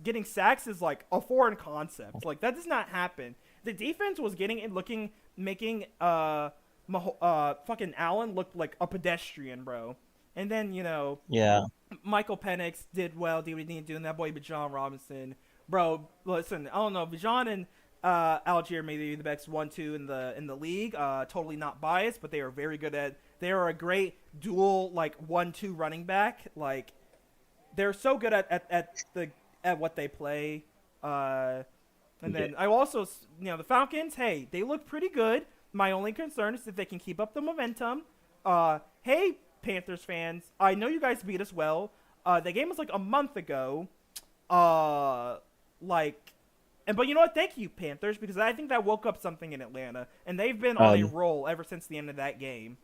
getting sacks is a foreign concept. That does not happen. The defense was making fucking Allen look like a pedestrian, bro. And then, yeah, Michael Penix did well, doing that boy Bijan Robinson. Bro, listen, I don't know, Bijan and Algier may be the best 1-2 in the league. Totally not biased, but they are very good they are a great dual 1-2 running back. They're so good at what they play. And then I also, the Falcons, hey, they look pretty good. My only concern is if they can keep up the momentum. Hey, Panthers fans, I know you guys beat us well. The game was a month ago. But you know what? Thank you, Panthers, because I think that woke up something in Atlanta, and they've been on a roll ever since the end of that game.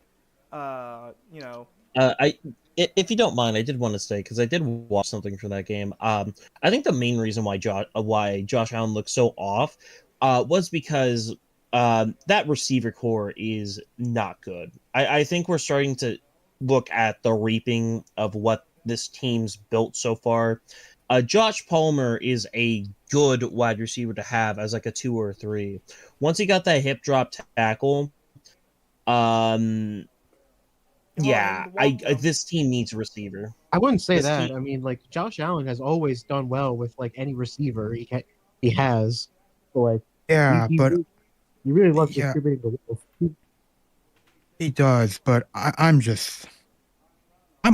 If you don't mind, I did want to say, because I did watch something from that game. I think the main reason why Josh Allen looked so off was because that receiver core is not good. I think we're starting to look at the reaping of what this team's built so far. Josh Palmer is a good wide receiver to have as a 2 or 3. Once he got that hip drop tackle, this team needs a receiver. I wouldn't say This that. team- I mean, Josh Allen has always done well with any receiver he has. So, Yeah, but you really love yeah. distributing the wealth. he does. But I'm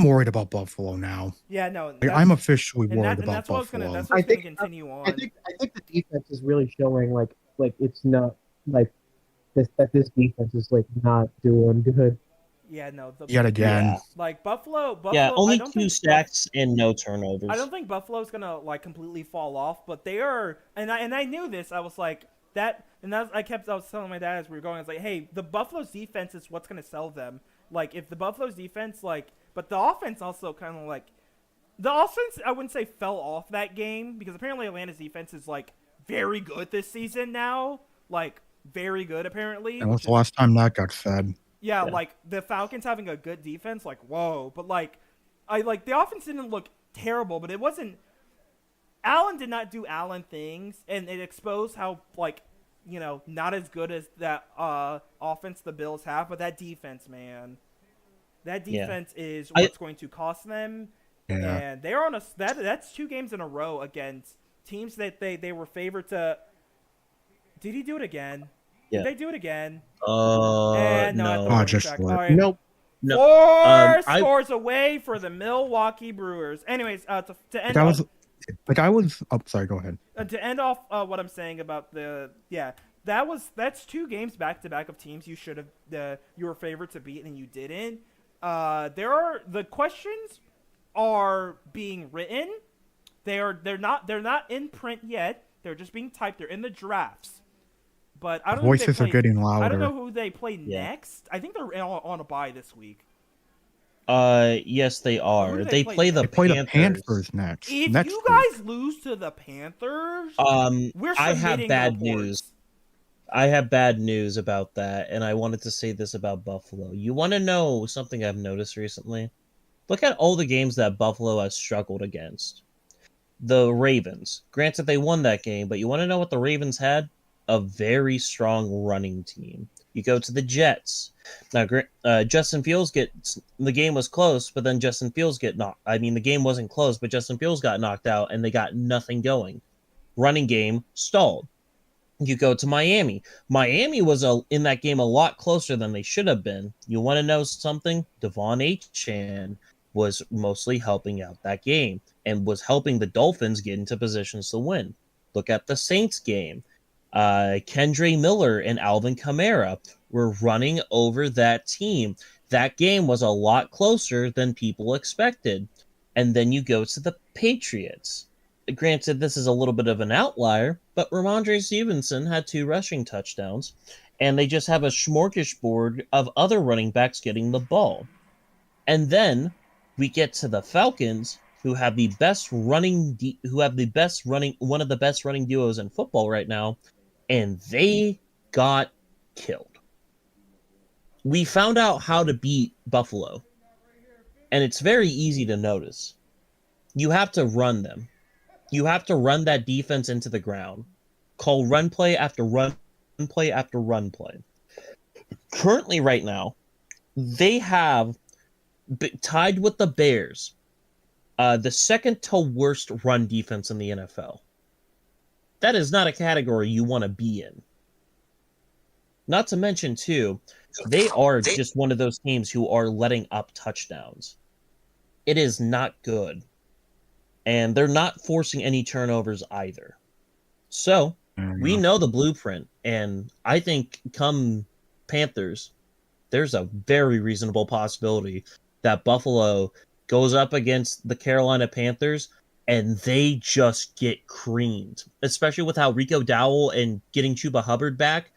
worried about Buffalo now. Yeah, no. I'm officially worried and about that's what Buffalo. that's what's going to continue on. I think the defense is really showing it's not that this defense is not doing good. Yeah, no. Yet again. Yeah. Buffalo. Yeah, only I don't 2 think sacks and no turnovers. I don't think Buffalo's gonna completely fall off, but they are. And I knew this. I was that, and I was telling my dad as we were going. I was hey, the Buffalo's defense is what's gonna sell them. If the Buffalo's defense but the offense also kind of the offense I wouldn't say fell off that game because apparently Atlanta's defense is very good this season now. Very good apparently. And when's the last time that got said? Yeah, the Falcons having a good defense, whoa. But the offense didn't look terrible, but it wasn't. Allen did not do Allen things, and it exposed how not as good as that offense the Bills have. But that defense, man, that defense is what's going to cost them. Yeah. And they're on that's 2 games in a row against teams that they were favored to. Did he do it again? Yeah. Did they do it again? No. Just All what? right. Nope. No. 4 scores away for the Milwaukee Brewers. Anyways, to end off, sorry, go ahead. to end off what I'm saying about that's 2 games back to back of teams you should have you were favored to beat and you didn't. The questions are being written. They're not in print yet. They're just being typed. They're in the drafts. But I don't know Voices are getting louder. I don't know who they play next. I think they're on a bye this week. Yes, they Who are. do They play the They play the Panthers. Panthers next. If Next you week. guys lose to the Panthers, we're I have submitting bad reports. news. I have bad news about that, and I wanted to say this about Buffalo. You want to know something I've noticed recently? Look at all the games that Buffalo has struggled against. The Ravens. Granted, they won that game, but you want to know what the Ravens had? A very strong running team. You go to the Jets. Now, Justin Fields the game was close, but then Justin Fields the game wasn't close, but Justin Fields got knocked out, and they got nothing going. Running game stalled. You go to Miami. Miami was in that game a lot closer than they should have been. You want to know something? Devon Achane was mostly helping out that game and was helping the Dolphins get into positions to win. Look at the Saints game. Kendre Miller and Alvin Kamara were running over that team. That game was a lot closer than people expected. And then you go to the Patriots. Granted, this is a little bit of an outlier, but Ramondre Stevenson had 2 rushing touchdowns, and they just have a smorgasbord of other running backs getting the ball. And then we get to the Falcons, who have the best running, one of the best running duos in football right now, and they got killed. We found out how to beat Buffalo, and it's very easy to notice. You have to run them. You have to run that defense into the ground. Call run play after run play after run play. Currently, right now, they have tied with the Bears, the second to worst run defense in the NFL. That is not a category you want to be in. Not to mention, too, they are just one of those teams who are letting up touchdowns. It is not good. And they're not forcing any turnovers either. So, we know the blueprint. And I think come Panthers, there's a very reasonable possibility that Buffalo goes up against the Carolina Panthers and they just get creamed. Especially with how Rico Dowell and getting Chuba Hubbard back,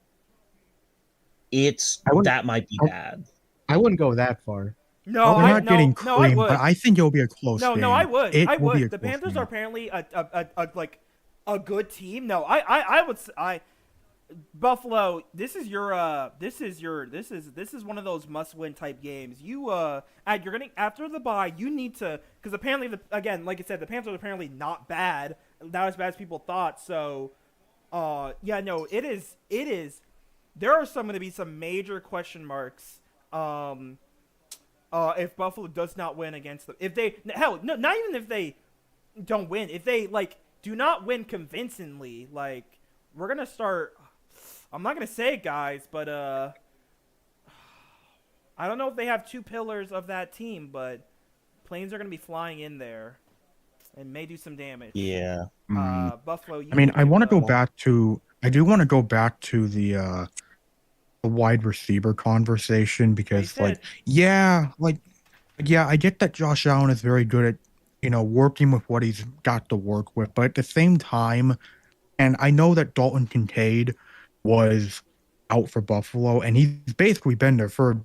that might be bad. I wouldn't go that far. No, They're not getting no, I creamed, would. but I think it'll be a close game. No, I would. It I will be a would. The close Panthers game. are apparently a good team. No, I would. Buffalo. This is one of those must-win type games. You're gonna after the bye. You need to, because apparently like I said, the Panthers are apparently not bad. Not as bad as people thought. So, it is. There are going to be some major question marks. If Buffalo does not win against them, not even if they don't win, if they do not win convincingly, we're gonna start. I'm not gonna say it, guys, but I don't know if they have 2 pillars of that team, but planes are gonna be flying in there and may do some damage. Yeah. Buffalo. I mean, I want to go back to. I do want to go back to the wide receiver conversation because, I get that Josh Allen is very good at, working with what he's got to work with, but at the same time, and I know that Dalton Kincaid was out for Buffalo, and he's basically been their third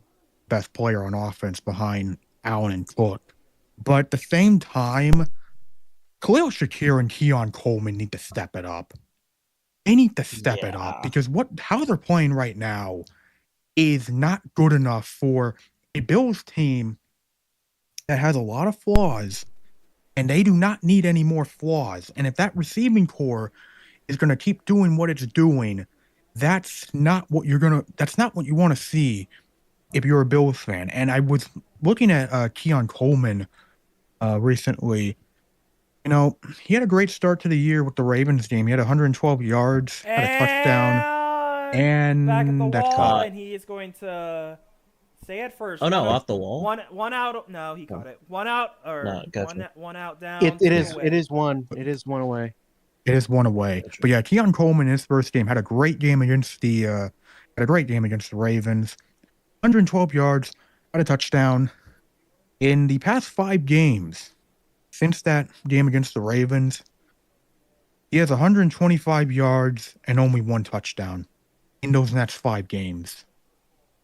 best player on offense behind Allen and Cook. But at the same time, Khalil Shakir and Keon Coleman need to step it up. They need to step it up because how they're playing right now is not good enough for a Bills team that has a lot of flaws, and they do not need any more flaws. And if that receiving core is going to keep doing what it's doing, that's not what you want to see if you're a Bills fan. And I was looking at Keon Coleman recently. He had a great start to the year with the Ravens game. He had 112 yards, had a touchdown, and back at the that's wall, caught. and he is going to say it first. Oh, no, off the wall? One out. No, he caught it. One out, or No, gotcha. one out down. It is one away. It is one away. Gotcha. But yeah, Keon Coleman in his first game had a great game against the Ravens. 112 yards, had a touchdown. In the past 5 games, since that game against the Ravens, he has 125 yards and only 1 touchdown in those next 5 games.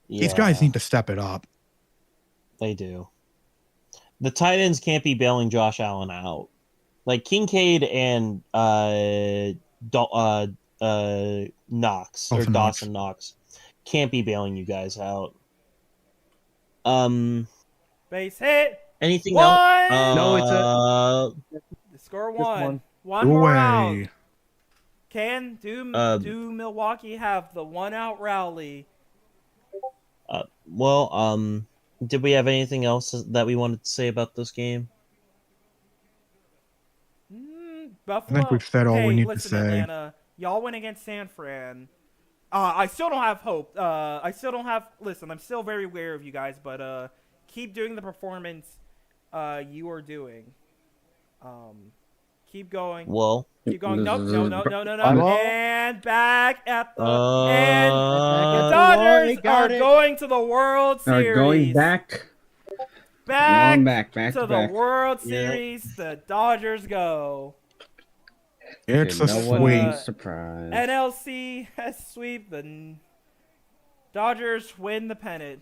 These guys need to step it up. They do. the tight ends can't be bailing Josh Allen out. Like Kincaid and Knox or Dawson Knox can't be bailing you guys out. Base hit. Anything One. else? No, it's Score Just one. one. One more out. Away. Do Milwaukee have the 1 out rally? Did we have anything else that we wanted to say about this game? Buffalo. I think we've said all we need to listen, say. Atlanta, y'all win against San Fran. I still don't have hope. Listen, I'm still very aware of you guys, but keep doing the performance you are doing. Keep going. Well, Keep going. Nope. No. Well, And back at the and the Dodgers are going to the World Series. Are going back. Back back to the World Series. The Dodgers go. It's a no sweep. one's surprised. NLC has sweep. The Dodgers win the pennant.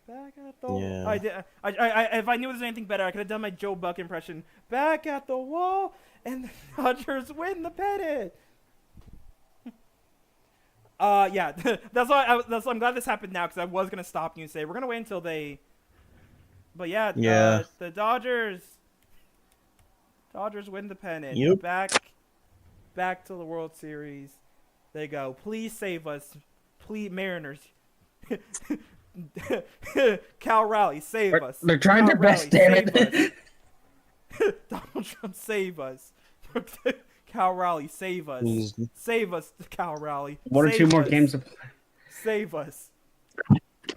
Back at the if I knew there was anything better, I could have done my Joe Buck impression. Back at the wall, and the Dodgers win the pennant. Yeah, that's why I'm glad this happened now, because I was gonna stop you and say we're gonna wait until they. But yeah, the Dodgers win the pennant. Yep. Back to the World Series. They go. Please save us, please, Mariners. Cal Raleigh, save us. They're trying Cal their best, Raleigh, damn save it. us. Donald Trump, save us. Cal Raleigh, save us. Please. Save us, Cal Raleigh. One or Save two more us. games. Save us.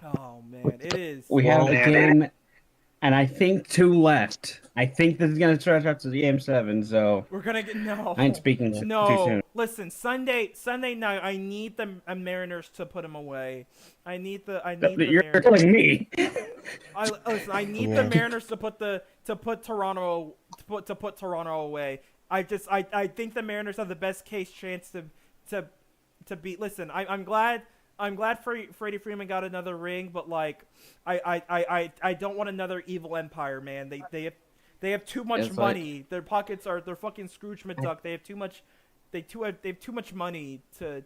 Oh, man, it is. We have a game, and I think 2 left. I think this is going to stretch out to the game 7, so We're going to get... No. I ain't speaking too soon. Listen, Sunday night, I need the Mariners to put him away. I need the You're Mariners. telling me. I need the Mariners to put Toronto away. I think the Mariners have the best case chance to beat. Listen, I'm glad Freddie Freeman got another ring, but like I don't want another evil empire, man. They have too much money. Their pockets are they're fucking Scrooge McDuck. They have too much. They have too much money to.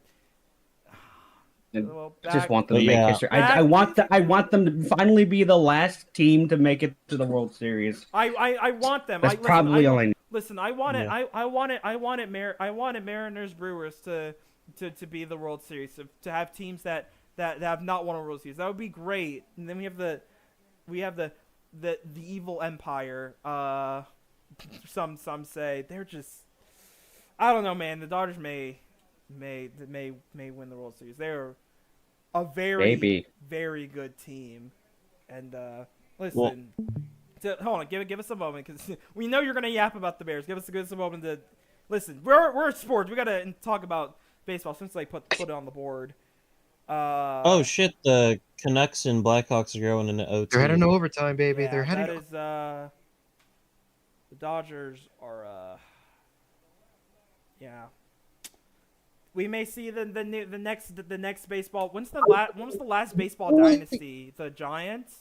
Just want them to make history. I want them to finally be the last team to make it to the World Series. I want them. That's probably all I need. Listen, I want it. I want it. I wanted Mariners Brewers to be the World Series, to have teams that have not won a World Series. That would be great. And then we have the evil empire. Some say they're just. I don't know, man. The Dodgers may win the World Series. They're a very very good team. And listen. Hold on, give us a moment, because we know you're gonna yap about the Bears. Give us a moment to listen. We're sports. We gotta talk about baseball since they put it on the board. Oh shit! The Canucks and Blackhawks are going into OT. They're heading to overtime, baby. Yeah, They're heading. that is the Dodgers are yeah. We may see the next baseball. When was the last baseball dynasty? The Giants.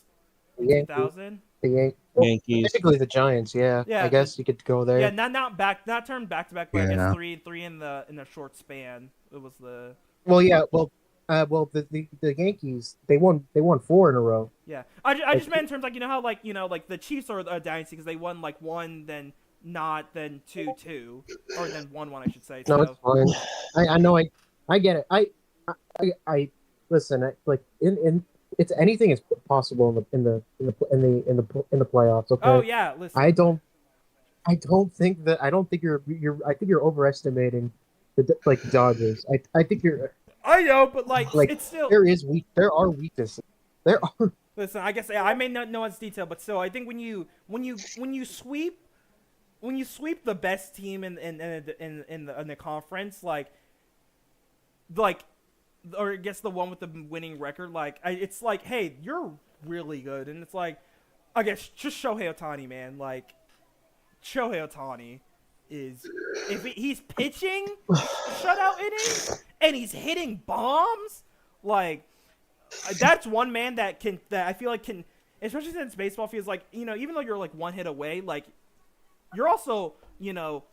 2000. The Yankees. Basically the Giants, yeah. I guess you could go there. Yeah, not turned back to back, but I guess three in the short span. It was the. Well, yeah. The Yankees, they won 4 in a row. Yeah, I just meant in terms like how the Chiefs are a dynasty because they won like 1, then not, then 2, or then 1 I should say. No, it's fine. I know. I get it. I listen. Like in it's anything is possible in the playoffs. Okay. Oh yeah, listen. I don't think you're overestimating the Dodgers. I think you're. I know, but it's still there are weaknesses. There are. Listen, I guess I may not know its detail, but still, I think when you sweep the best team in the conference, or I guess the one with the winning record, it's like, hey, you're really good, and it's like, I guess just Shohei Ohtani, man, Shohei Ohtani is, if he's pitching shutout innings and he's hitting bombs, that's one man that I feel like can especially since baseball feels like, even though you're like one hit away, like you're also,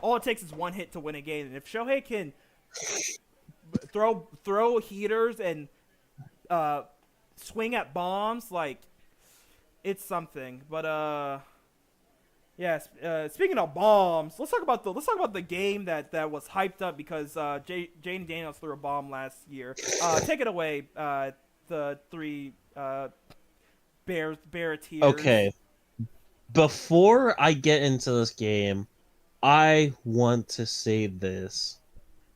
all it takes is one hit to win a game. And if Shohei can throw heaters and swing at bombs, like it's something. But yeah. Speaking of bombs, let's talk about the game that was hyped up because Jaden Daniels threw a bomb last year. Take it away, the three Beartiers. Okay. Before I get into this game, I want to say this.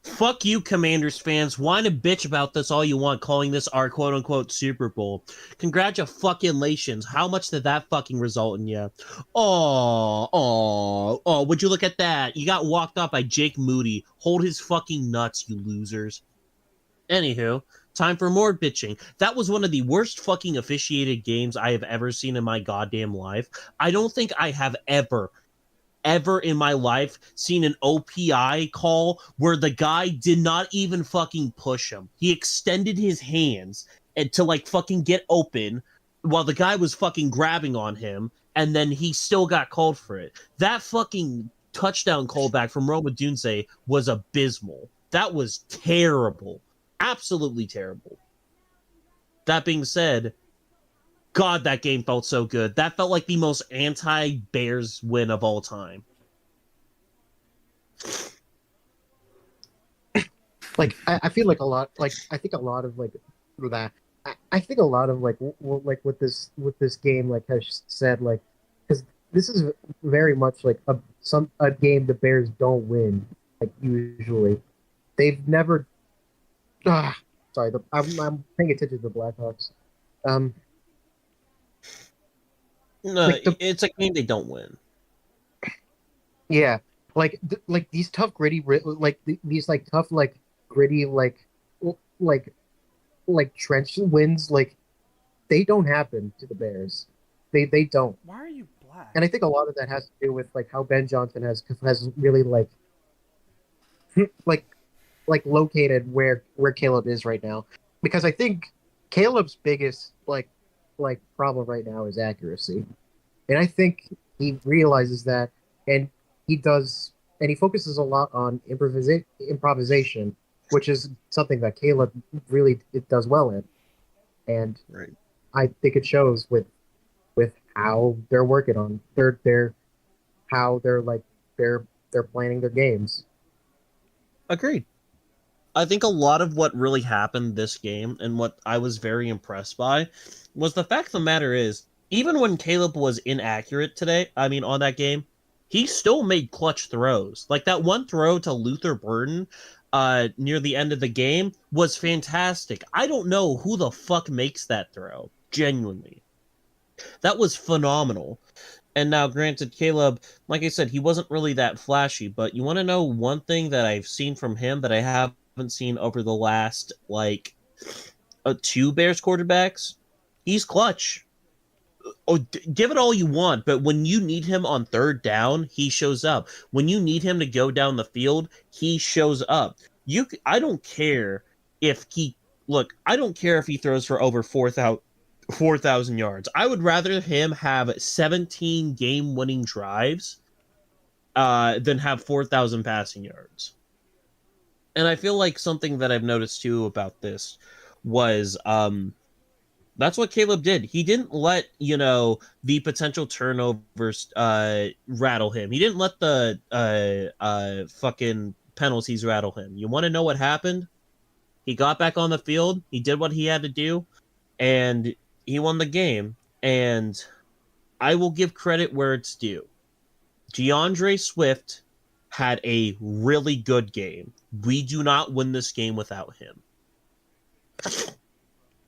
Fuck you, Commanders fans. Whine and bitch about this all you want, calling this our quote-unquote Super Bowl. Congratulations. How much did that fucking result in you? Oh, would you look at that? You got walked off by Jake Moody. Hold his fucking nuts, you losers. Anywho, time for more bitching. That was one of the worst fucking officiated games I have ever seen in my goddamn life. I don't think I have ever in my life seen an OPI call where the guy did not even fucking push him. He extended his hands and to like fucking get open while the guy was fucking grabbing on him, and then he still got called for it. That fucking touchdown callback from Roma Dunze was abysmal. That was terrible. Absolutely terrible. That being said, God, that game felt so good. That felt like the most anti-Bears win of all time. Like I feel like a lot. Like I think a lot of like that. I think a lot of like like with this game like has said like because this is very much like a game the Bears don't win like usually. They've never. Sorry, I'm paying attention to the Blackhawks. No, Like it's a game they don't win. Yeah, like these tough gritty these like tough like gritty like trench wins like they don't happen to the Bears. They don't. Why are you black? And I think a lot of that has to do with like how Ben Johnson has really like located where Caleb is right now. Because I think Caleb's biggest like problem right now is accuracy. And I think he realizes that and he focuses a lot on improvisation, which is something that Caleb really does well in. And right. I think it shows with how they're working on how they're planning their games. Agreed. I think a lot of what really happened this game and what I was very impressed by was the fact of the matter is, even when Caleb was inaccurate on that game, he still made clutch throws. Like that one throw to Luther Burden near the end of the game was fantastic. I don't know who the fuck makes that throw. Genuinely. That was phenomenal. And now, granted, Caleb, like I said, he wasn't really that flashy, but you want to know one thing that I've seen from him that I haven't seen over the last, two Bears quarterbacks? He's clutch. Give it all you want, but when you need him on third down, he shows up. When you need him to go down the field, he shows up. I don't care if he throws for over 4,000 yards. I would rather him have 17 game-winning drives than have 4,000 passing yards. And I feel like something that I've noticed too about this was that's what Caleb did. He didn't let, the potential turnovers rattle him. He didn't let the fucking penalties rattle him. You want to know what happened? He got back on the field. He did what he had to do. And he won the game. And I will give credit where it's due. DeAndre Swift had a really good game. We do not win this game without him.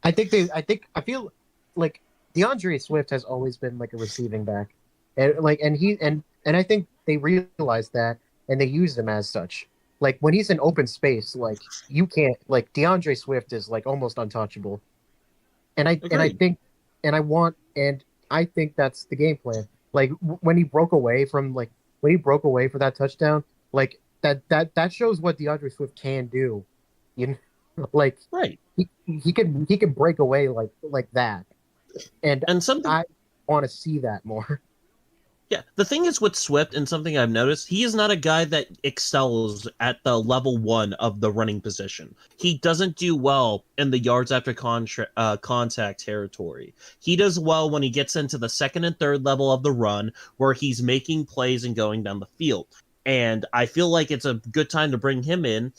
I feel like DeAndre Swift has always been like a receiving back, and I think they realized that and they used him as such. Like when he's in open space, like you can't like DeAndre Swift is like almost untouchable. And I think that's the game plan. Like when he broke away for that touchdown, like that shows what DeAndre Swift can do. Right. He can break away like that. And something want to see that more. Yeah, the thing is with Swift, and something I've noticed, he is not a guy that excels at the level 1 of the running position. He doesn't do well in the yards after contact territory. He does well when he gets into the second and third level of the run, where he's making plays and going down the field. And I feel like it's a good time to bring him in.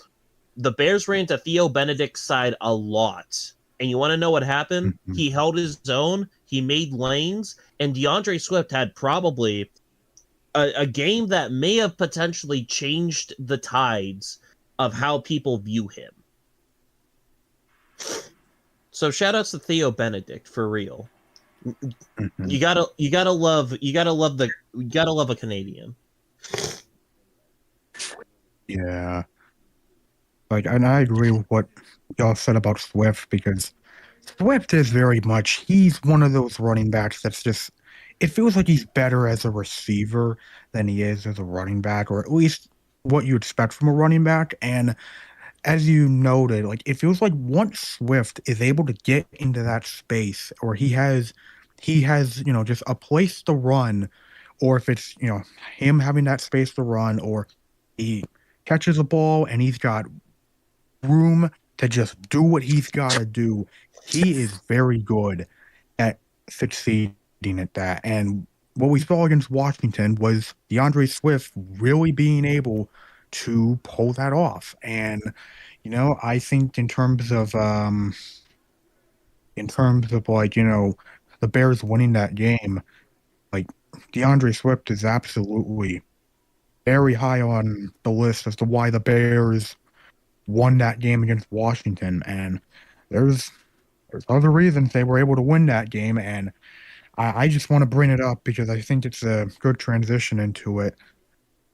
The Bears ran to Theo Benedict's side a lot. And you want to know what happened? Mhm. He held his own, he made lanes, and DeAndre Swift had probably a game that may have potentially changed the tides of how people view him. So shout outs to Theo Benedict for real. Mhm. You gotta love a Canadian. Yeah. Like, and I agree with what y'all said about Swift, because Swift is very much, he's one of those running backs that's just, it feels like he's better as a receiver than he is as a running back, or at least what you expect from a running back. And as you noted, like, it feels like once Swift is able to get into that space, or he has, just a place to run, or if it's, him having that space to run, or he catches a ball and he's got room to just do what he's got to do, he is very good at succeeding at that. And what we saw against Washington was DeAndre Swift really being able to pull that off. And I think in terms of like, the Bears winning that game, like, DeAndre Swift is absolutely very high on the list as to why the Bears won that game against Washington. And there's other reasons they were able to win that game, and I just want to bring it up because I think it's a good transition into it.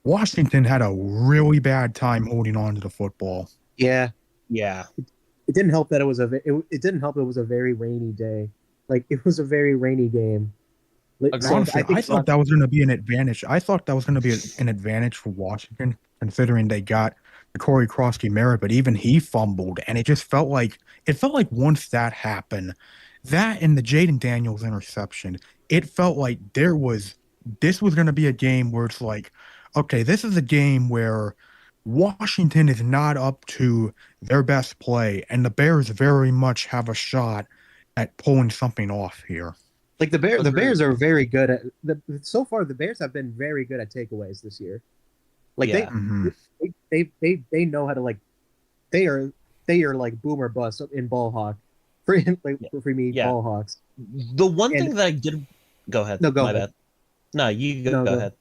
Washington had a really bad time holding on to the football. Yeah, Yeah. it didn't help that it didn't help it was a very rainy day. Like, it was a very rainy game. Like, so Honestly, I thought that was going to be an advantage. I thought that was going to be an advantage for Washington, considering they got the Corey Krosky Merritt, but even he fumbled, and it felt like once that happened, that and the Jaden Daniels interception, it felt like this was going to be a game where it's like, okay, this is a game where Washington is not up to their best play, and the Bears very much have a shot at pulling something off here. Like, the Agreed. Bears are very good at so far. The Bears have been very good at takeaways this year. Like, Yeah. they know how to, like, they are like boomer bust in ball hawk for me. Yeah. Ball hawks. The one thing that I did go ahead. No, go my ahead. bad. No, you go ahead.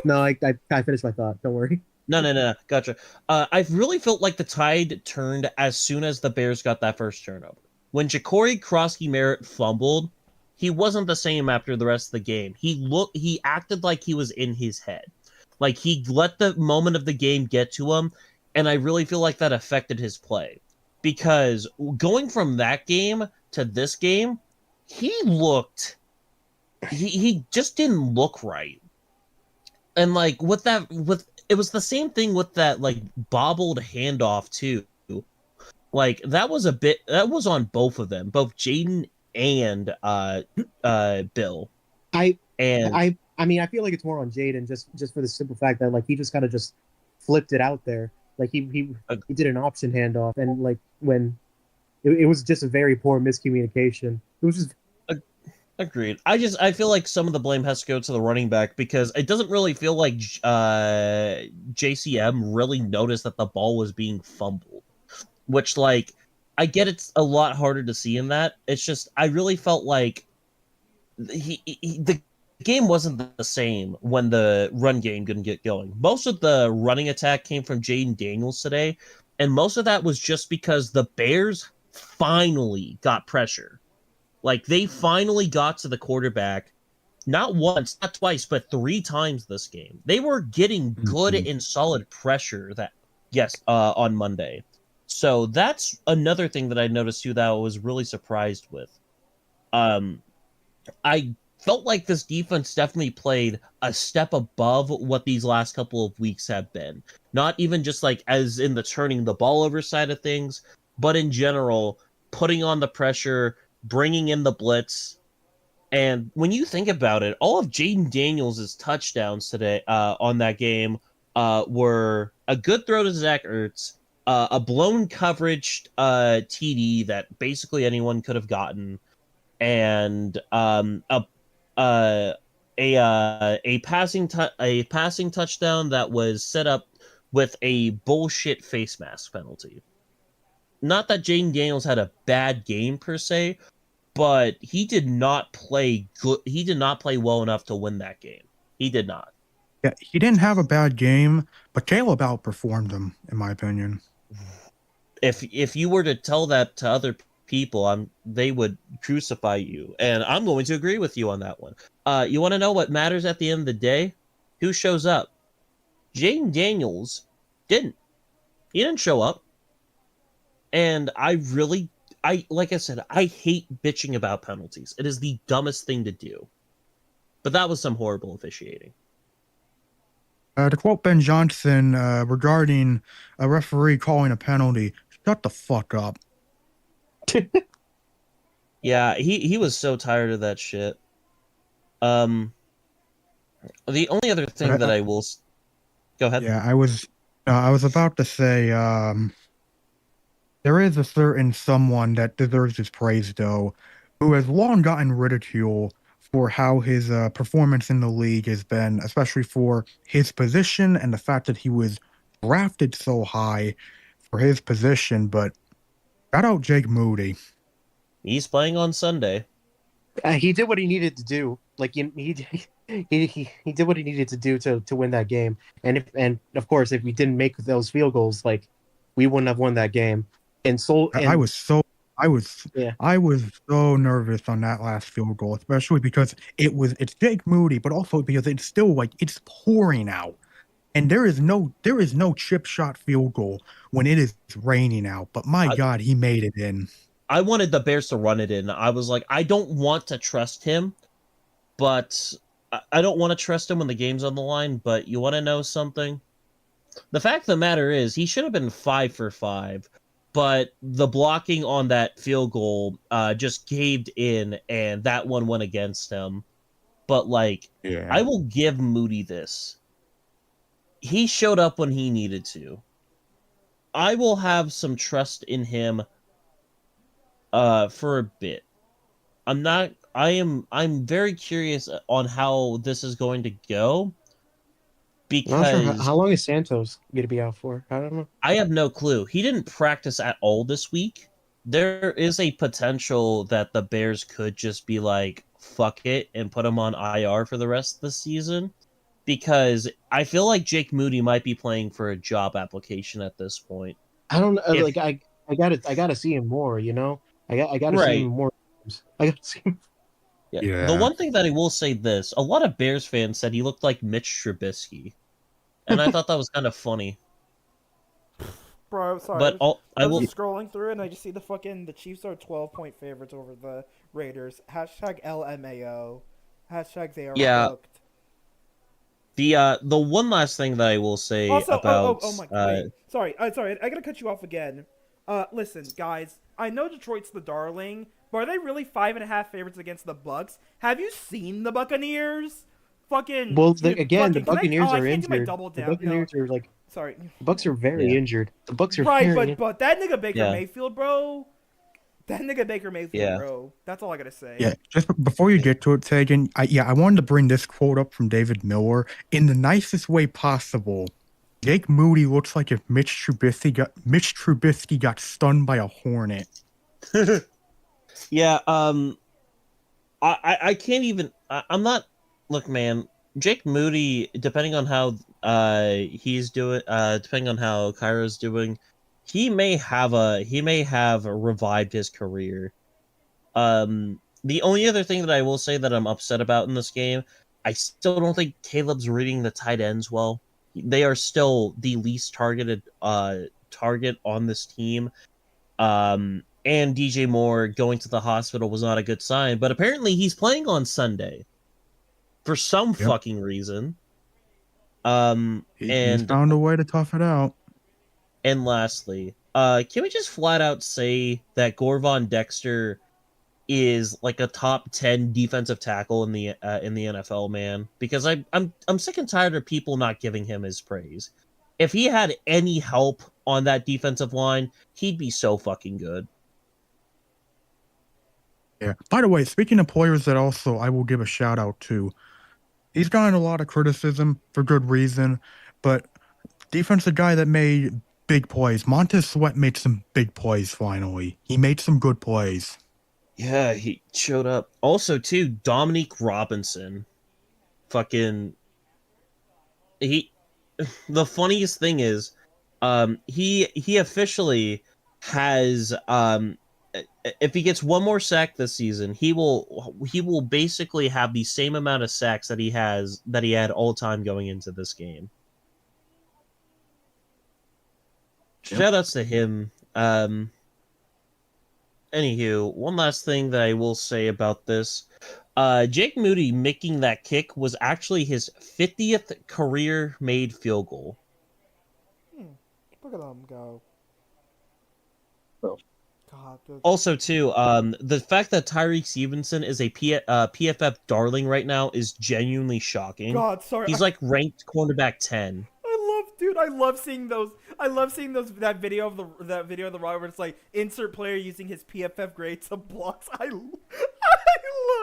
No, I finished my thought. Don't worry. No. Gotcha. I really felt like the tide turned as soon as the Bears got that first turnover. When Ja'Cory Krosky Merritt fumbled, he wasn't the same after the rest of the game. He acted like he was in his head. Like, he let the moment of the game get to him, and I really feel like that affected his play. Because going from that game to this game, he just didn't look right. And like it was the same thing with that, like, bobbled handoff too. Like, that was on both of them, both Jaden and Bill. I mean, I feel like it's more on Jaden just for the simple fact that, like, he just kind of just flipped it out there. Like, he did an option handoff, and, like, when it was just a very poor miscommunication. It was just Agreed. I feel like some of the blame has to go to the running back, because it doesn't really feel like JCM really noticed that the ball was being fumbled. Which, like, I get it's a lot harder to see in that. It's just, I really felt like the game wasn't the same when the run game didn't get going. Most of the running attack came from Jaden Daniels today, and most of that was just because the Bears finally got pressure. Like, they finally got to the quarterback, not once, not twice, but 3 times this game. They were getting good and solid pressure on Monday. So that's another thing that I noticed too that I was really surprised with. I felt like this defense definitely played a step above what these last couple of weeks have been. Not even just like as in the turning the ball over side of things, but in general, putting on the pressure, bringing in the blitz. And when you think about it, all of Jaden Daniels' touchdowns today on that game were a good throw to Zach Ertz, a blown coverage TD that basically anyone could have gotten, and uh, a passing touchdown that was set up with a bullshit face mask penalty. Not that Jaden Daniels had a bad game per se, but he did not play good. He did not play well enough to win that game. He did not. Yeah, he didn't have a bad game, but Caleb outperformed him, in my opinion. If you were to tell that to other people, they would crucify you, and I'm going to agree with you on that one. You want to know what matters at the end of the day? Who shows up? Jaden Daniels didn't. He didn't show up, and like I said, I hate bitching about penalties. It is the dumbest thing to do. But that was some horrible officiating. To quote Ben Johnson regarding a referee calling a penalty, shut the fuck up. Yeah, he was so tired of that shit. The only other thing that I will go ahead. Yeah, I was about to say there is a certain someone that deserves his praise though, who has long gotten ridicule for how his performance in the league has been, especially for his position and the fact that he was drafted so high for his position. But shout out Jake Moody. He's playing on Sunday. He did what he needed to do. Like he did what he needed to do to win that game. And of course, if we didn't make those field goals, like we wouldn't have won that game. I was so nervous on that last field goal, especially because it's Jake Moody, but also because it's still like it's pouring out. And there is no chip shot field goal when it is raining out. But my God, he made it in. I wanted the Bears to run it in. I was like, I don't want to trust him, but I don't want to trust him when the game's on the line. But you want to know something? The fact of the matter is, he should have been 5 for 5, but the blocking on that field goal just caved in, and that one went against him. But I will give Moody this. He showed up when he needed to. I will have some trust in him for a bit. I'm very curious on how this is going to go, because how long is Santos going to be out for? I don't know. I have no clue. He didn't practice at all this week. There is a potential that the Bears could just be like, fuck it, and put him on IR for the rest of the season, because I feel like Jake Moody might be playing for a job application at this point. I don't know. I gotta see him more. You know, I gotta see him more. I gotta see him. Yeah. The one thing that I will say this, a lot of Bears fans said he looked like Mitch Trubisky, and I thought that was kind of funny. Bro, sorry. But I was scrolling through and I just see the Chiefs are 12-point favorites over the Raiders. Hashtag LMAO. Hashtag they are cooked. The one last thing that I will say about oh my God. Sorry, I gotta cut you off again. Listen, guys, I know Detroit's the darling, but are they really 5.5 favorites against the Bucks? Have you seen the Buccaneers? Fucking. Well, the Buccaneers are injured. The Buccaneers are like. Sorry. The Bucks are very injured. The Bucks are right, but that nigga Baker Mayfield, bro. That nigga Baker Mayfield, bro. That's all I gotta say. Yeah, just before you get to it, Taegan, I wanted to bring this quote up from David Miller in the nicest way possible. Jake Moody looks like if Mitch Trubisky got stunned by a hornet. Yeah, I can't even. I'm not. Look, man, Jake Moody. Depending on how he's doing, depending on how Cairo's doing, he may have revived his career. The only other thing that I will say that I'm upset about in this game, I still don't think Caleb's reading the tight ends well. They are still the least targeted target on this team. And DJ Moore going to the hospital was not a good sign, but apparently he's playing on Sunday for some fucking reason. He's found a way to tough it out. And lastly, can we just flat out say that Gorvon Dexter is like a top 10 defensive tackle in the NFL, man. Because I'm sick and tired of people not giving him his praise. If he had any help on that defensive line, he'd be so fucking good. Yeah. By the way, speaking of players that also I will give a shout out to, he's gotten a lot of criticism for good reason, but defensive guy that made big plays. Montez Sweat made some big plays finally. He made some good plays. Yeah, he showed up. Also, too, Dominique Robinson. Fucking he the funniest thing is he officially has if he gets one more sack this season, he will basically have the same amount of sacks that he had all time going into this game. Shout outs to him. Anywho, one last thing that I will say about this. Jake Moody making that kick was actually his 50th career made field goal. Look at them go. Oh. God. Also, too, the fact that Tyreek Stevenson is a PFF darling right now is genuinely shocking. God, sorry. He's like ranked cornerback 10. I love seeing those. That video of the Robert where it's like insert player using his PFF grade to blocks. I love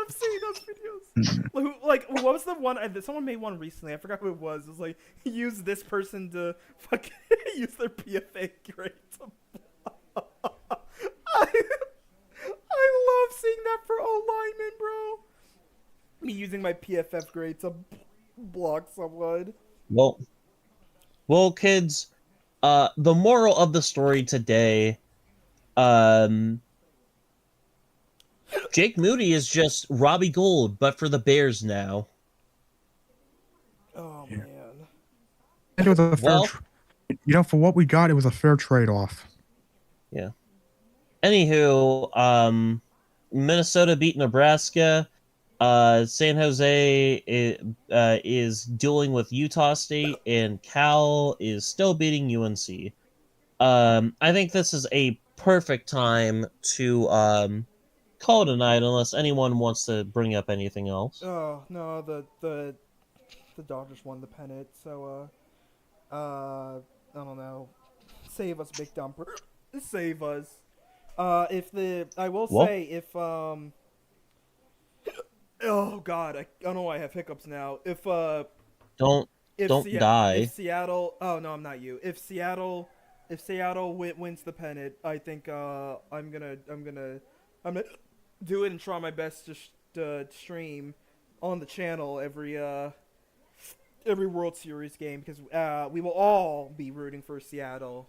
seeing those videos. Like what was the one? Someone made one recently. I forgot who it was. It was like use this person to fucking use their PFF grade to block. I love seeing that for O linemen, bro. Me using my PFF grade to block someone. Well, kids, the moral of the story today, Jake Moody is just Robbie Gould, but for the Bears now. Oh, man. It was a fair, for what we got, it was a fair trade-off. Yeah. Anywho, Minnesota beat Nebraska. San Jose is dueling with Utah State, and Cal is still beating UNC. I think this is a perfect time to call it a night, unless anyone wants to bring up anything else. Oh no, the Dodgers won the pennant, so I don't know. Save us, Big Dumper. Save us. Oh God, I don't know why I have hiccups now. Don't die. If Seattle, oh no, I'm not you. If Seattle wins the pennant, I think I'm gonna do it and try my best to stream on the channel every World Series game, because we will all be rooting for Seattle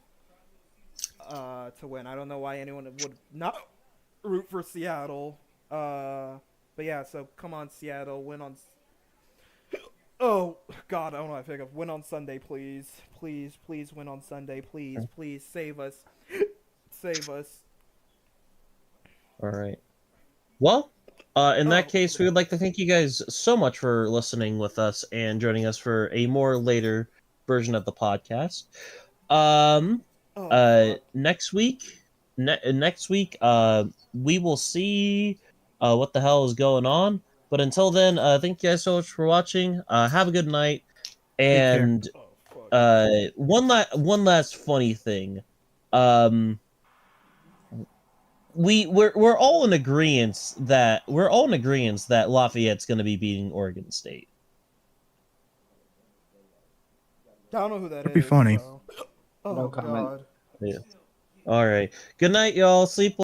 to win. I don't know why anyone would not root for Seattle. But yeah, so come on, Seattle, win on. Oh God, I don't know how to pick up. Win on Sunday, please, please, please win on Sunday, please, please save us, save us. All right. Well, in that case, we would like to thank you guys so much for listening with us and joining us for a more later version of the podcast. Next week, we will see what the hell is going on. But until then, thank you guys so much for watching. Have a good night. And one last funny thing. We're all in agreement that Lafayette's going to be beating Oregon State. I don't know who that is. That'd be funny. So. Oh No comment. God. Yeah. All right. Good night, y'all. Sleep well.